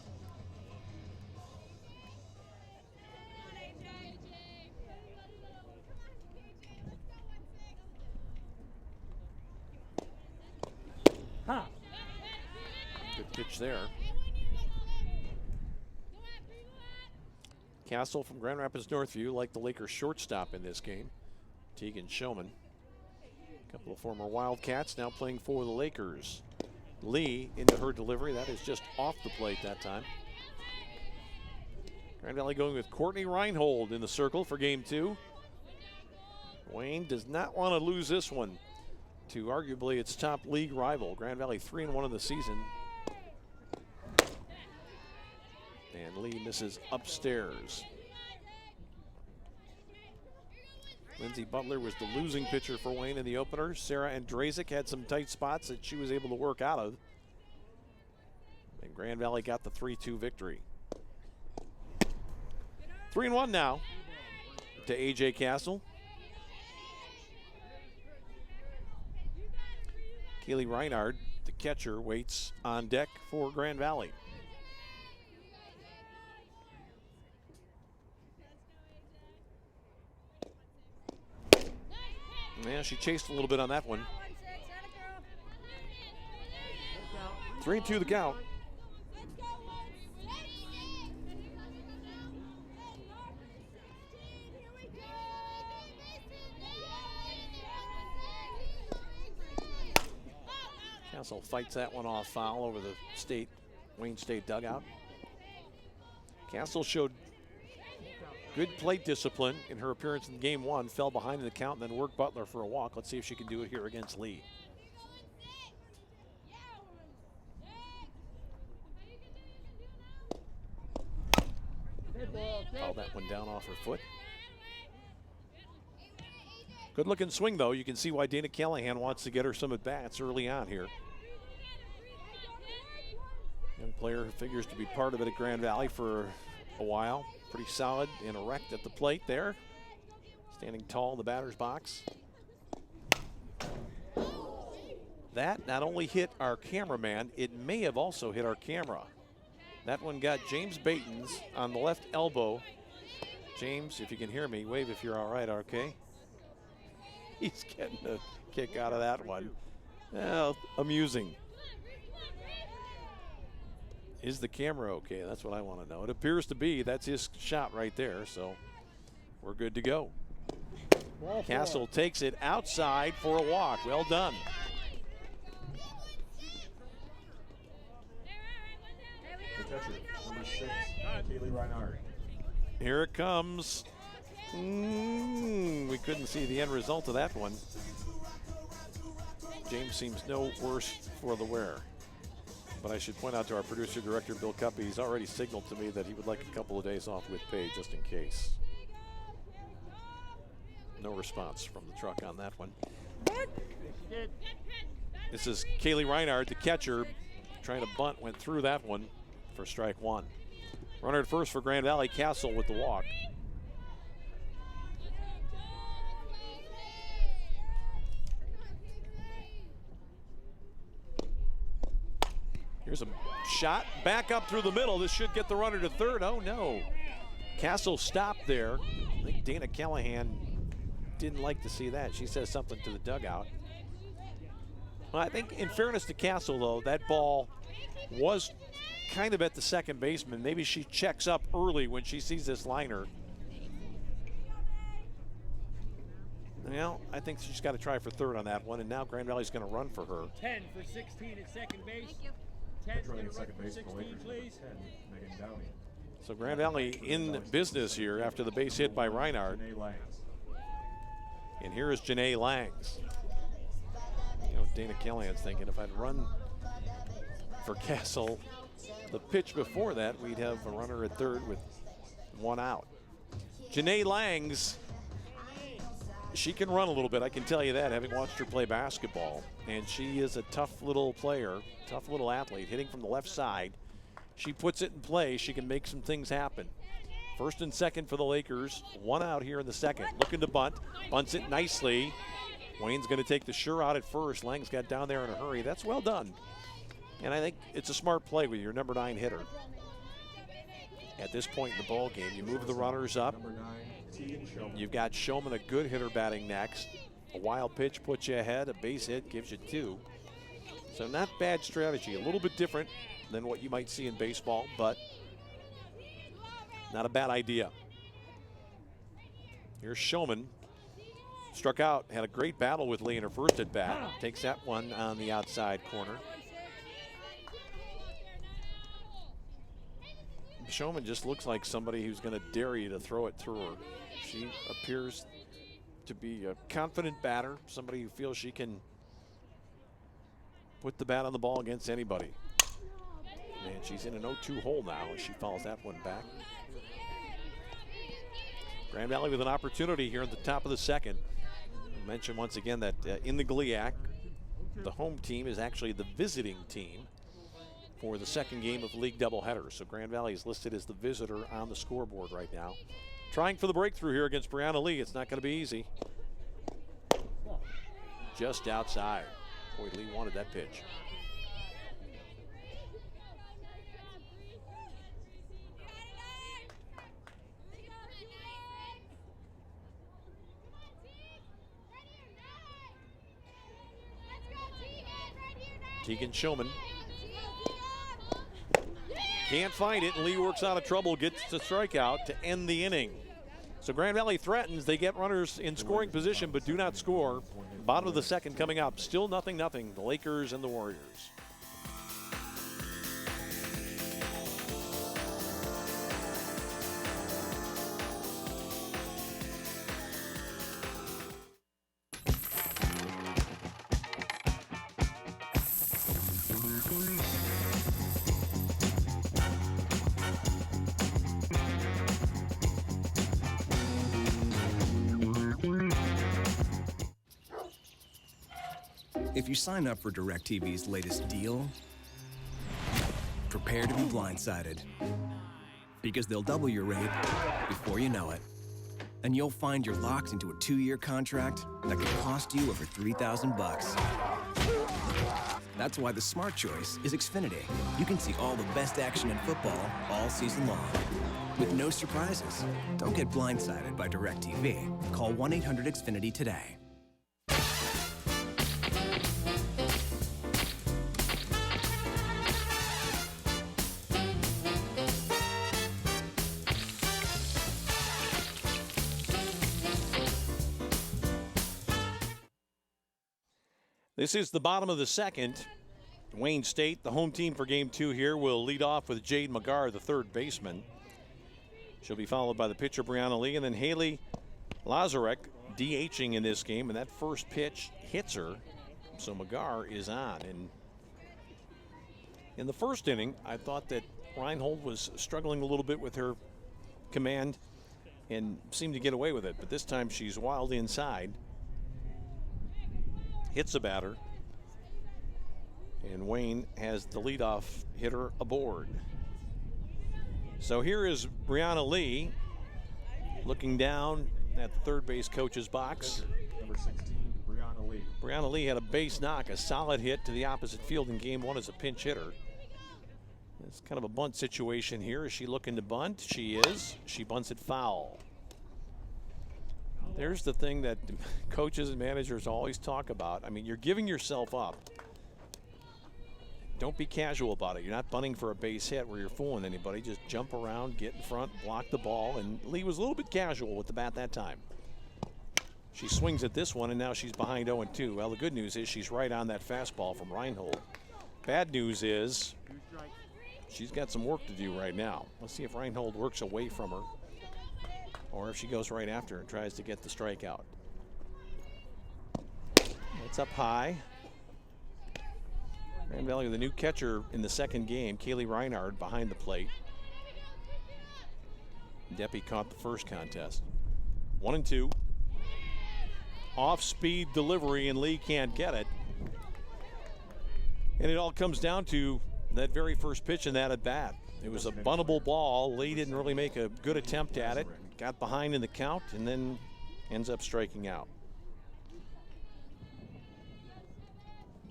Good pitch there. Castle from Grand Rapids Northview, like the Lakers shortstop in this game, Tegan Showman. A couple of former Wildcats now playing for the Lakers. Lee into her delivery. That is just off the plate that time. Grand Valley going with Courtney Reinhold in the circle for game 2. Wayne does not want to lose this one to arguably its top league rival. Grand Valley 3-1 in the season. And Lee misses upstairs. Lindsey Butler was the losing pitcher for Wayne in the opener. Sarah Andrzejczyk had some tight spots that she was able to work out of. And Grand Valley got the 3-2 victory. 3-1 now to A.J. Castle. Kaylee Reinhardt, the catcher, waits on deck for Grand Valley. Yeah, she chased a little bit on that one. 3-2 the count. Castle fights that one off, foul over the Wayne State dugout. Castle showed good plate discipline in her appearance in game 1, fell behind in the count, and then worked Butler for a walk. Let's see if she can do it here against Lee. Foul that one down off her foot. Good looking swing though. You can see why Dana Callahan wants to get her some at-bats early on here. Young player who figures to be part of it at Grand Valley for a while. Pretty solid and erect at the plate there. Standing tall in the batter's box. That not only hit our cameraman, it may have also hit our camera. That one got James Batens on the left elbow. James, if you can hear me, wave if you're all right, okay? He's getting a kick out of that one. Well, amusing. Is the camera okay? That's what I want to know. It appears to be. That's his shot right there, so we're good to go. Castle takes it outside for a walk. Well done. The catcher, number 6, Kaylee Reinhardt. Here it comes. We couldn't see the end result of that one. James seems no worse for the wear. But I should point out to our producer director, Bill Cuppy, he's already signaled to me that he would like a couple of days off with pay just in case. No response from the truck on that one. This is Kaylee Reinhardt, the catcher, trying to bunt, went through that one for strike 1. Runner at first for Grand Valley, Castle with the walk. Here's a shot back up through the middle. This should get the runner to third. Oh no. Castle stopped there. I think Dana Callahan didn't like to see that. She says something to the dugout. Well, I think in fairness to Castle though, that ball was kind of at the second baseman. Maybe she checks up early when she sees this liner. Well, I think she's got to try for third on that one, and now Grand Valley's going to run for her. 10 for 16 at second base. 10 running at second base for Lakers, 10, Megan Downey. So Grand Valley in business here after the base hit by Reinhardt. And here is Janae Langs. You know, Dana Callahan's thinking if I'd run for Castle the pitch before that, we'd have a runner at third with 1 out. Janae Langs, she can run a little bit, I can tell you that, having watched her play basketball. And she is a tough little player, tough little athlete, hitting from the left side. She puts it in play, she can make some things happen. First and second for the Lakers, 1 out here in the second. Looking to bunt, bunts it nicely. Wayne's going to take the sure out at first. Lang's got down there in a hurry. That's well done. And I think it's a smart play with your number 9 hitter. At this point in the ball game, you move the runners up. You've got Showman, a good hitter, batting next. A wild pitch puts you ahead. A base hit gives you 2. So not bad strategy. A little bit different than what you might see in baseball, but not a bad idea. Here's Showman. Struck out, had a great battle with Lee in her first at bat. Takes that one on the outside corner. Showman just looks like somebody who's going to dare you to throw it through her. She appears to be a confident batter, somebody who feels she can put the bat on the ball against anybody. And she's in an 0-2 hole now as she fouls that one back. Grand Valley with an opportunity here at the top of the second. I mentioned once again that in the GLIAC, the home team is actually the visiting team. for the second game of league doubleheader. So Grand Valley is listed as the visitor on the scoreboard right now. Trying for the breakthrough here against Brianna Lee. It's not going to be easy. Just outside. Boy, Lee wanted that pitch. Tegan Showman can't find it, and Lee works out of trouble, gets the strikeout to end the inning. So Grand Valley threatens. They get runners in scoring position but do not score. Bottom of the second coming up. Still 0-0, the Lakers and the Warriors. If you sign up for DirecTV's latest deal, prepare to be blindsided. Because they'll double your rate before you know it. And you'll find you're locked into a 2-year contract that could cost you over $3,000. That's why the smart choice is Xfinity. You can see all the best action in football all season long, with no surprises. Don't get blindsided by DirecTV. Call 1-800-XFINITY today. This is the bottom of the second. Wayne State, the home team for game 2 here, will lead off with Jade McGarr, the third baseman. She'll be followed by the pitcher Brianna Lee, and then Haley Lazarek DHing in this game, and that first pitch hits her, so McGarr is on. And in the first inning, I thought that Reinhold was struggling a little bit with her command and seemed to get away with it, but this time she's wild inside. Hits a batter, and Wayne has the leadoff hitter aboard. So here is Brianna Lee looking down at the third base coach's box. Number 16, Brianna Lee. Brianna Lee had a base knock, a solid hit to the opposite field in game 1 as a pinch hitter. It's kind of a bunt situation here. Is she looking to bunt? She is. She bunts it foul. There's the thing that coaches and managers always talk about. I mean, you're giving yourself up. Don't be casual about it. You're not bunting for a base hit where you're fooling anybody. Just jump around, get in front, block the ball. And Lee was a little bit casual with the bat that time. She swings at this one, and now she's behind 0-2. Well, the good news is she's right on that fastball from Reinhold. Bad news is she's got some work to do right now. Let's see if Reinhold works away from her, or if she goes right after her and tries to get the strikeout. It's up high. Grand Valley with a new catcher in the second game, Kaylee Reinhard, behind the plate. Deppie caught the first contest. 1-2. Off-speed delivery, and Lee can't get it. And it all comes down to that very first pitch and that at bat. It was a buntable ball. Lee didn't really make a good attempt at it. Got behind in the count and then ends up striking out.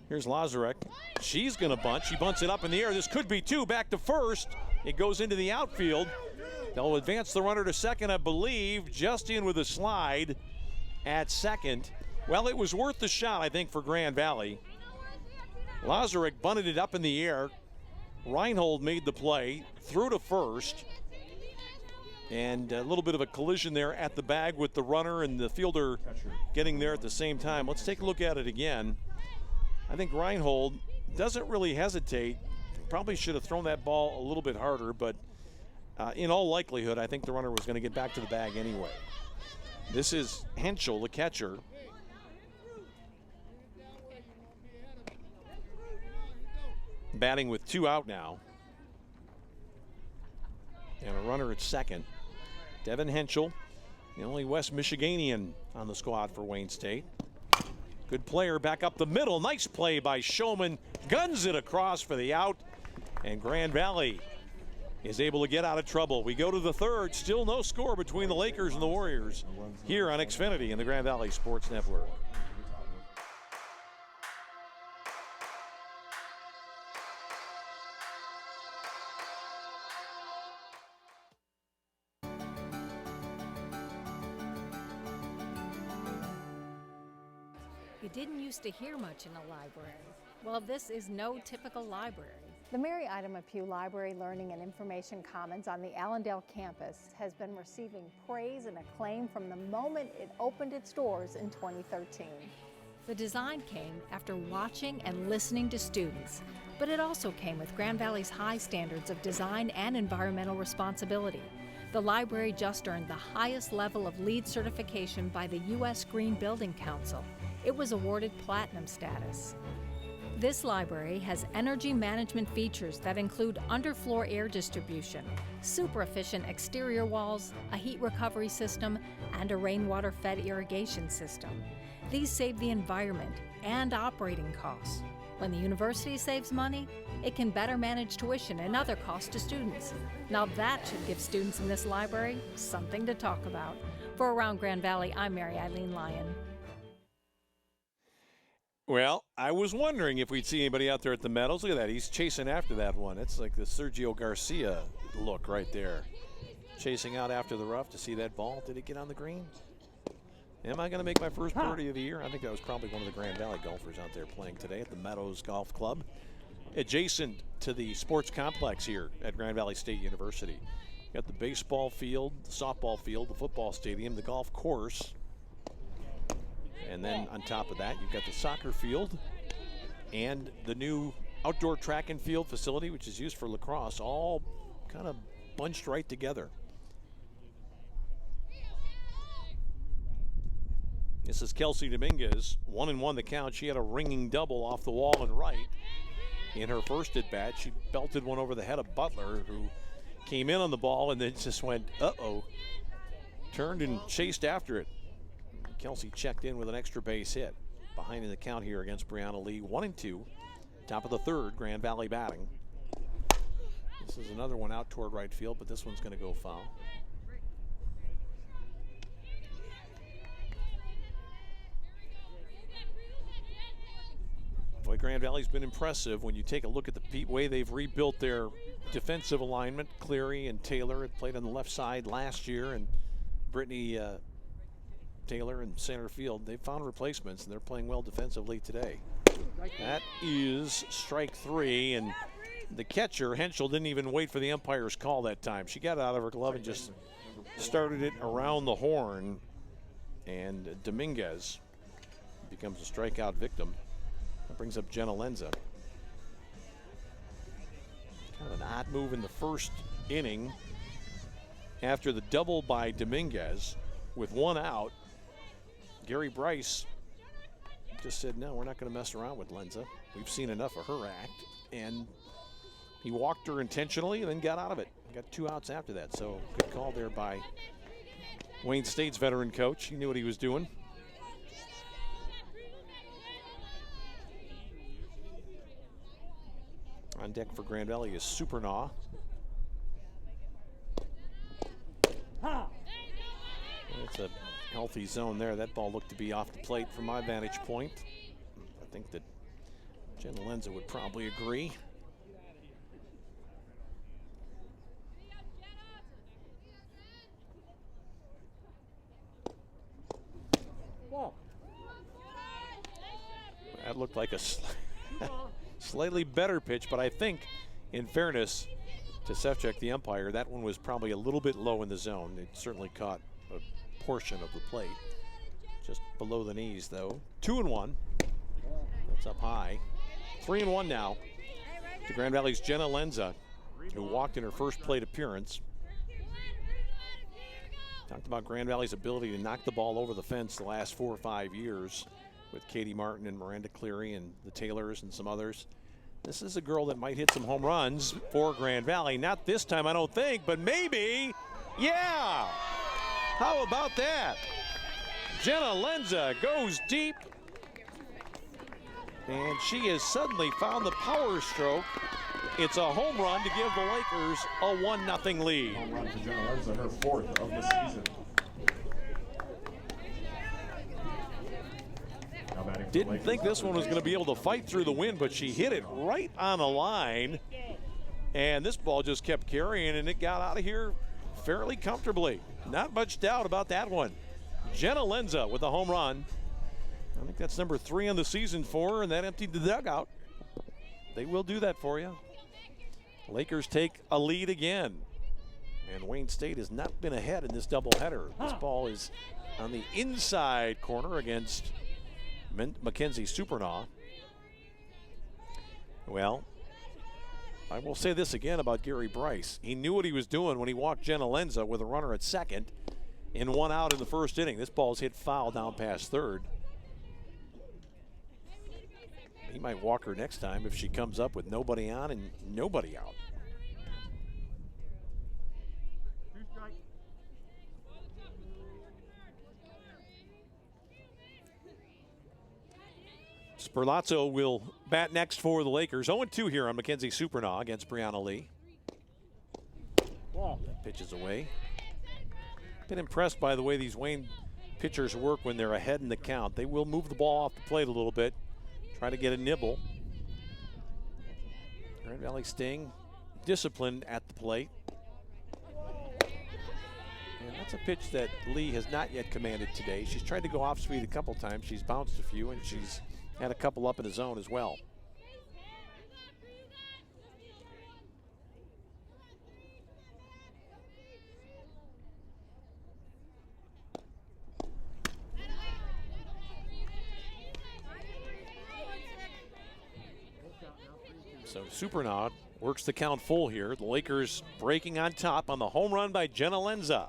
Here's Lazarek. She's going to bunt. She bunts it up in the air. This could be 2. Back to first. It goes into the outfield. They'll advance the runner to second, I believe. Just in with a slide at second. Well, it was worth the shot, I think, for Grand Valley. Lazarek bunted it up in the air. Reinhold made the play, threw to first. And a little bit of a collision there at the bag with the runner and the fielder getting there at the same time. Let's take a look at it again. I think Reinhold doesn't really hesitate. Probably should have thrown that ball a little bit harder, but in all likelihood, I think the runner was going to get back to the bag anyway. This is Henschel, the catcher. Batting with 2 out now. And a runner at second. Devin Henschel, the only West Michiganian on the squad for Wayne State. Good player back up the middle. Nice play by Showman. Guns it across for the out. And Grand Valley is able to get out of trouble. We go to the third, still no score between the Lakers and the Warriors here on Xfinity and the Grand Valley Sports Network. You didn't used to hear much in a library. Well, this is no typical library. The Mary Ida Pugh Library Learning and Information Commons on the Allendale campus has been receiving praise and acclaim from the moment it opened its doors in 2013. The design came after watching and listening to students, but it also came with Grand Valley's high standards of design and environmental responsibility. The library just earned the highest level of LEED certification by the U.S. Green Building Council. It was awarded platinum status. This library has energy management features that include underfloor air distribution, super efficient exterior walls, a heat recovery system, and a rainwater-fed irrigation system. These save the environment and operating costs. When the university saves money, it can better manage tuition and other costs to students. Now that should give students in this library something to talk about. For Around Grand Valley, I'm Mary Eileen Lyon. Well, I was wondering if we'd see anybody out there at the Meadows. Look at that. He's chasing after that one. It's like the Sergio Garcia look right there. Chasing out after the rough to see that ball. Did it get on the green? Am I going to make my first birdie of the year? I think that was probably one of the Grand Valley golfers out there playing today at the Meadows Golf Club. Adjacent to the sports complex here at Grand Valley State University. You got the baseball field, the softball field, the football stadium, the golf course. And then on top of that, you've got the soccer field and the new outdoor track and field facility, which is used for lacrosse, all kind of bunched right together. This is Kelsey Dominguez, 1-1 the count. She had a ringing double off the wall and right in her first at bat. She belted one over the head of Butler, who came in on the ball and then just went, uh-oh, turned and chased after it. Kelsey checked in with an extra base hit. Behind in the count here against Brianna Lee, 1-2. Top of the third, Grand Valley batting. This is another one out toward right field, but this one's going to go foul. Boy, Grand Valley's been impressive when you take a look at the way they've rebuilt their defensive alignment. Cleary and Taylor had played on the left side last year, and Brittany Taylor in center field. They've found replacements, and they're playing well defensively today. That is strike three, and the catcher, Henschel, didn't even wait for the umpire's call that time. She got it out of her glove and just started it around the horn, and Dominguez becomes a strikeout victim. That brings up Jenna Lenza. Kind of an odd move in the first inning after the double by Dominguez with one out. Gary Bryce just said, no, we're not going to mess around with Lenza. We've seen enough of her act. And he walked her intentionally and then got out of it. Got two outs after that. So good call there by Wayne State's veteran coach. He knew what he was doing. On deck for Grand Valley is Supernaw. It's a healthy zone there. That ball looked to be off the plate from my vantage point. I think that Jenna Lenza would probably agree. That looked like a slightly better pitch, but I think, in fairness to Sefcik, the umpire, that one was probably a little bit low in the zone. It certainly caught a portion of the plate. Just below the knees, though. 2-1. That's up high. 3-1 now to Grand Valley's Jenna Lenza, who walked in her first plate appearance. Talked about Grand Valley's ability to knock the ball over the fence the last 4 or 5 years with Katie Martin and Miranda Cleary and the Taylors and some others. This is a girl that might hit some home runs for Grand Valley. Not this time, I don't think, but maybe. Yeah! How about that? Jenna Lenza goes deep. And she has suddenly found the power stroke It's a home run to give the Lakers a 1-0 lead. Home run for Jenna Lenza, her 4th of the season. Didn't think this one was going to be able to fight through the wind, but she hit it right on the line. And this ball just kept carrying, and it got out of here fairly comfortably. Not much doubt about that one. Jenna Lenza with a home run. I think that's number 3 on the season for her, and that emptied the dugout. They will do that for you. Lakers take a lead again. And Wayne State has not been ahead in this doubleheader. This ball is on the inside corner against Mackenzie Supernaw. Well, I will say this again about Gary Bryce. He knew what he was doing when he walked Jenna Lenza with a runner at second in 1 out in the first inning. This ball's hit foul down past third. He might walk her next time if she comes up with nobody on and nobody out. Sperlazzo will bat next for the Lakers. 0-2 here on Mackenzie Supernaw against Brianna Lee. Pitches away. Been impressed by the way these Wayne pitchers work when they're ahead in the count. They will move the ball off the plate a little bit, try to get a nibble. Grand Valley staying disciplined at the plate. And that's a pitch that Lee has not yet commanded today. She's tried to go off speed a couple times. She's bounced a few, and she's had a couple up in the zone as well. So Supernaw works the count full here. The Lakers breaking on top on the home run by Jenna Lenza.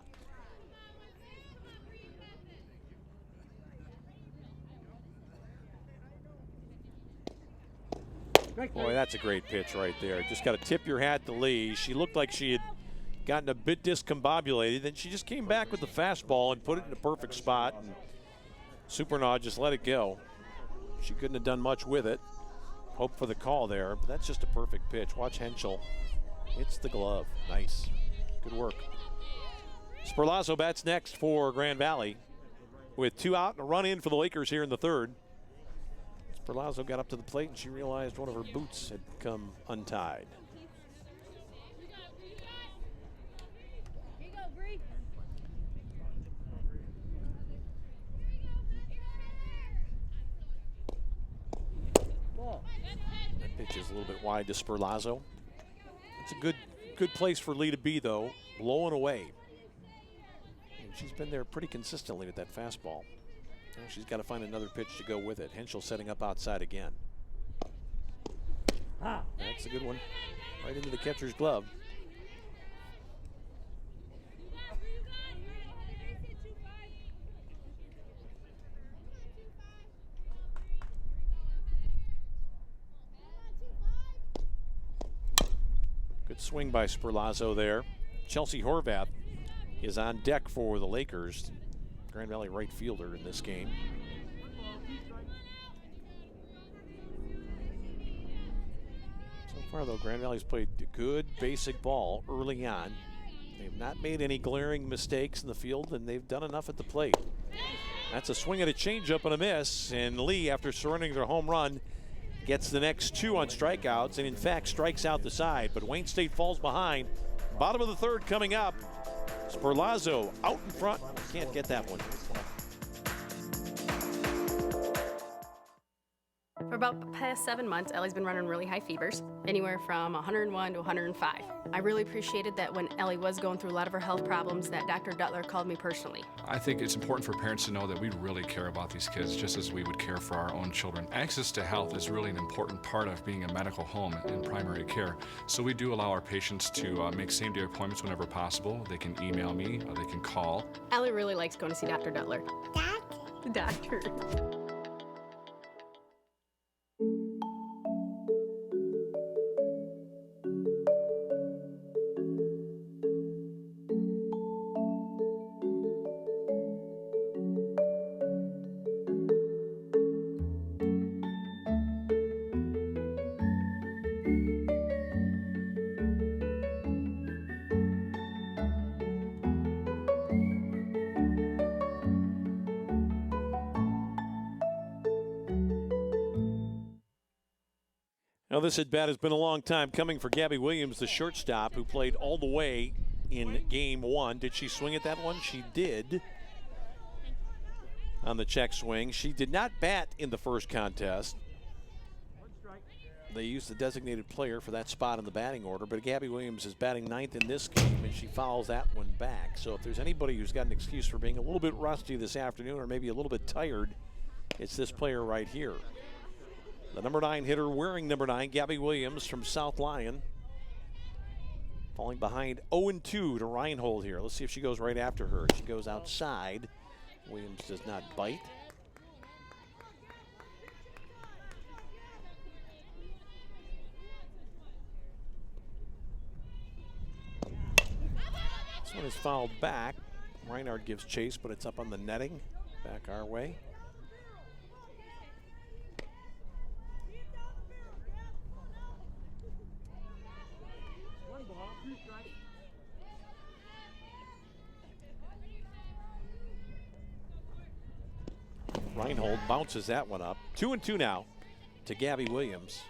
Boy, that's a great pitch right there. Just got to tip your hat to Lee. She looked like she had gotten a bit discombobulated. Then she just came back with the fastball and put it in a perfect spot. And Supernaw just let it go. She couldn't have done much with it. Hope for the call there, but that's just a perfect pitch. Watch Henschel. Hits the glove. Nice. Good work. Sperlazzo bats next for Grand Valley with 2 out and a run in for the Lakers here in the 3rd. Sperlazzo got up to the plate and she realized one of her boots had come untied. That pitch is a little bit wide to Sperlazzo. It's a good place for Lee to be, though, blowing away. And she's been there pretty consistently with that fastball. She's got to find another pitch to go with it. Henschel setting up outside again. That's a good one. Right into the catcher's glove. Good swing by Sperlazzo there. Chelsea Horvath is on deck for the Lakers. Grand Valley right fielder in this game. So far, though, Grand Valley's played good basic ball early on. They've not made any glaring mistakes in the field, and they've done enough at the plate. That's a swing at a changeup and a miss, and Lee, after surrendering their home run, gets the next 2 on strikeouts, and in fact strikes out the side. But Wayne State falls behind. Bottom of the 3rd coming up. Sperlazzo out in front. Can't get that one. For about the past 7 months, Ellie's been running really high fevers, anywhere from 101 to 105. I really appreciated that when Ellie was going through a lot of her health problems, that Dr. Duttler called me personally. I think it's important for parents to know that we really care about these kids just as we would care for our own children. Access to health is really an important part of being a medical home in primary care. So we do allow our patients to make same-day appointments whenever possible. They can email me or they can call. Ellie really likes going to see Dr. Duttler. Doctor. Now, this at-bat has been a long time coming for Gabby Williams, the shortstop, who played all the way in game one. Did she swing at that one? She did. On the check swing. She did not bat in the first contest. They used the designated player for that spot in the batting order, but Gabby Williams is batting ninth in this game, and she fouls that one back. So if there's anybody who's got an excuse for being a little bit rusty this afternoon or maybe a little bit tired, it's this player right here. The number 9 hitter wearing number 9, Gabby Williams from South Lyon. Falling behind 0-2 to Reinhold here. Let's see if she goes right after her. She goes outside. Williams does not bite. This one is fouled back. Reinhardt gives chase, but it's up on the netting. Back our way. Reinhold bounces that one up. 2-2 now to Gabby Williams.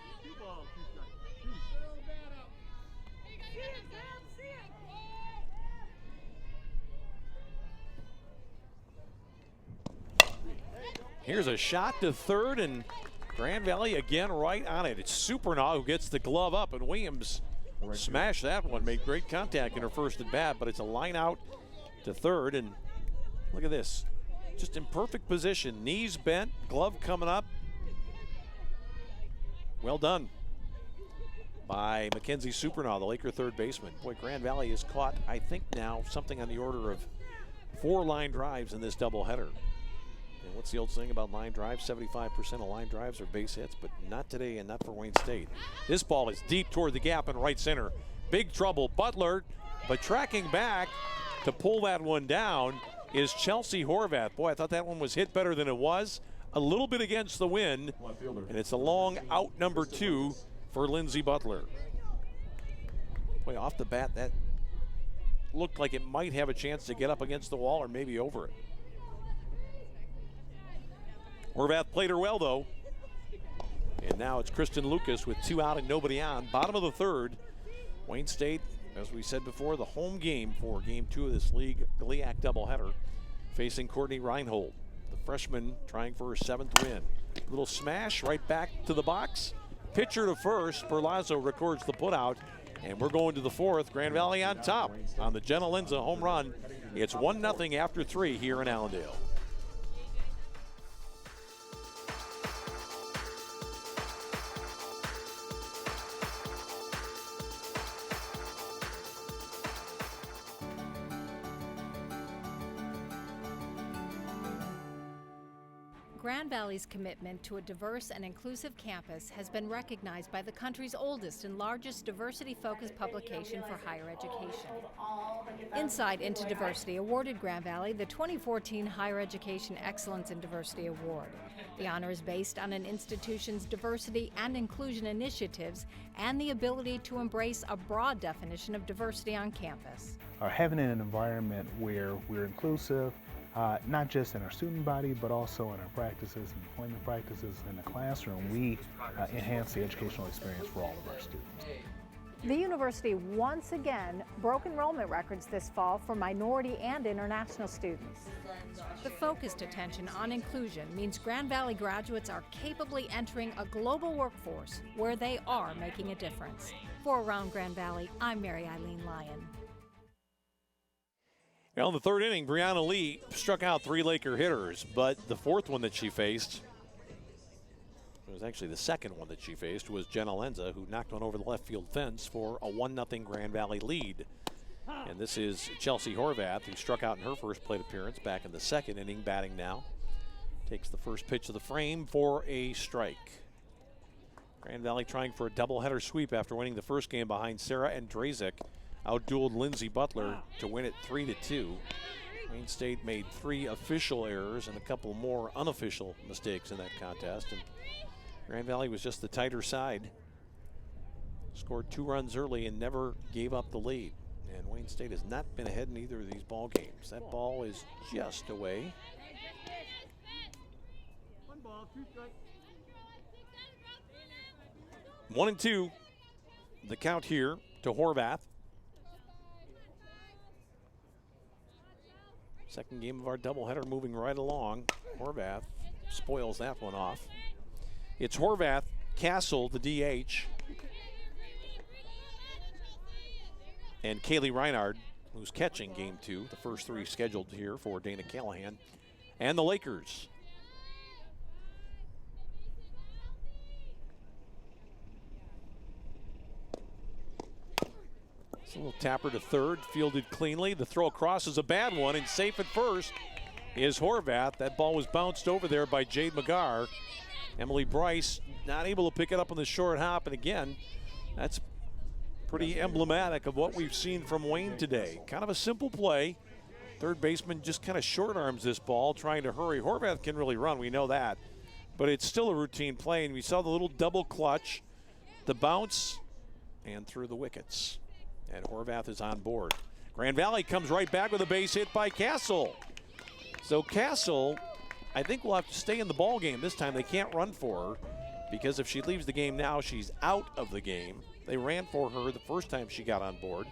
Here's a shot to third, and Grand Valley again right on it. It's Supernaw who gets the glove up, and Williams smashed that one. Made great contact in her first at bat, but it's a line out to third, and look at this. Just in perfect position. Knees bent, glove coming up. Well done by Mackenzie Supernaw, the Laker third baseman. Boy, Grand Valley has caught, I think now, something on the order of 4 line drives in this doubleheader. And what's the old saying about line drives? 75% of line drives are base hits, but not today and not for Wayne State. This ball is deep toward the gap in right center. Big trouble, Butler, but tracking back to pull that one down is Chelsea Horvath. Boy, I thought that one was hit better than it was. A little bit against the wind, and it's a long out number 2 for Lindsey Butler. Boy, off the bat, that looked like it might have a chance to get up against the wall or maybe over it. Horvath played her well, though. And now it's Kristen Lucas with 2 out and nobody on. Bottom of the third. Wayne State, as we said before, the home game for game 2 of this league GLIAC doubleheader, facing Courtney Reinhold, the freshman trying for her 7th win. Little smash right back to the box. Pitcher to first. Perlazzo records the putout, and we're going to the 4th. Grand Valley on top on the Jenna Linza home run. It's 1-0 after 3 here in Allendale. Grand Valley's commitment to a diverse and inclusive campus has been recognized by the country's oldest and largest diversity-focused publication for higher education. Insight into Diversity awarded Grand Valley the 2014 Higher Education Excellence in Diversity Award. The honor is based on an institution's diversity and inclusion initiatives and the ability to embrace a broad definition of diversity on campus. Having an environment where we're inclusive, not just in our student body, but also in our practices and employment practices in the classroom, we enhance the educational experience for all of our students. The university once again broke enrollment records this fall for minority and international students. The focused attention on inclusion means Grand Valley graduates are capably entering a global workforce where they are making a difference. For Around Grand Valley, I'm Mary Eileen Lyon. Well, in the 3rd inning, Brianna Lee struck out 3 Laker hitters, but the 4th one that she faced, it was actually the 2nd one that she faced, was Jenna Lenza, who knocked one over the left field fence for a 1-0 Grand Valley lead. And this is Chelsea Horvath, who struck out in her first plate appearance back in the 2nd inning, batting now. Takes the first pitch of the frame for a strike. Grand Valley trying for a doubleheader sweep after winning the first game behind Sarah Andrzejczyk. Outdueled Lindsey Butler to win it 3-2. Wayne State made 3 official errors and a couple more unofficial mistakes in that contest, and Grand Valley was just the tighter side. Scored 2 runs early and never gave up the lead. And Wayne State has not been ahead in either of these ball games. That ball is just away. 1 ball, 2 strikes. 1-2, the count here to Horvath. Second game of our doubleheader moving right along. Horvath spoils that one off. It's Horvath, Castle, the DH, and Kaylee Reinhard, who's catching game 2, the first 3 scheduled here for Dana Callahan, and the Lakers. It's a little tapper to third, fielded cleanly. The throw across is a bad one, and safe at first is Horvath. That ball was bounced over there by Jade McGarr. Emily Bryce not able to pick it up on the short hop, and again, that's pretty emblematic of what we've seen from Wayne today. Kind of a simple play. Third baseman just kind of short arms this ball, trying to hurry. Horvath can really run, we know that, but it's still a routine play, and we saw the little double clutch, the bounce, and through the wickets. And Horvath is on board. Grand Valley comes right back with a base hit by Castle. So Castle, I think will have to stay in the ball game this time. They can't run for her, because if she leaves the game now, she's out of the game. They ran for her the first time she got on board.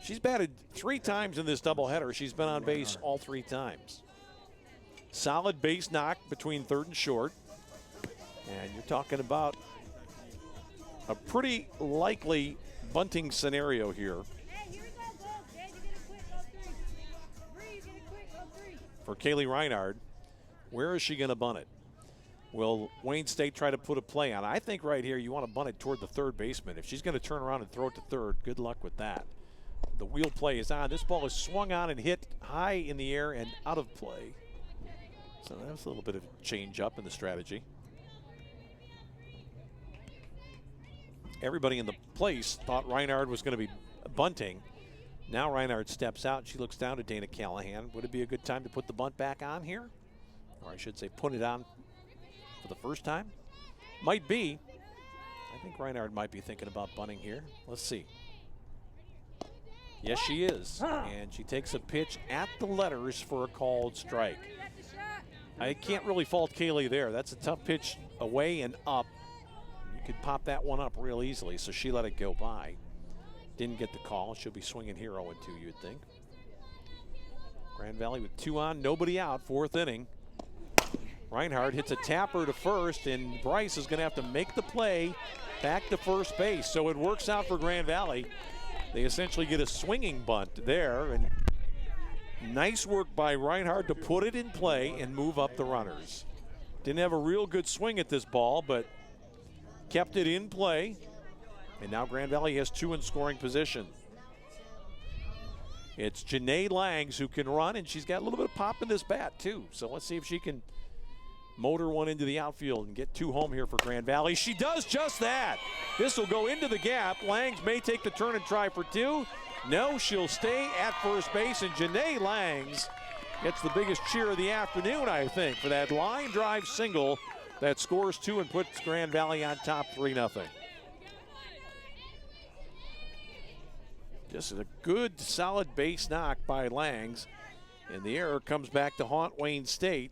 She's batted 3 times in this doubleheader. She's been on base all 3 times. Solid base knock between third and short. And you're talking about a pretty likely bunting scenario here for Kaylee Reinhard. Where is she going to bunt it? Will Wayne State try to put a play on? I think right here you want to bunt it toward the third baseman. If she's going to turn around and throw it to third, good luck with that. The wheel play is on. This ball is swung on and hit high in the air and out of play. So that was a little bit of change up in the strategy. Everybody in the place thought Reinhard was going to be bunting. Now Reinhard steps out and she looks down to Dana Callahan. Would it be a good time to put the bunt back on here? Or I should say put it on for the first time? Might be. I think Reinhard might be thinking about bunting here. Let's see. Yes, she is. And she takes a pitch at the letters for a called strike. I can't really fault Kaylee there. That's a tough pitch away and up. Could pop that one up real easily, so she let it go by. Didn't get the call. She'll be swinging here 0-2, you'd think. Grand Valley with 2 on, nobody out, 4th inning. Reinhard hits a tapper to first, and Bryce is going to have to make the play back to first base. So it works out for Grand Valley. They essentially get a swinging bunt there, and nice work by Reinhard to put it in play and move up the runners. Didn't have a real good swing at this ball, but kept it in play, and now Grand Valley has 2 in scoring position. It's Janae Langs who can run, and she's got a little bit of pop in this bat too. So let's see if she can motor one into the outfield and get 2 home here for Grand Valley. She does just that. This will go into the gap. Langs may take the turn and try for 2. No, she'll stay at first base, and Janae Langs gets the biggest cheer of the afternoon, I think, for that line drive single that scores 2 and puts Grand Valley on top 3-0. Just a good, solid base knock by Langs. And the error comes back to haunt Wayne State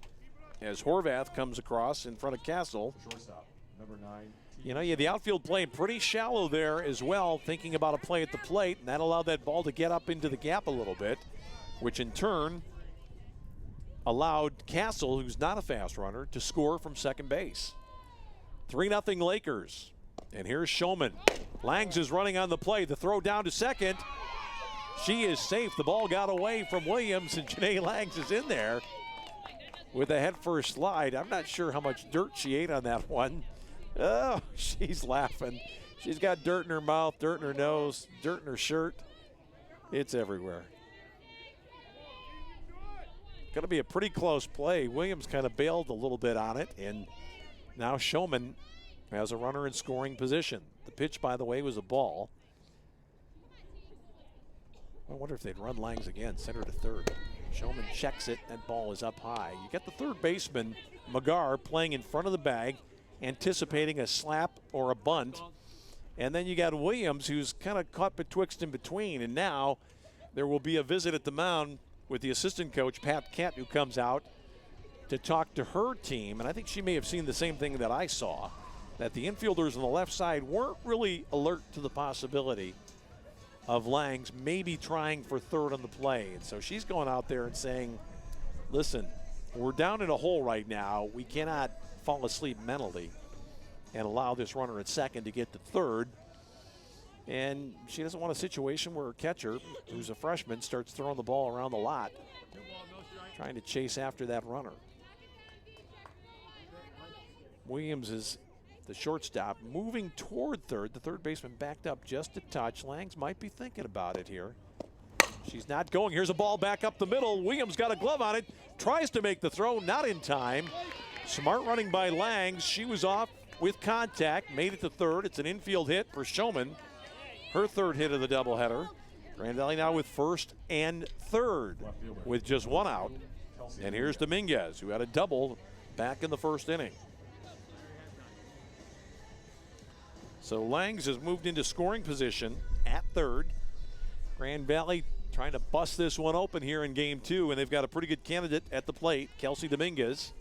as Horvath comes across in front of Castle. Shortstop, number 9. You know, yeah, the outfield playing pretty shallow there as well, thinking about a play at the plate, and that allowed that ball to get up into the gap a little bit, which in turn allowed Castle, who's not a fast runner, to score from second base. 3-0 Lakers. And here's Showman. Langs is running on the play. The throw down to second. She is safe. The ball got away from Williams, and Janae Langs is in there with a head-first slide. I'm not sure how much dirt she ate on that one. Oh, she's laughing. She's got dirt in her mouth, dirt in her nose, dirt in her shirt. It's everywhere. Going to be a pretty close play. Williams kind of bailed a little bit on it, and now Showman has a runner in scoring position. The pitch, by the way, was a ball. I wonder if they'd run Langs again, center to third. Showman checks it, that ball is up high. You get the third baseman, McGarr, playing in front of the bag, anticipating a slap or a bunt. And then you got Williams, who's kind of caught betwixt and between, and now there will be a visit at the mound with the assistant coach, Pat Kent, who comes out to talk to her team. And I think she may have seen the same thing that I saw, that the infielders on the left side weren't really alert to the possibility of Langs maybe trying for third on the play. And so she's going out there and saying, listen, we're down in a hole right now. We cannot fall asleep mentally and allow this runner at second to get to third. And she doesn't want a situation where her catcher, who's a freshman, starts throwing the ball around the lot, trying to chase after that runner. Williams is the shortstop, moving toward third. The third baseman backed up just a touch. Langs might be thinking about it here. She's not going. Here's a ball back up the middle. Williams got a glove on it, tries to make the throw, not in time. Smart running by Langs. She was off with contact, made it to third. It's an infield hit for Showman. Her third hit of the doubleheader. Grand Valley now with first and third with just one out. And here's Dominguez, who had a double back in the first inning. So Langs has moved into scoring position at third. Grand Valley trying to bust this one open here in game two, and they've got a pretty good candidate at the plate, Kelsey Dominguez,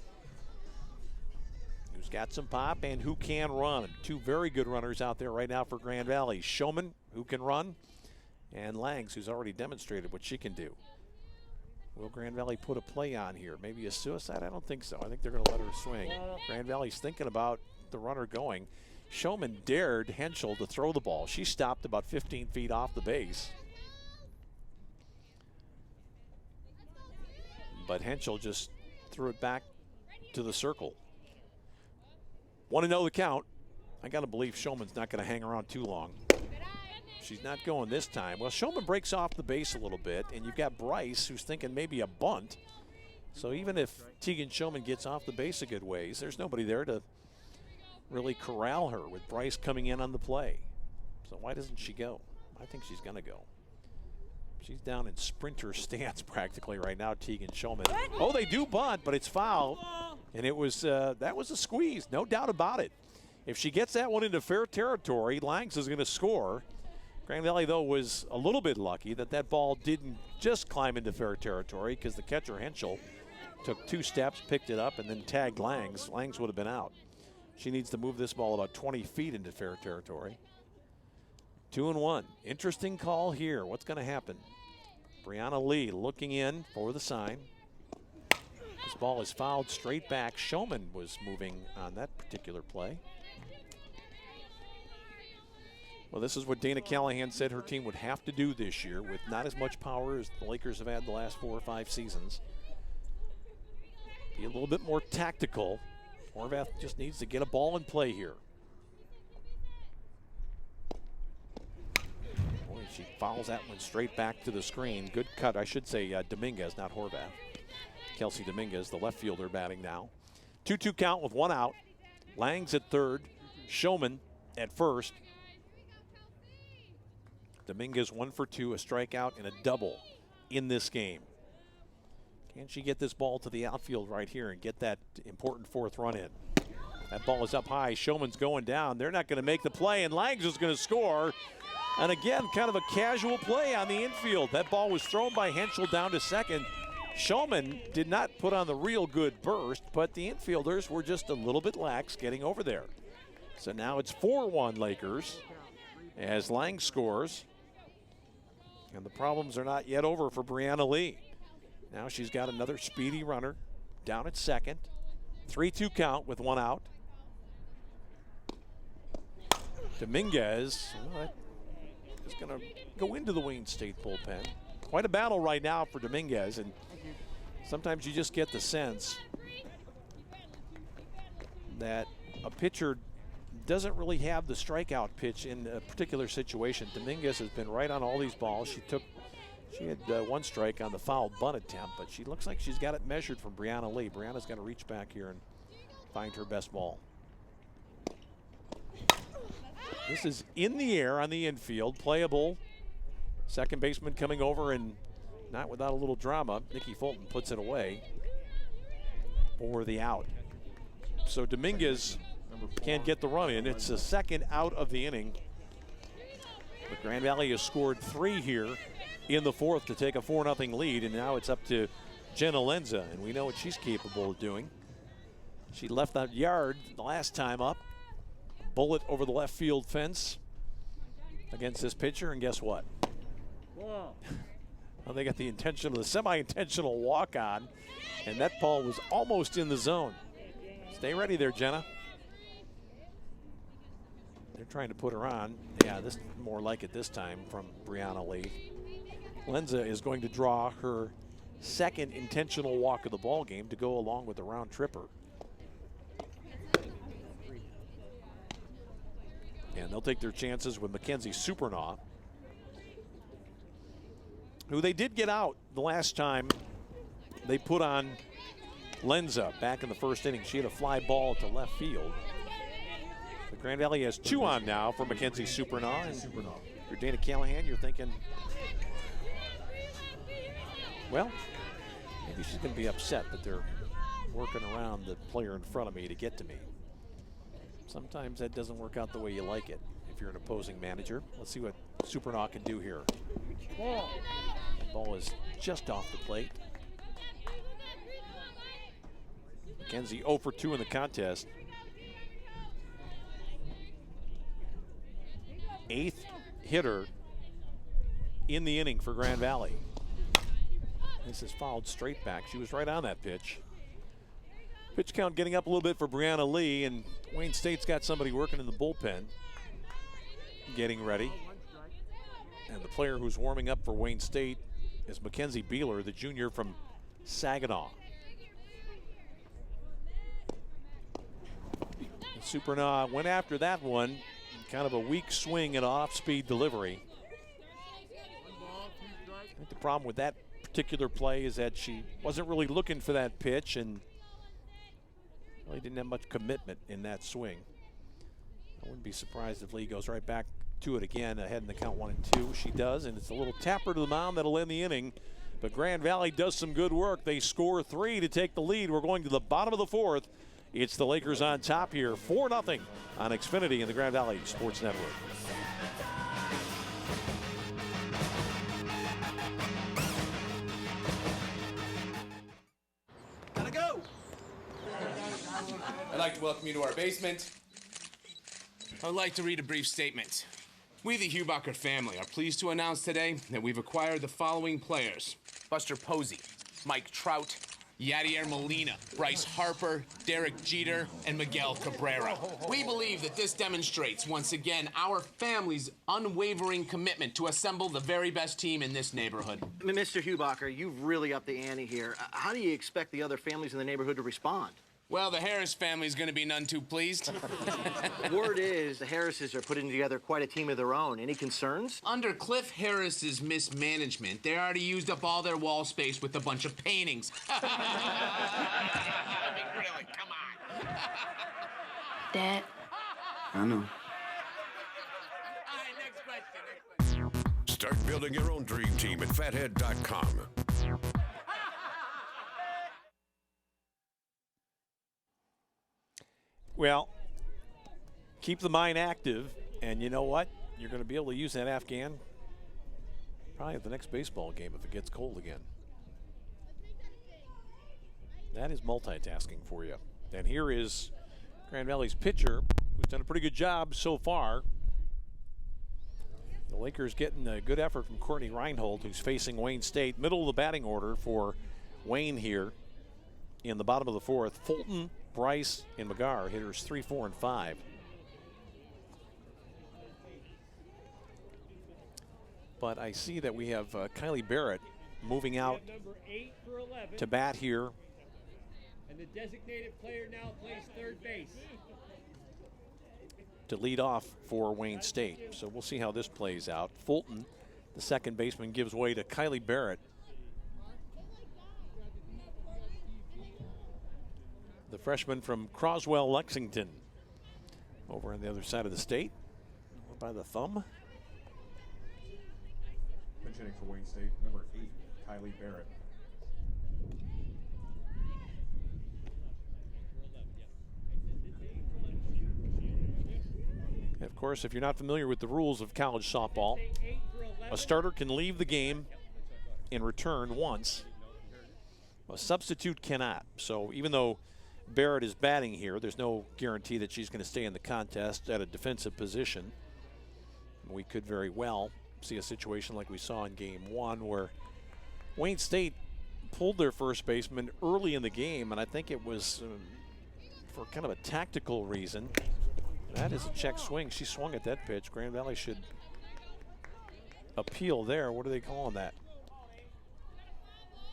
who's got some pop and who can run. Two very good runners out there right now for Grand Valley. Showman, who can run, and Langs, who's already demonstrated what she can do. Will Grand Valley put a play on here? Maybe a suicide? I don't think so. I think they're going to let her swing. Grand Valley's thinking about the runner going. Showman dared Henschel to throw the ball. She stopped about 15 feet off the base. But Henschel just threw it back to the circle. 1-0 the count. I got to believe Showman's not going to hang around too long. She's not going this time. Well, Showman breaks off the base a little bit, and you've got Bryce, who's thinking maybe a bunt. So even if Tegan Showman gets off the base a good ways, there's nobody there to really corral her with Bryce coming in on the play. So why doesn't she go? I think she's going to go. She's down in sprinter stance practically right now, Tegan Showman. Oh, they do bunt, but it's foul. And it was that was a squeeze, no doubt about it. If she gets that one into fair territory, Langs is going to score. Grand Valley, though, was a little bit lucky that that ball didn't just climb into fair territory because the catcher, Henschel, took 2 steps, picked it up, and then tagged Langs. Langs would have been out. She needs to move this ball about 20 feet into fair territory. 2-1. Interesting call here. What's going to happen? Brianna Lee looking in for the sign. This ball is fouled straight back. Showman was moving on that particular play. Well, this is what Dana Callahan said her team would have to do this year with not as much power as the Lakers have had the last 4 or 5 seasons. Be a little bit more tactical. Horvath just needs to get a ball in play here. Boy, she fouls that one straight back to the screen. Good cut, I should say Dominguez, not Horvath. Kelsey Dominguez, the left fielder, batting now. 2-2 count with 1 out. Langs at third, Showman at first. Dominguez 1 for 2, a strikeout and a double in this game. Can she get this ball to the outfield right here and get that important 4th run in? That ball is up high. Showman's going down. They're not going to make the play, and Langs is going to score. And again, kind of a casual play on the infield. That ball was thrown by Henschel down to second. Showman did not put on the real good burst, but the infielders were just a little bit lax getting over there. So now it's 4-1 Lakers as Lang scores. And the problems are not yet over for Brianna Lee. Now she's got another speedy runner down at second. 3-2 count with 1 out. Dominguez is going to go into the Wayne State bullpen. Quite a battle right now for Dominguez, and sometimes you just get the sense that a pitcher doesn't really have the strikeout pitch in a particular situation. Dominguez has been right on all these balls. She had 1 strike on the foul bunt attempt, but she looks like she's got it measured from Brianna Lee. Brianna's going to reach back here and find her best ball. This is in the air on the infield, playable. Second baseman coming over and not without a little drama. Nikki Fulton puts it away for the out. So Dominguez can't get the run in. It's the second out of the inning. But Grand Valley has scored 3 here in the 4th to take a 4-0 lead, and now it's up to Jenna Lenza, and we know what she's capable of doing. She left that yard the last time up. bullet over the left field fence against this pitcher, and guess what? Whoa. Well, they got the semi-intentional walk on, and that ball was almost in the zone. Stay ready there, Jenna. They're trying to put her on. Yeah, this more like it this time from Brianna Lee. Lenza is going to draw her second intentional walk of the ball game to go along with the round tripper. And they'll take their chances with Mackenzie Supernaw, who they did get out the last time they put on Lenza back in the first inning. She had a fly ball to left field. But Grand Valley has 2 on now for Mackenzie Supernaw. And if you're Dana Callahan, you're thinking, well, maybe she's going to be upset that they're working around the player in front of me to get to me. Sometimes that doesn't work out the way you like it if you're an opposing manager. Let's see what Supernaw can do here. The ball is just off the plate. Mackenzie 0 for 2 in the contest. 8th hitter in the inning for Grand Valley. This is fouled straight back. She was right on that pitch. Pitch count getting up a little bit for Brianna Lee, and Wayne State's got somebody working in the bullpen, getting ready. And the player who's warming up for Wayne State is Mackenzie Beeler, the junior from Saginaw. And Supernaw went after that one, kind of a weak swing and off-speed delivery. I think the problem with that particular play is that she wasn't really looking for that pitch and really didn't have much commitment in that swing. I wouldn't be surprised if Lee goes right back to it again, ahead in the count 1-2. She does, and it's a little tapper to the mound that'll end the inning. But Grand Valley does some good work. They score 3 to take the lead. We're going to the bottom of the 4th. It's the Lakers on top here, 4-0 on Xfinity and the Grand Valley Sports Network. Gotta go. I'd like to welcome you to our basement. I'd like to read a brief statement. We, the Hubacher family, are pleased to announce today that we've acquired the following players: Buster Posey, Mike Trout, Yadier Molina, Bryce Harper, Derek Jeter, and Miguel Cabrera. We believe that this demonstrates, once again, our family's unwavering commitment to assemble the very best team in this neighborhood. Mr. Hubacher, you've really upped the ante here. How do you expect the other families in the neighborhood to respond? Well, the Harris family is going to be none too pleased. Word is the Harrises are putting together quite a team of their own. Any concerns? Under Cliff Harris's mismanagement, they already used up all their wall space with a bunch of paintings. I mean, really, come on. Dad. I know. All right, next question. Start building your own dream team at fathead.com. Well, keep the mind active, and you know what? You're going to be able to use that Afghan probably at the next baseball game if it gets cold again. That is multitasking for you. And here is Grand Valley's pitcher, who's done a pretty good job so far. The Lakers getting a good effort from Courtney Reinhold, who's facing Wayne State. Middle of the batting order for Wayne here in the bottom of the 4th. Fulton, Bryce, and McGarr, hitters 3, 4, and 5. But I see that we have Kylie Barrett moving out to bat here. And the designated player now plays third base. To lead off for Wayne State. So we'll see how this plays out. Fulton, the second baseman, gives way to Kylie Barrett. The freshman from Croswell, Lexington, over on the other side of the state, over by the thumb. Pinch hitting for Wayne State, number 8, Kylie Barrett. And of course, if you're not familiar with the rules of college softball, a starter can leave the game and return once. A substitute cannot. So even though Barrett is batting here. There's no guarantee that she's going to stay in the contest at a defensive position. We could very well see a situation like we saw in game 1 where Wayne State pulled their first baseman early in the game, and I think it was for kind of a tactical reason. That is a check swing. She swung at that pitch. Grand Valley should appeal there. What are they calling that?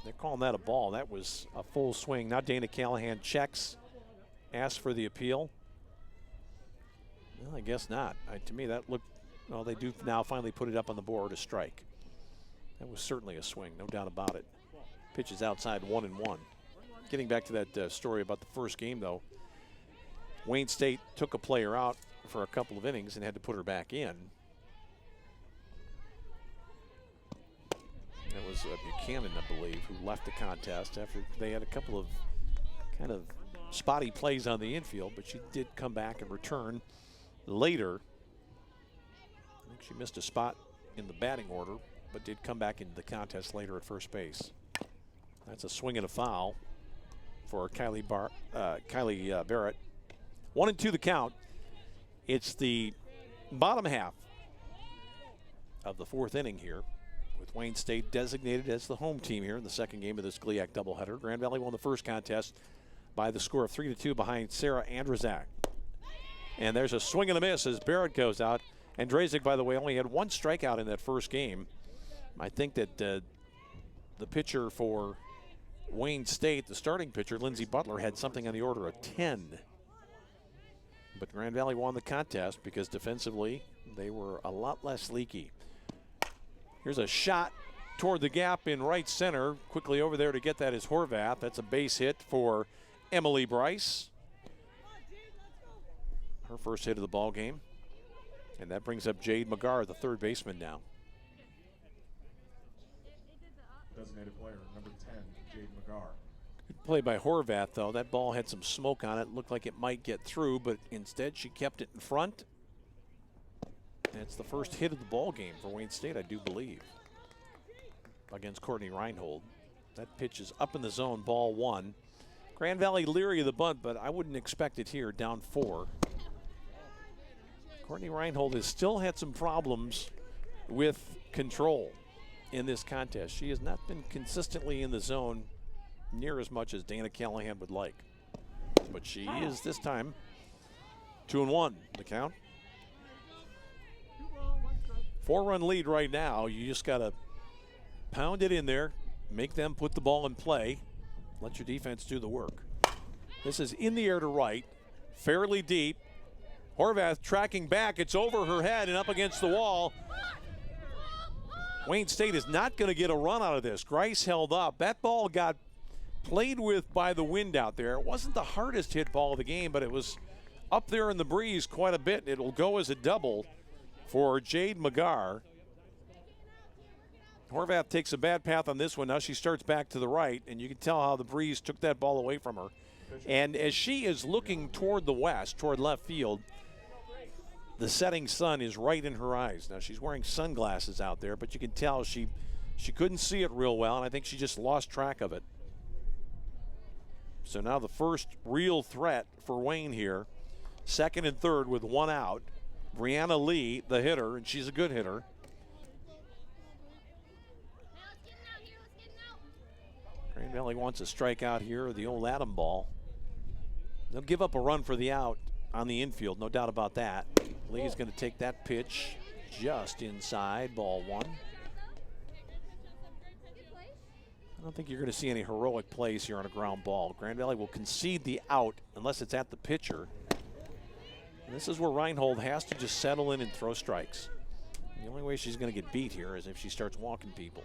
They're calling that a ball. That was a full swing. Now Dana Callahan checks, asks for the appeal. Well, I guess not. To me, that looked, well, they do now finally put it up on the board, a strike. That was certainly a swing, no doubt about it. Pitch is outside 1-1. Getting back to that story about the first game, though, Wayne State took a player out for a couple of innings and had to put her back in. That was Buchanan, I believe, who left the contest after they had a couple of kind of spotty plays on the infield, but she did come back and return later. I think she missed a spot in the batting order, but did come back into the contest later at first base. That's a swing and a foul for Kylie Barrett. 1-2 the count. It's the bottom half of the fourth inning here, with Wayne State designated as the home team here in the second game of this GLIAC doubleheader. Grand Valley won the first contest by the score of 3-2 behind Sarah Andrzejczyk. And there's a swing and a miss as Barrett goes out. Andrzejczyk, by the way, only had one strikeout in that first game. I think that the pitcher for Wayne State, the starting pitcher, Lindsey Butler, had something on the order of 10. But Grand Valley won the contest because defensively they were a lot less leaky. Here's a shot toward the gap in right center. Quickly over there to get that is Horvath. That's a base hit for Emily Bryce. Her first hit of the ball game. And that brings up Jade McGarr, the third baseman now. Designated player, number 10, Jade McGarr. Good play by Horvath, though. That ball had some smoke on it. Looked like it might get through, but instead she kept it in front. And it's the first hit of the ball game for Wayne State, I do believe, against Courtney Reinhold. That pitch is up in the zone, ball 1. Grand Valley leery of the bunt, but I wouldn't expect it here, down 4. Courtney Reinhold has still had some problems with control in this contest. She has not been consistently in the zone near as much as Dana Callahan would like. But she is this time 2-1 the count. 4-run lead right now. You just got to pound it in there, make them put the ball in play, let your defense do the work. This is in the air to right, fairly deep. Horvath tracking back. It's over her head and up against the wall. Wayne State is not going to get a run out of this. Grice held up. That ball got played with by the wind out there. It wasn't the hardest hit ball of the game, but it was up there in the breeze quite a bit. It'll go as a double for Jade McGarr. Horvath takes a bad path on this one. Now she starts back to the right, and you can tell how the breeze took that ball away from her. And as she is looking toward the west, toward left field, the setting sun is right in her eyes. Now she's wearing sunglasses out there, but you can tell she couldn't see it real well, and I think she just lost track of it. So now the first real threat for Wayne here, second and third with one out. Brianna Lee, the hitter, and she's a good hitter. Grand Valley wants a strikeout here, the old Adam ball. They'll give up a run for the out on the infield, no doubt about that. Lee is going to take that pitch just inside, ball 1. I don't think you're going to see any heroic plays here on a ground ball. Grand Valley will concede the out unless it's at the pitcher. And this is where Reinhold has to just settle in and throw strikes. The only way she's going to get beat here is if she starts walking people.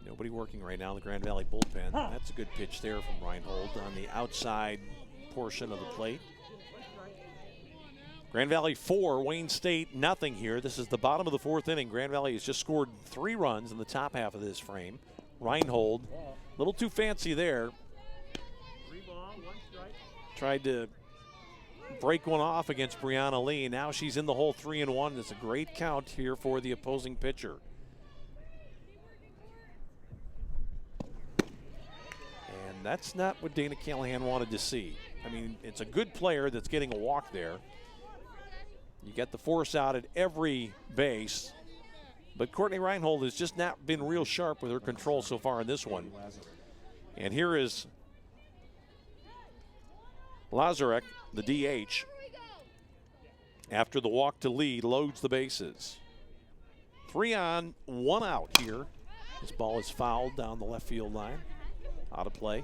Nobody working right now in the Grand Valley bullpen. That's a good pitch there from Reinhold on the outside portion of the plate. Grand Valley 4, Wayne State nothing here. This is the bottom of the fourth inning. Grand Valley has just scored 3 runs in the top half of this frame. Reinhold, a little too fancy there. Tried to break one off against Brianna Lee. Now she's in the hole 3-1. It's a great count here for the opposing pitcher. that's not what Dana Callahan wanted to see. I mean, it's a good player that's getting a walk there. You get the force out at every base, but Courtney Reinhold has just not been real sharp with her control so far in this one. And here is Lazarek, the DH, after the walk to lead, loads the bases. 3 on, 1 out here. This ball is fouled down the left field line. Out of play.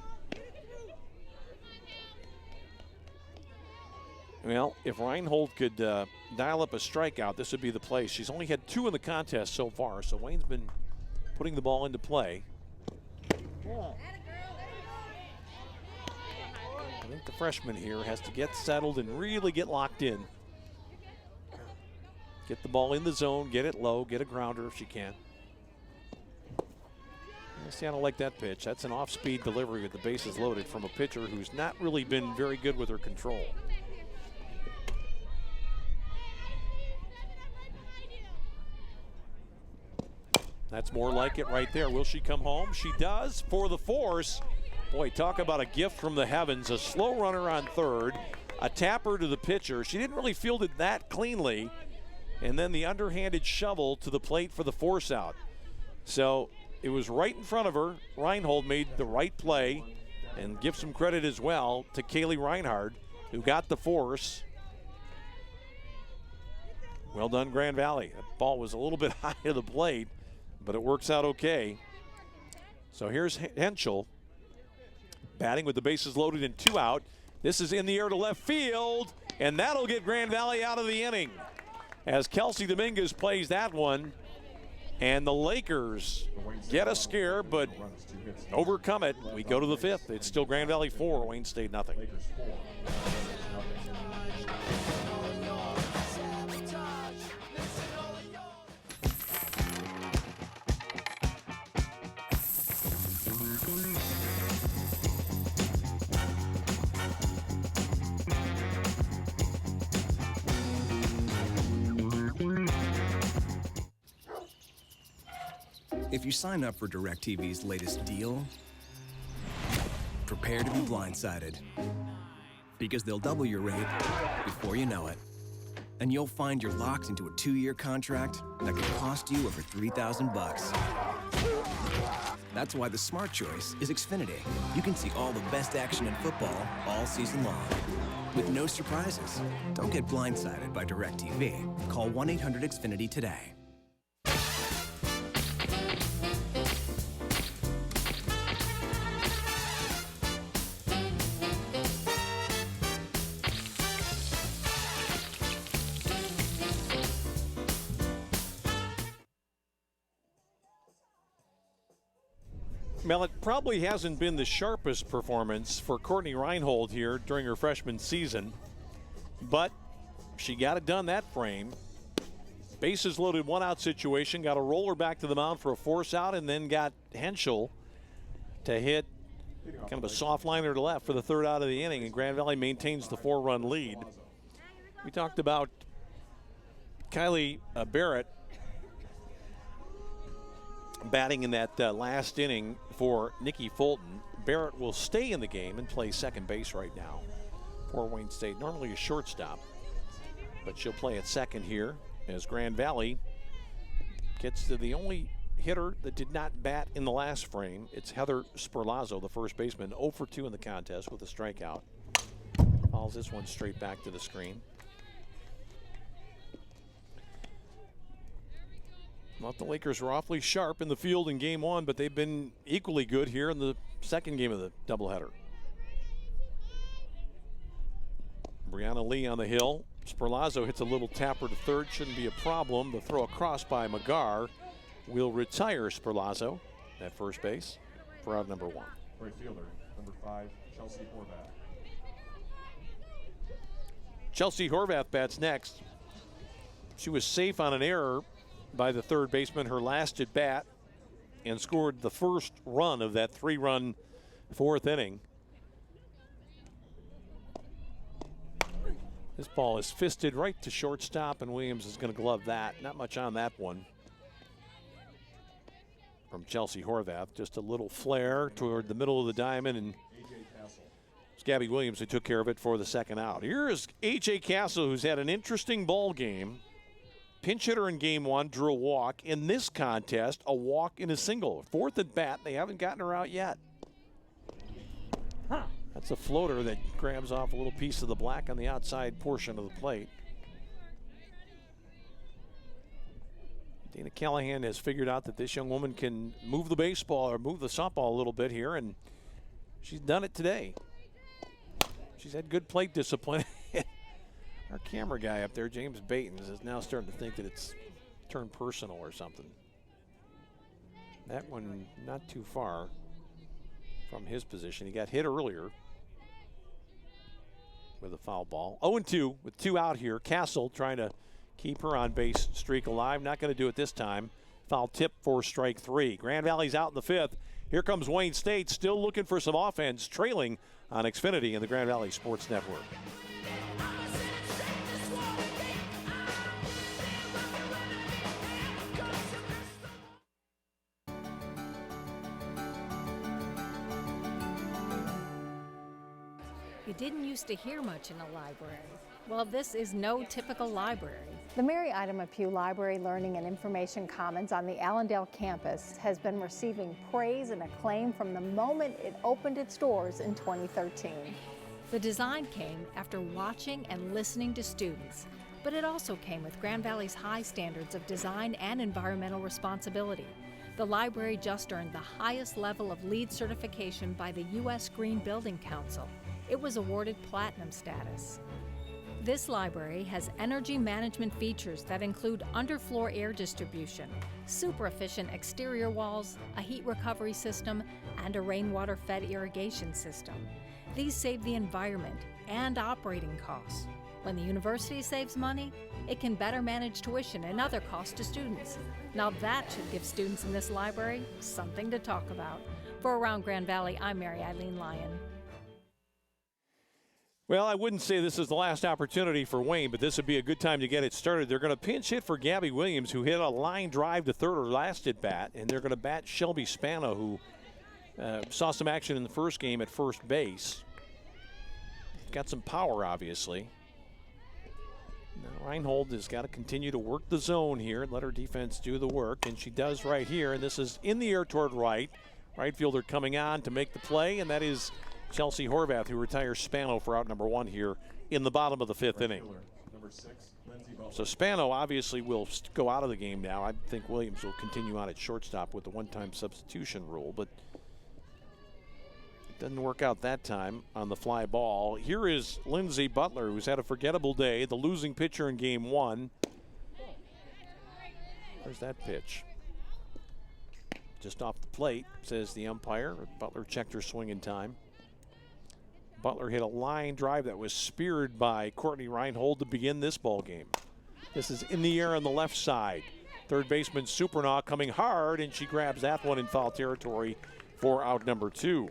Well, if Reinhold could dial up a strikeout, this would be the play. She's only had 2 in the contest so far, so Wayne's been putting the ball into play. I think the freshman here has to get settled and really get locked in. Get the ball in the zone, get it low, get a grounder if she can. See, I don't like that pitch. That's an off-speed delivery with the bases loaded from a pitcher who's not really been very good with her control. That's more like it right there. Will she come home? She does for the force. Boy, talk about a gift from the heavens. A slow runner on third, a tapper to the pitcher. She didn't really field it that cleanly. And then the underhanded shovel to the plate for the force out. So it was right in front of her. Reinhold made the right play, and give some credit as well to Kaylee Reinhardt, who got the force. Well done, Grand Valley. That ball was a little bit high to the plate, but it works out okay. So here's Henschel batting with the bases loaded and 2 out. This is in the air to left field, and that'll get Grand Valley out of the inning as Kelsey Dominguez plays that one. And the Lakers get a scare, but overcome it. We go to the 5th. It's still Grand Valley 4, Wayne State nothing. If you sign up for DirecTV's latest deal, prepare to be blindsided. Because they'll double your rate before you know it. And you'll find you're locked into a 2-year contract that could cost you over $3,000. That's why the smart choice is Xfinity. You can see all the best action in football all season long, with no surprises. Don't get blindsided by DirecTV. Call 1-800-XFINITY today. Well, it probably hasn't been the sharpest performance for Courtney Reinhold here during her freshman season, but she got it done that frame. Bases loaded, 1 out situation, got a roller back to the mound for a force out, and then got Henschel to hit kind of a soft liner to left for the 3rd out of the inning, and Grand Valley maintains the 4-run lead. We talked about Kylie Barrett batting in that last inning for Nikki Fulton. Barrett will stay in the game and play second base right now for Wayne State. Normally a shortstop, but she'll play at second here as Grand Valley gets to the only hitter that did not bat in the last frame. It's Heather Sperlazzo, the first baseman, 0 for 2 in the contest with a strikeout. Follows this one straight back to the screen. Well, the Lakers were awfully sharp in the field in game 1, but they've been equally good here in the second game of the doubleheader. Brianna Lee on the hill. Sperlazzo hits a little tapper to third. Shouldn't be a problem. The throw across by McGarr will retire Sperlazzo at first base for out number 1. Right fielder, number 5, Chelsea Horvath. Chelsea Horvath bats next. She was safe on an error by the third baseman her last at bat and scored the first run of that 3-run 4th inning. This ball is fisted right to shortstop, and Williams is going to glove that. Not much on that one from Chelsea Horvath. Just a little flare toward the middle of the diamond, and It's Gabby Williams who took care of it for the second out. Here is A.J. Castle, who's had an interesting ball game. Pinch hitter in game one, drew a walk. In this contest, a walk in a single. Fourth at bat, they haven't gotten her out yet. That's a floater that grabs off a little piece of the black on the outside portion of the plate. Dana Callahan has figured out that this young woman can move the baseball or move the softball a little bit here, and she's done it today. She's had good plate discipline. Our camera guy up there, James Batons, is now starting to think that it's turned personal or something. That one not too far from his position. He got hit earlier with a foul ball. 0-2 with 2 out here. Castle trying to keep her on base streak alive. Not going to do it this time. Foul tip for strike 3. Grand Valley's out in the 5th. Here comes Wayne State, still looking for some offense, trailing on Xfinity and the Grand Valley Sports Network. You didn't used to hear much in a library. Well, this is no typical library. The Mary Ida Pugh Library Learning and Information Commons on the Allendale campus has been receiving praise and acclaim from the moment it opened its doors in 2013. The design came after watching and listening to students, but it also came with Grand Valley's high standards of design and environmental responsibility. The library just earned the highest level of LEED certification by the U.S. Green Building Council. It was awarded platinum status. This library has energy management features that include underfloor air distribution, super efficient exterior walls, a heat recovery system, and a rainwater-fed irrigation system. These save the environment and operating costs. When the university saves money, it can better manage tuition and other costs to students. Now that should give students in this library something to talk about. For Around Grand Valley, I'm Mary Eileen Lyon. Well, I wouldn't say this is the last opportunity for Wayne, but this would be a good time to get it started. They're going to pinch hit for Gabby Williams, who hit a line drive to third or last at bat, and they're going to bat Shelby Spano, who saw some action in the first game at first base. Got some power, obviously. Now Reinhold has got to continue to work the zone here and let her defense do the work, and she does right here, and this is in the air toward right. Right fielder coming on to make the play, and that is Chelsea Horvath, who retires Spano for out number 1 here in the bottom of the 5th inning. So Spano obviously will go out of the game now. I think Williams will continue on at shortstop with the one-time substitution rule, but it doesn't work out that time on the fly ball. Here is Lindsey Butler, who's had a forgettable day, the losing pitcher in game 1. Where's that pitch? Just off the plate, says the umpire. Butler checked her swing in time. Butler hit a line drive that was speared by Courtney Reinhold to begin this ball game. This is in the air on the left side. Third baseman Supernaw coming hard, and she grabs that one in foul territory for out number 2.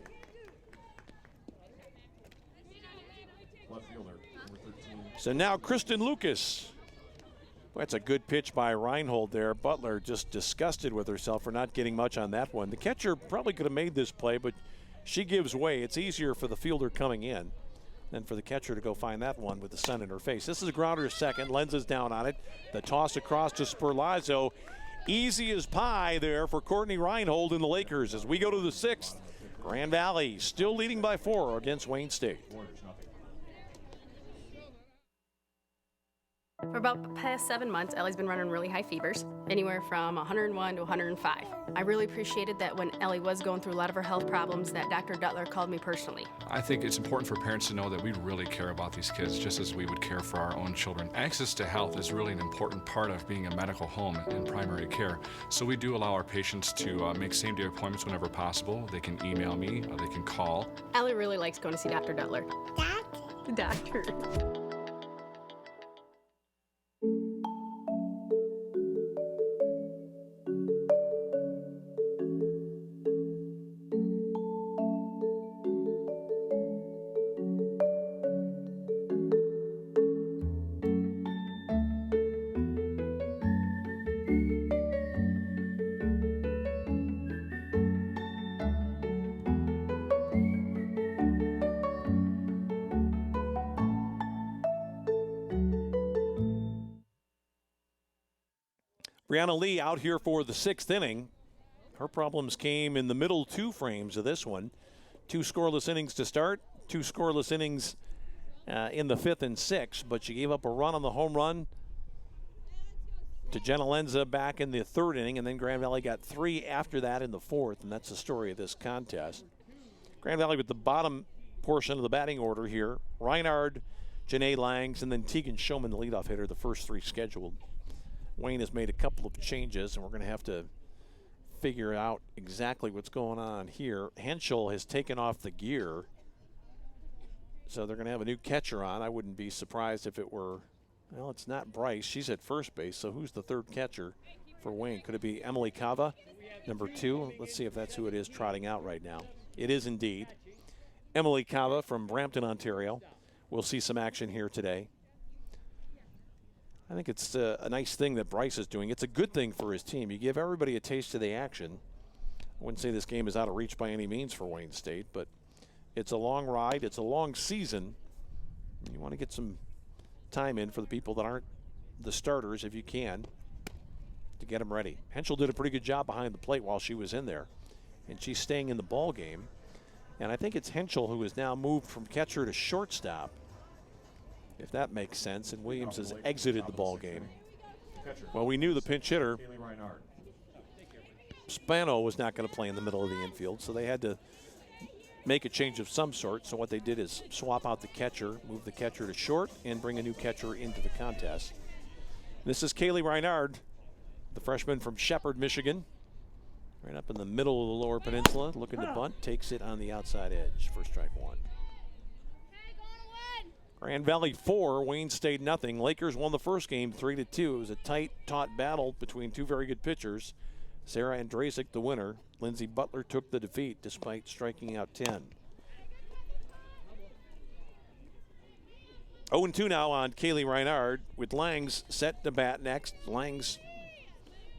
So now Kristen Lucas. That's a good pitch by Reinhold there. Butler just disgusted with herself for not getting much on that one. The catcher probably could have made this play, but she gives way. It's easier for the fielder coming in than for the catcher to go find that one with the sun in her face. This is a grounder to second. Lenz is down on it. The toss across to Sperlazzo. Easy as pie there for Courtney Reinhold and the Lakers as we go to the 6th. Grand Valley still leading by 4 against Wayne State. For about the past 7 months, Ellie's been running really high fevers, anywhere from 101 to 105. I really appreciated that when Ellie was going through a lot of her health problems that Dr. Duttler called me personally. I think it's important for parents to know that we really care about these kids just as we would care for our own children. Access to health is really an important part of being a medical home in primary care. So we do allow our patients to make same-day appointments whenever possible. They can email me, or they can call. Ellie really likes going to see Dr. Duttler. Doctor. Brianna Lee out here for the 6th inning. Her problems came in the middle 2 frames of this one. 2 scoreless innings to start, 2 scoreless innings in the 5th and 6th, but she gave up a run on the home run to Jenna Lenza back in the 3rd inning, and then Grand Valley got 3 after that in the 4th, and that's the story of this contest. Grand Valley with the bottom portion of the batting order here. Reinhard, Janae Langs, and then Tegan Showman, the leadoff hitter, the first 3 scheduled. Wayne has made a couple of changes, and we're going to have to figure out exactly what's going on here. Henschel has taken off the gear, so they're going to have a new catcher on. I wouldn't be surprised if it were, well, it's not Bryce. She's at first base, so who's the 3rd catcher for Wayne? Could it be Emily Cava, number 2? Let's see if that's who it is trotting out right now. It is indeed Emily Cava from Brampton, Ontario. We'll see some action here today. I think it's a nice thing that Bryce is doing. It's a good thing for his team. You give everybody a taste of the action. I wouldn't say this game is out of reach by any means for Wayne State, but it's a long ride. It's a long season. You want to get some time in for the people that aren't the starters, if you can, to get them ready. Henschel did a pretty good job behind the plate while she was in there, and she's staying in the ball game. And I think it's Henschel who has now moved from catcher to shortstop, if that makes sense, and Williams has exited the ball game. Well, we knew the pinch hitter, Spano, was not going to play in the middle of the infield, so they had to make a change of some sort. So what they did is swap out the catcher, move the catcher to short, and bring a new catcher into the contest. This is Kaylee Reinhard, the freshman from Shepherd, Michigan. Right up in the middle of the lower peninsula, looking to bunt, takes it on the outside edge for strike 1. Grand Valley 4, Wayne State nothing. Lakers won the first game 3-2. It was a tight, taut battle between 2 very good pitchers. Sarah Andrasic, the winner. Lindsey Butler took the defeat despite striking out 10. 0-2 now on Kaylee Reinhard with Langs set to bat next. Langs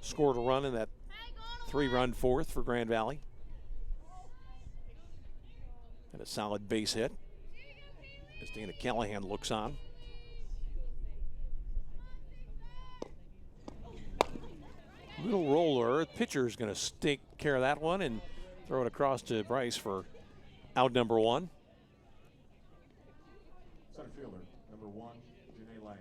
scored a run in that 3-run 4th for Grand Valley. And a solid base hit as Dana Callahan looks on. Little roller. Pitcher is going to take care of that one and throw it across to Bryce for out number 1. Center fielder, number 1, Janae Langs.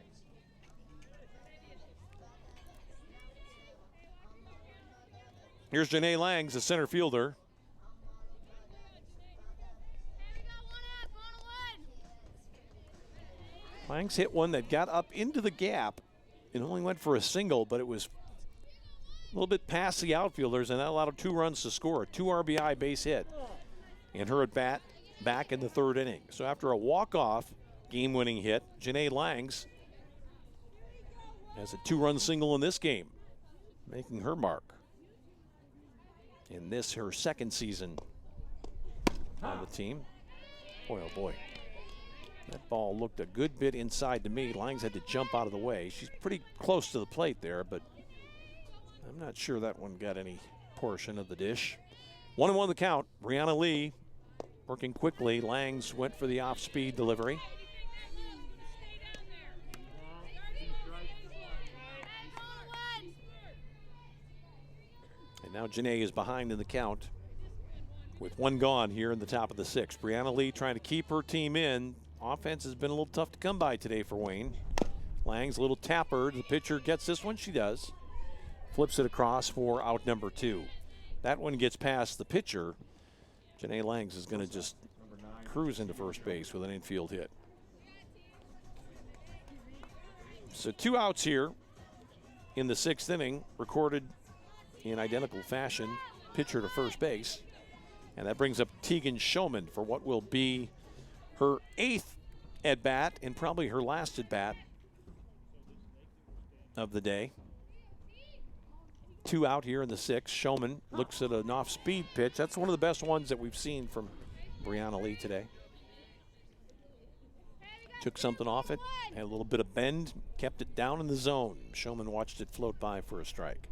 Here's Janae Langs, the center fielder. Langs hit one that got up into the gap. It only went for a single, but it was a little bit past the outfielders, and that allowed 2 runs to score. A 2 RBI base hit. And her at bat back in the 3rd inning. So after a walk-off game-winning hit, Janae Langs has a 2-run single in this game, making her mark. In this, her 2nd season on the team. Boy, oh boy. That ball looked a good bit inside to me. Langs had to jump out of the way. She's pretty close to the plate there, but I'm not sure that one got any portion of the dish. 1-1 the count. Brianna Lee working quickly. Langs went for the off-speed delivery. And now Janae is behind in the count with 1 gone here in the top of the 6th. Brianna Lee trying to keep her team in. Offense has been a little tough to come by today for Wayne. Langs a little tapper. The pitcher gets this one. She does. Flips it across for out number 2. That one gets past the pitcher. Janae Langs is going to just cruise into first base with an infield hit. So 2 outs here in the 6th inning, recorded in identical fashion, pitcher to first base. And that brings up Tegan Showman for what will be her 8th at-bat and probably her last at-bat of the day. 2 out here in the 6th. Showman looks at an off-speed pitch. That's one of the best ones that we've seen from Brianna Lee today. Took something off it, had a little bit of bend, kept it down in the zone. Showman watched it float by for a strike.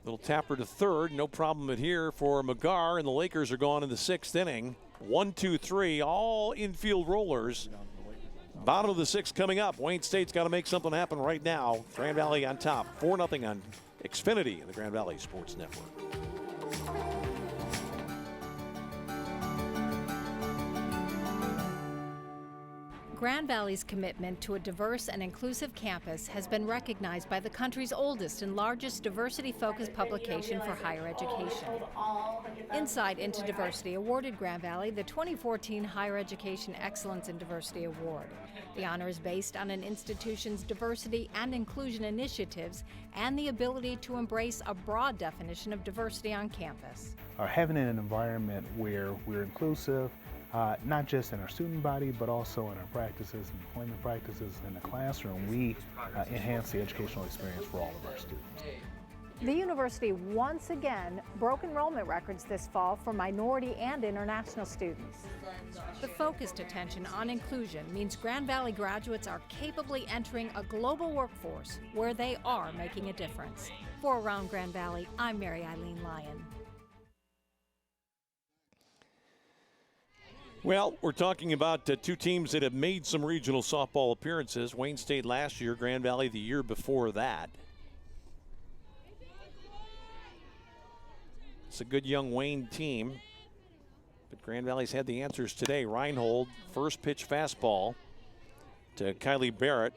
Little tapper to 3rd, no problem at here for McGarr, and the Lakers are gone in the 6th inning. 1, 2, 3, all infield rollers. Bottom of the sixth coming up. Wayne State's got to make something happen right now. Grand Valley on top, 4-0 on Xfinity and the Grand Valley Sports Network. Grand Valley's commitment to a diverse and inclusive campus has been recognized by the country's oldest and largest diversity-focused publication for higher education. Insight into Diversity awarded Grand Valley the 2014 Higher Education Excellence in Diversity Award. The honor is based on an institution's diversity and inclusion initiatives and the ability to embrace a broad definition of diversity on campus. Having an environment where we're inclusive, not just in our student body, but also in our practices and employment practices in the classroom, we enhance the educational experience for all of our students. The university once again broke enrollment records this fall for minority and international students. The focused attention on inclusion means Grand Valley graduates are capably entering a global workforce where they are making a difference. For Around Grand Valley, I'm Mary Eileen Lyon. Well, we're talking about two teams that have made some regional softball appearances. Wayne State last year, Grand Valley the year before that. It's a good young Wayne team, but Grand Valley's had the answers today. Reinhold, first pitch fastball to Kylie Barrett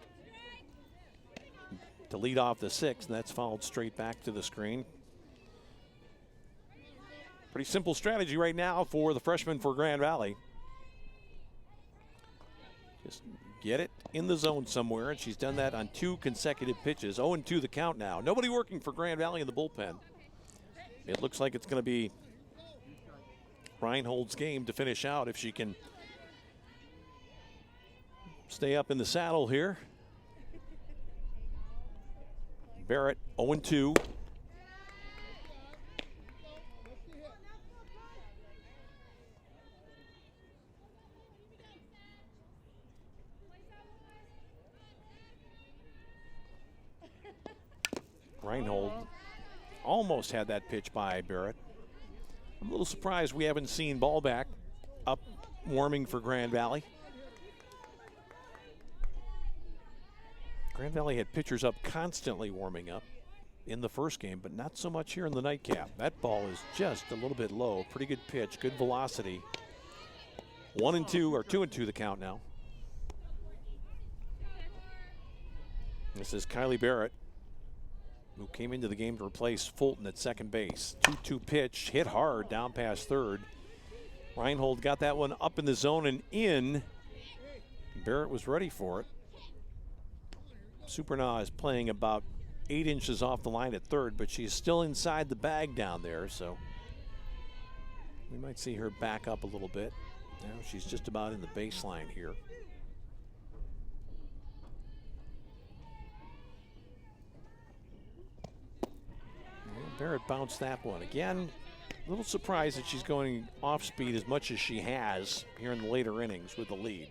to lead off the sixth, and that's followed straight back to the screen. Pretty simple strategy right now for the freshman for Grand Valley. Just get it in the zone somewhere, and she's done that on 2 consecutive pitches. 0-2 the count now. Nobody working for Grand Valley in the bullpen. It looks like it's going to be Reinhold's game to finish out if she can stay up in the saddle here. Barrett 0-2. Reinhold almost had that pitch by Barrett. I'm a little surprised we haven't seen ball back up warming for Grand Valley. Grand Valley had pitchers up constantly warming up in the first game, but not so much here in the nightcap. That ball is just a little bit low. Pretty good pitch, good velocity. 1-2 or 2-2 the count now. This is Kylie Barrett, who came into the game to replace Fulton at second base. 2-2 pitch, hit hard down past third. Reinhold got that one up in the zone and in. Barrett was ready for it. Supernaw is playing about 8 inches off the line at third, but she's still inside the bag down there, so we might see her back up a little bit. Now she's just about in the baseline here. Barrett bounced that one. Again, a little surprised that she's going off speed as much as she has here in the later innings with the lead.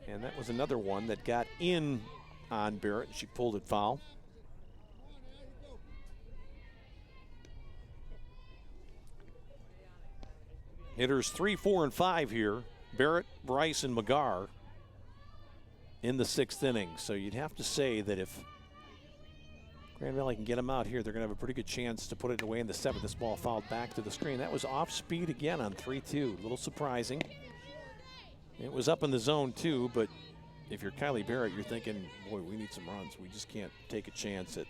And that was another one that got in on Barrett. She pulled it foul. Hitters 3, 4, and 5 here. Barrett, Bryce, and McGarr in the 6th inning. So you'd have to say that if Grand Valley can get them out here, they're going to have a pretty good chance to put it away in the 7th. This ball fouled back to the screen. That was off speed again on 3-2. A little surprising. It was up in the zone too, but if you're Kylie Barrett, you're thinking, boy, we need some runs. We just can't take a chance that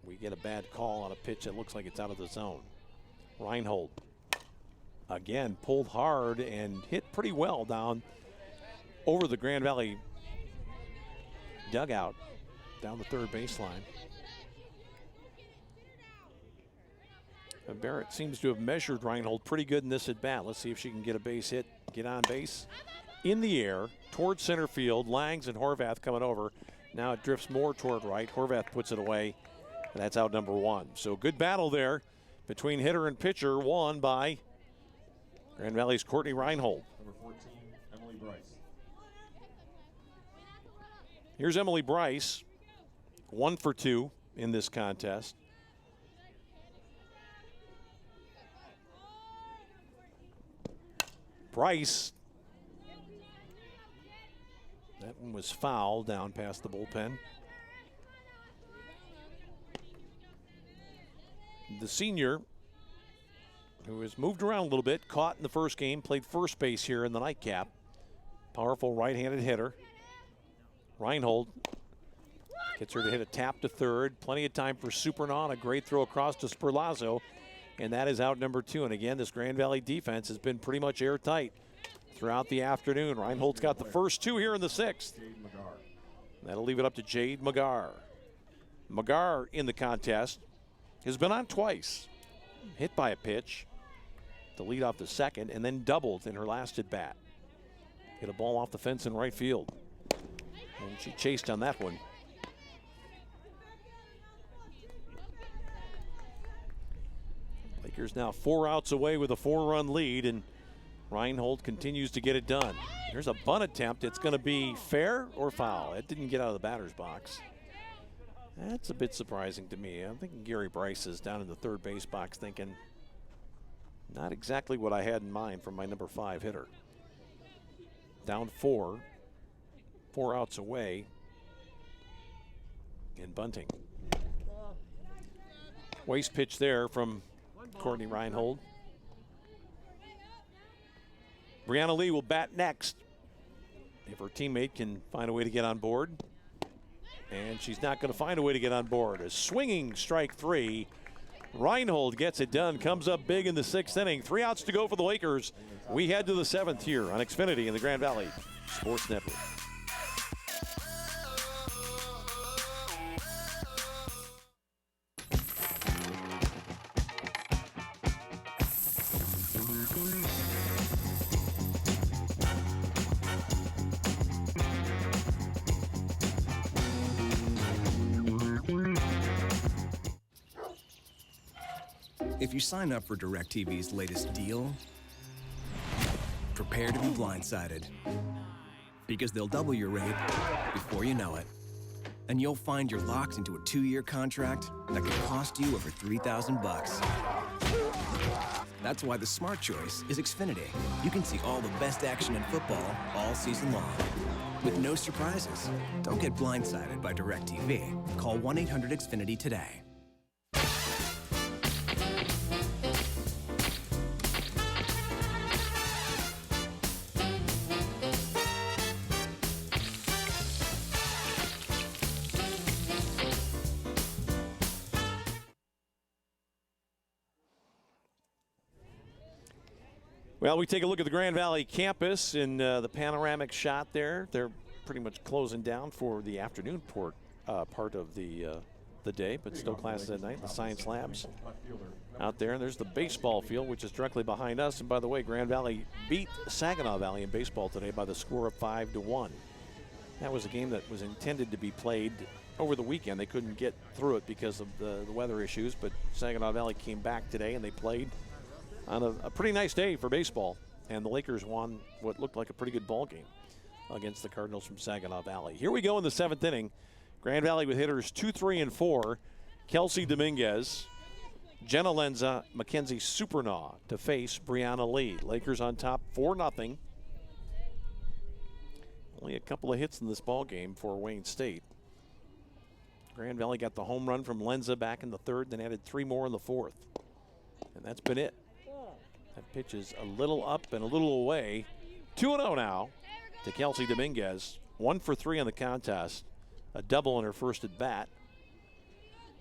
we get a bad call on a pitch that looks like it's out of the zone. Reinhold again pulled hard and hit pretty well down over the Grand Valley dugout down the third baseline. And Barrett seems to have measured Reinhold pretty good in this at bat. Let's see if she can get a base hit, get on base. In the air towards center field. Langs and Horvath coming over. Now it drifts more toward right. Horvath puts it away. And that's out number 1. So good battle there between hitter and pitcher, won by Grand Valley's Courtney Reinhold. Number 14, Emily Bryce. Here's Emily Bryce, 1 for 2. in this contest. Bryce, that one was fouled down past the bullpen. The senior, who has moved around a little bit, caught in the first game, played first base here in the nightcap. Powerful right-handed hitter. Reinhold gets her to hit a tap to third. Plenty of time for Supernaw. A great throw across to Sperlazzo. And that is out number 2. And again, this Grand Valley defense has been pretty much airtight throughout the afternoon. Reinhold's got the first 2 here in the 6th. That'll leave it up to Jade Magar. Magar in the contest has been on twice. Hit by a pitch to lead off the second, and then doubled in her last at bat. Hit a ball off the fence in right field. And she chased on that one. Lakers now 4 outs away with a 4-run lead, and Reinhold continues to get it done. Here's a bunt attempt. It's going to be fair or foul. It didn't get out of the batter's box. That's a bit surprising to me. I'm thinking Gary Bryce is down in the third base box thinking, not exactly what I had in mind from my number 5 hitter. Down 4 outs away, and bunting. Waste pitch there from Courtney Reinhold. Brianna Lee will bat next if her teammate can find a way to get on board. And she's not going to find a way to get on board. A swinging strike 3. Reinhold gets it done, comes up big in the 6th inning. 3 outs to go for the Lakers. We head to the 7th here on Xfinity in the Grand Valley Sports Network. If you sign up for DirecTV's latest deal, prepare to be blindsided. Because they'll double your rate before you know it. And you'll find you're locked into a 2-year contract that could cost you over $3,000. That's why the smart choice is Xfinity. You can see all the best action in football all season long, with no surprises. Don't get blindsided by DirecTV. Call 1-800-XFINITY today. Well, we take a look at the Grand Valley campus in the panoramic shot there. They're pretty much closing down for the afternoon part of the day, but still classes at night. The science labs out there. And there's the baseball field, which is directly behind us. And by the way, Grand Valley beat Saginaw Valley in baseball today by the score of 5-1. That was a game that was intended to be played over the weekend. They couldn't get through it because of the weather issues, but Saginaw Valley came back today and they played on a pretty nice day for baseball, and the Lakers won what looked like a pretty good ball game against the Cardinals from Saginaw Valley. Here we go in the 7th inning. Grand Valley with hitters 2, 3, and 4. Kelsey Dominguez, Jenna Lenza, Mackenzie Supernaw to face Brianna Lee. Lakers on top 4-0. Only a couple of hits in this ball game for Wayne State. Grand Valley got the home run from Lenza back in the 3rd, then added 3 more in the 4th. And that's been it. That pitch is a little up and a little away. 2-0 now to Kelsey Dominguez. 1 for 3 on the contest. A double in her first at bat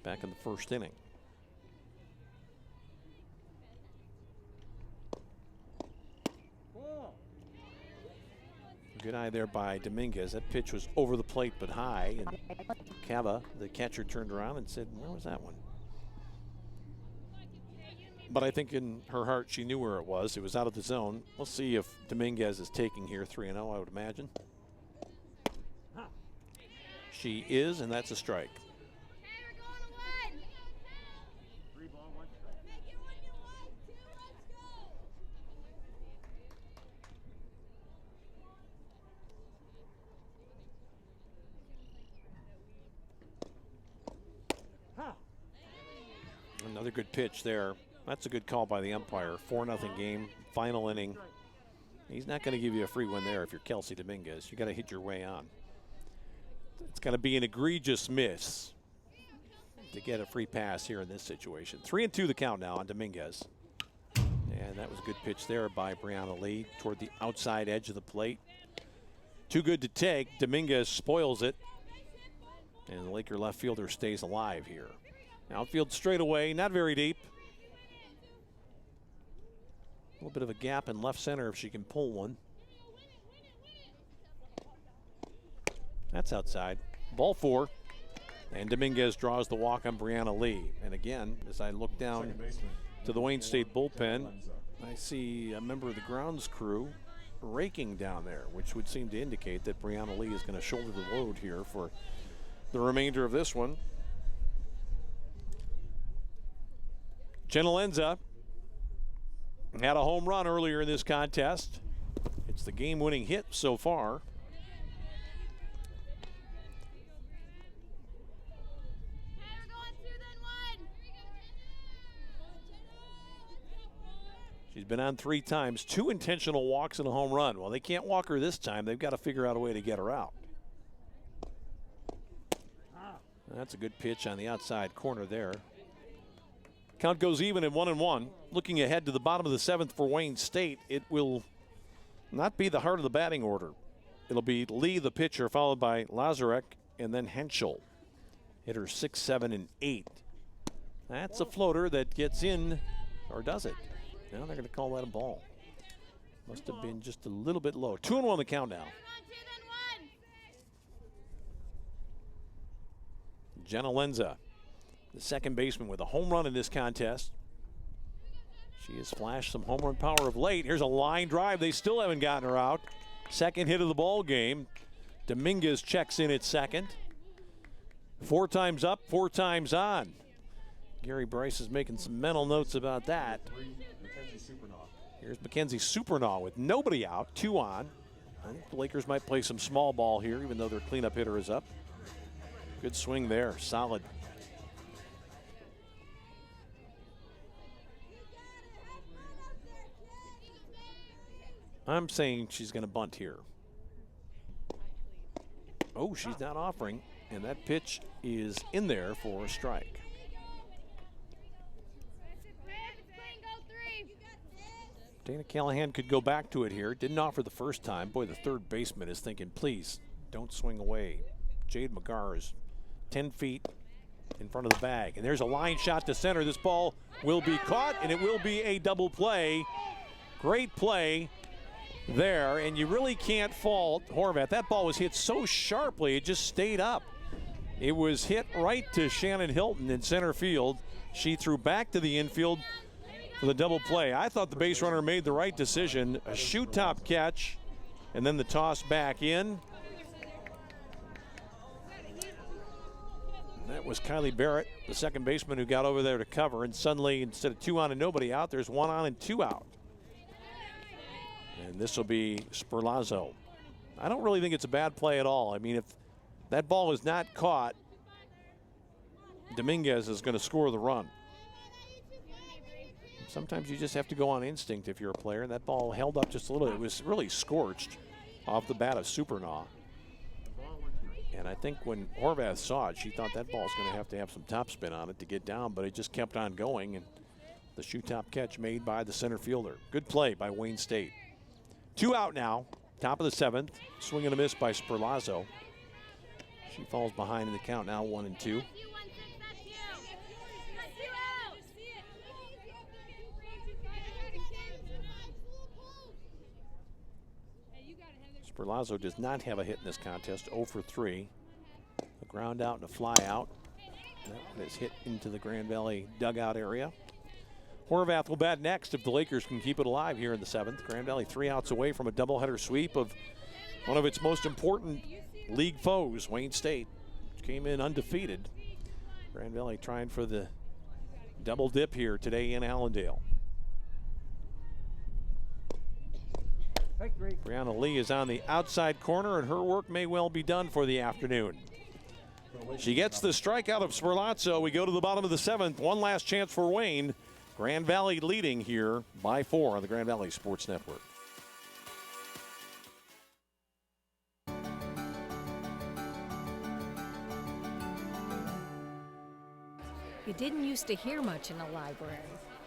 back in the 1st inning. Good eye there by Dominguez. That pitch was over the plate but high. And Cava, the catcher, turned around and said, where was that one? But I think in her heart she knew where it was. It was out of the zone. We'll see if Dominguez is taking here 3-0, I would imagine. She is, and that's a strike. Another good pitch there. That's a good call by the umpire. 4-0 game, final inning. He's not going to give you a free win there if you're Kelsey Dominguez. You got to hit your way on. It's got to be an egregious miss to get a free pass here in this situation. 3-2 the count now on Dominguez. And that was a good pitch there by Brianna Lee toward the outside edge of the plate. Too good to take. Dominguez spoils it. And the Laker left fielder stays alive here. Outfield straightaway, not very deep. A little bit of a gap in left center if she can pull one. That's outside. Ball 4. And Dominguez draws the walk on Brianna Lee. And again, as I look down to the Wayne State bullpen, I see a member of the grounds crew raking down there, which would seem to indicate that Brianna Lee is going to shoulder the load here for the remainder of this one. Genalenza had a home run earlier in this contest. It's the game-winning hit so far. She's been on 3 times, 2 intentional walks and a home run. Well, they can't walk her this time. They've got to figure out a way to get her out. That's a good pitch on the outside corner there. Count goes even at 1-1. Looking ahead to the bottom of the 7th for Wayne State, it will not be the heart of the batting order. It'll be Lee, the pitcher, followed by Lazarek, and then Henschel. Hitters 6, 7, and 8. That's a floater that gets in, or does it? Now they're going to call that a ball. Must have been just a little bit low. 2-1 the count now. Genalenza, the second baseman, with a home run in this contest. She has flashed some home run power of late. Here's a line drive. They still haven't gotten her out. Second hit of the ball game. Dominguez checks in at second. 4 times up, 4 times on. Gary Bryce is making some mental notes about that. Here's Mackenzie Supernaw with nobody out, 2 on. I think the Lakers might play some small ball here, even though their cleanup hitter is up. Good swing there, solid. I'm saying she's going to bunt here. Oh, she's not offering, and that pitch is in there for a strike. Dana Callahan could go back to it here. Didn't offer the first time. Boy, the third baseman is thinking, please, don't swing away. Jade McGarr is 10 feet in front of the bag. And there's a line shot to center. This ball will be caught, and it will be a double play. Great play there, and you really can't fault Horvath. That ball was hit so sharply, it just stayed up. It was hit right to Shannon Hilton in center field. She threw back to the infield for the double play. I thought the base runner made the right decision. A shoot top catch, and then the toss back in. And that was Kylie Barrett, the second baseman, who got over there to cover, and suddenly, instead of 2 on and nobody out, there's 1 on and 2 out. And this will be Sperlazzo. I don't really think it's a bad play at all. I mean, if that ball is not caught, Dominguez is going to score the run. Sometimes you just have to go on instinct if you're a player. That ball held up just a little. It was really scorched off the bat of Supernaw. And I think when Horvath saw it, she thought that ball's going to have some topspin on it to get down, but it just kept on going. And the shoot top catch made by the center fielder. Good play by Wayne State. 2 out now, top of the 7th. Swing and a miss by Sperlazzo. She falls behind in the count now, 1-2. Sperlazzo does not have a hit in this contest, 0 for 3. A ground out and a fly out. That one is hit into the Grand Valley dugout area. Horvath will bat next if the Lakers can keep it alive here in the 7th. Grand Valley 3 outs away from a doubleheader sweep of one of its most important league foes, Wayne State, which came in undefeated. Grand Valley trying for the double dip here today in Allendale. Brianna Lee is on the outside corner, and her work may well be done for the afternoon. She gets the strikeout of Sperlazzo. We go to the bottom of the 7th. One last chance for Wayne. Grand Valley leading here by 4 on the Grand Valley Sports Network. You didn't used to hear much in a library.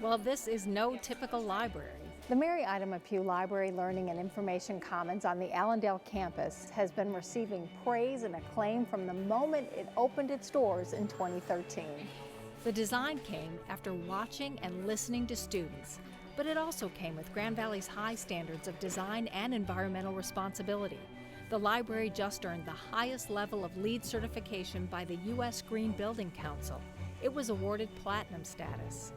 Well, this is no typical library. The Mary Ida Pugh Library Learning and Information Commons on the Allendale campus has been receiving praise and acclaim from the moment it opened its doors in 2013. The design came after watching and listening to students, but it also came with Grand Valley's high standards of design and environmental responsibility. The library just earned the highest level of LEED certification by the U.S. Green Building Council. It was awarded platinum status.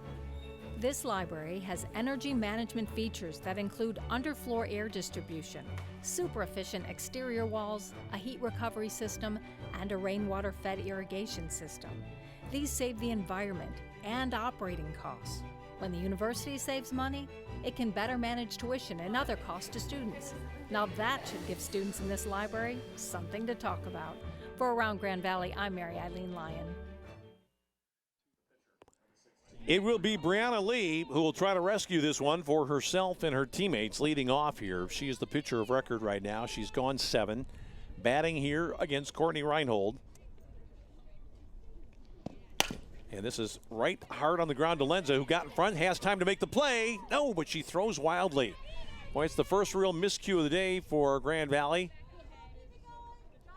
This library has energy management features that include underfloor air distribution, super efficient exterior walls, a heat recovery system, and a rainwater-fed irrigation system. These save the environment and operating costs. When the university saves money, it can better manage tuition and other costs to students. Now that should give students in this library something to talk about. For Around Grand Valley, I'm Mary Eileen Lyon. It will be Brianna Lee who will try to rescue this one for herself and her teammates leading off here. She is the pitcher of record right now. She's gone 7. Batting here against Courtney Reinhold. And this is right hard on the ground to Lenza, who got in front, has time to make the play. No, but she throws wildly. Boy, it's the first real miscue of the day for Grand Valley.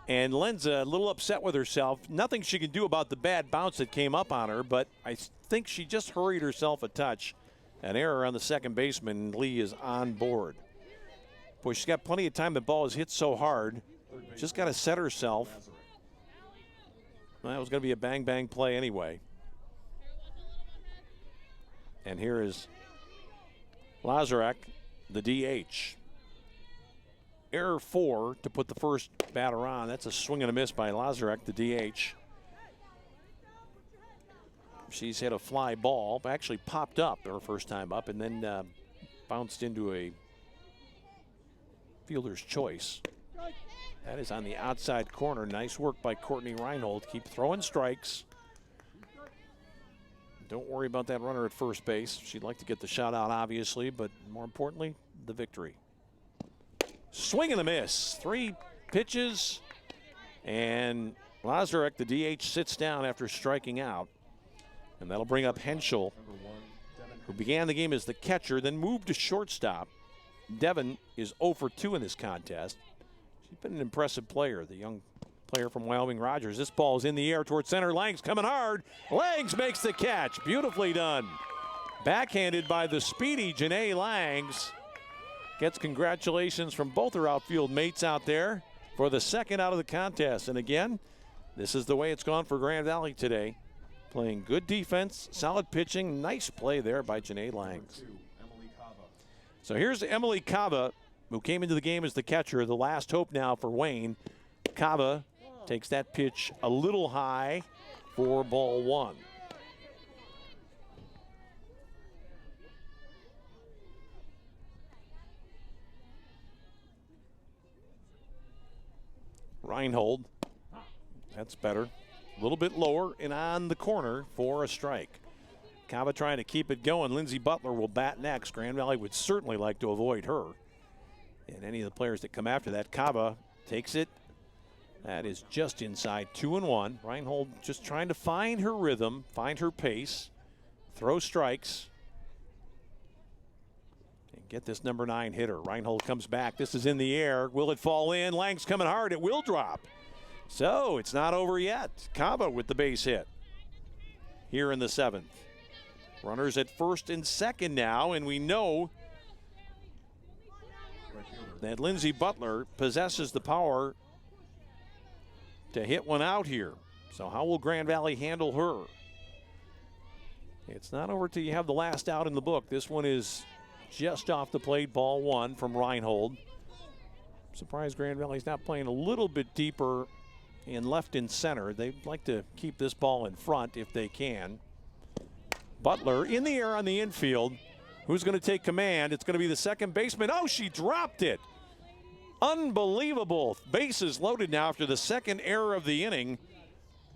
And Lenza a little upset with herself. Nothing she can do about the bad bounce that came up on her, but I think she just hurried herself a touch. An error on the second baseman. Lee is on board. Boy, she's got plenty of time. The ball is hit so hard. Just got to set herself. Well, it was going to be a bang-bang play anyway. And here is Lazarek, the DH. Error 4 to put the first batter on. That's a swing and a miss by Lazarek, the DH. She's hit a fly ball, actually popped up her first time up, and then bounced into a fielder's choice. That is on the outside corner. Nice work by Courtney Reinhold. Keep throwing strikes. Don't worry about that runner at first base. She'd like to get the shot out, obviously, but more importantly, the victory. Swing and a miss. 3 pitches, and Lazarek, the DH, sits down after striking out. And that'll bring up Henschel, who began the game as the catcher, then moved to shortstop. Devin is 0 for 2 in this contest. She's been an impressive player, the young player from Wyoming Rogers. This ball is in the air towards center. Langs coming hard. Langs makes the catch. Beautifully done. Backhanded by the speedy Janae Langs. Gets congratulations from both her outfield mates out there for the second out of the contest. And again, this is the way it's gone for Grand Valley today. Playing good defense, solid pitching, nice play there by Janae Langs. So here's Emily Cava, who came into the game as the catcher. The last hope now for Wayne. Cava takes that pitch a little high for ball 1. Reinhold, that's better. A little bit lower and on the corner for a strike. Cava trying to keep it going. Lindsey Butler will bat next. Grand Valley would certainly like to avoid her. And any of the players that come after that, Cava takes it. That is just inside 2-1. Reinhold just trying to find her rhythm, find her pace, throw strikes, and get this number 9 hitter. Reinhold comes back. This is in the air. Will it fall in? Lang's coming hard. It will drop. So it's not over yet. Cava with the base hit here in the 7th. Runners at first and second now, and we know that Lindsey Butler possesses the power to hit one out here. So how will Grand Valley handle her? It's not over till you have the last out in the book. This one is just off the plate, ball 1 from Reinhold. Surprised Grand Valley's not playing a little bit deeper in left and center. They'd like to keep this ball in front if they can. Butler in the air on the infield. Who's going to take command? It's going to be the second baseman. Oh, she dropped it. Unbelievable. Bases loaded now after the second error of the inning.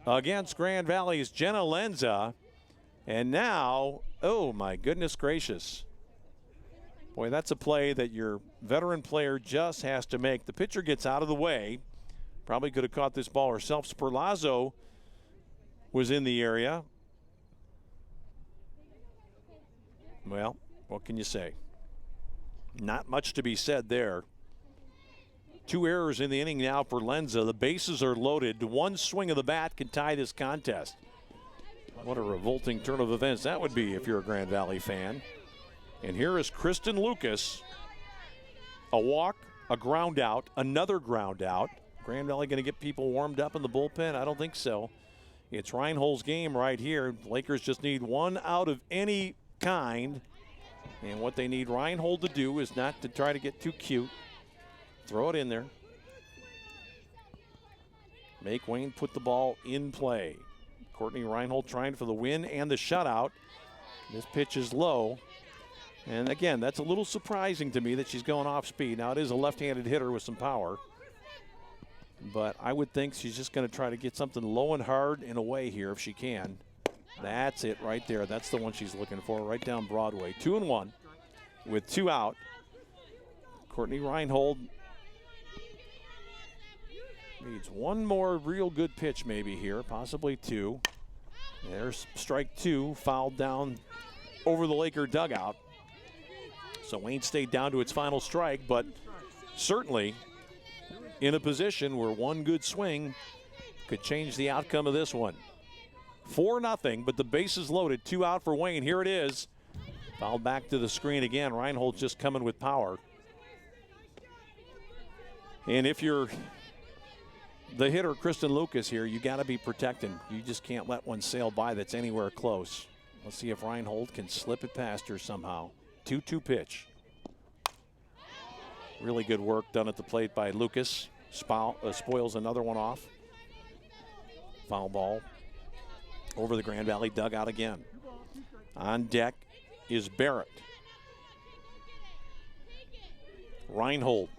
against Grand Valley's Jenna Lenza. And now, oh my goodness gracious. Boy, that's a play that your veteran player just has to make. The pitcher gets out of the way. Probably could have caught this ball herself. Sperlazzo was in the area. Well, what can you say? Not much to be said there. 2 errors in the inning now for Lenza. The bases are loaded. One swing of the bat can tie this contest. What a revolting turn of events that would be if you're a Grand Valley fan. And here is Kristen Lucas. A walk, a ground out, another ground out. Grand Valley going to get people warmed up in the bullpen? I don't think so. It's Reinhold's game right here. Lakers just need 1 out of any kind. And what they need Reinhold to do is not to try to get too cute. Throw it in there. Make Wayne put the ball in play. Courtney Reinhold trying for the win and the shutout. This pitch is low. And again, that's a little surprising to me that she's going off speed. Now, it is a left-handed hitter with some power. But I would think she's just going to try to get something low and hard and away here if she can. That's it right there. That's the one she's looking for, right down Broadway. 2-1 with 2 out. Courtney Reinhold needs 1 more real good pitch maybe here, possibly 2. There's strike 2, fouled down over the Laker dugout. So Wayne State down to its final strike, but certainly in a position where 1 good swing could change the outcome of this one. 4-0, but the bases loaded. 2 out for Wayne. Here it is. Fouled back to the screen again. Reinhold's just coming with power. And if you're the hitter, Kristen Lucas here, you got to be protecting. You just can't let one sail by that's anywhere close. Let's see if Reinhold can slip it past her somehow. 2-2 pitch. Really good work done at the plate by Lucas. Spoils another one off. Foul ball over the Grand Valley dugout again. On deck is Barrett. Reinhold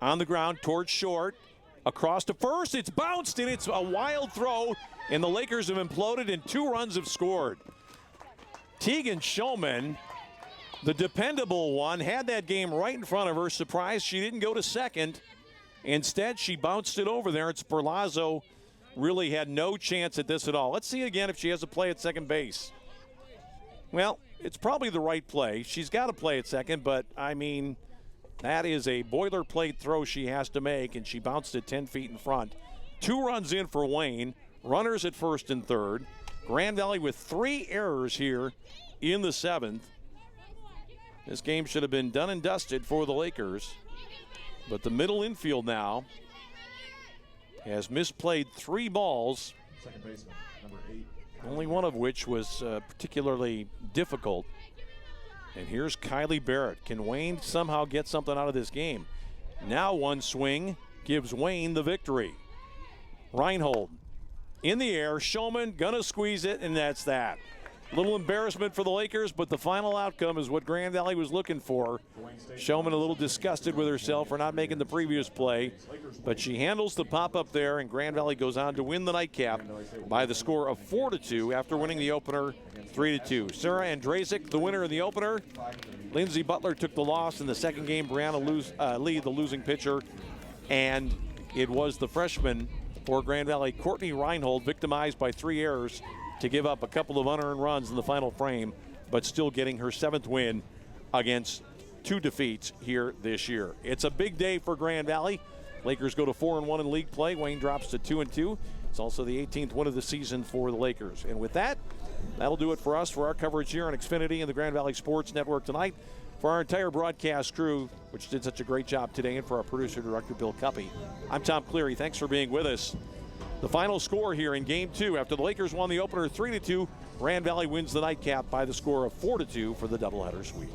on the ground towards short. Across to first. It's bounced and it's a wild throw. And the Lakers have imploded and 2 runs have scored. Tegan Shulman, the dependable one, had that game right in front of her. Surprised she didn't go to second. Instead, she bounced it over there, and Sperlazzo really had no chance at this at all. Let's see again if she has a play at second base. Well, it's probably the right play. She's got to play at second, but, I mean, that is a boilerplate throw she has to make, and she bounced it 10 feet in front. 2 runs in for Wayne. Runners at first and third. Grand Valley with 3 errors here in the 7th. This game should have been done and dusted for the Lakers. But the middle infield now has misplayed 3 balls. Second baseman, number 8. Only one of which was particularly difficult. And here's Kylie Barrett. Can Wayne somehow get something out of this game? Now 1 swing gives Wayne the victory. Reinhold in the air. Shulman gonna squeeze it, and that's that. Little embarrassment for the Lakers, but the final outcome is what Grand Valley was looking for. Shulman a little disgusted with herself for not making the previous play, but she handles the pop-up there, and Grand Valley goes on to win the nightcap by the score of 4-2 after winning the opener 3-2. Sarah Andrzejczyk, the winner in the opener. Lindsey Butler took the loss in the second game. Brianna Lee, the losing pitcher, and it was the freshman for Grand Valley, Courtney Reinhold, victimized by 3 errors to give up a couple of unearned runs in the final frame, but still getting her 7th win against 2 defeats here this year. It's a big day for Grand Valley. Lakers go to 4-1 in league play. Wayne drops to 2-2. It's also the 18th win of the season for the Lakers. And with that, that'll do it for us for our coverage here on Xfinity and the Grand Valley Sports Network tonight. For our entire broadcast crew, which did such a great job today, and for our producer-director, Bill Cuppy, I'm Tom Cleary. Thanks for being with us. The final score here in Game 2, after the Lakers won the opener 3-2, Grand Valley wins the nightcap by the score of 4-2 for the doubleheader sweep.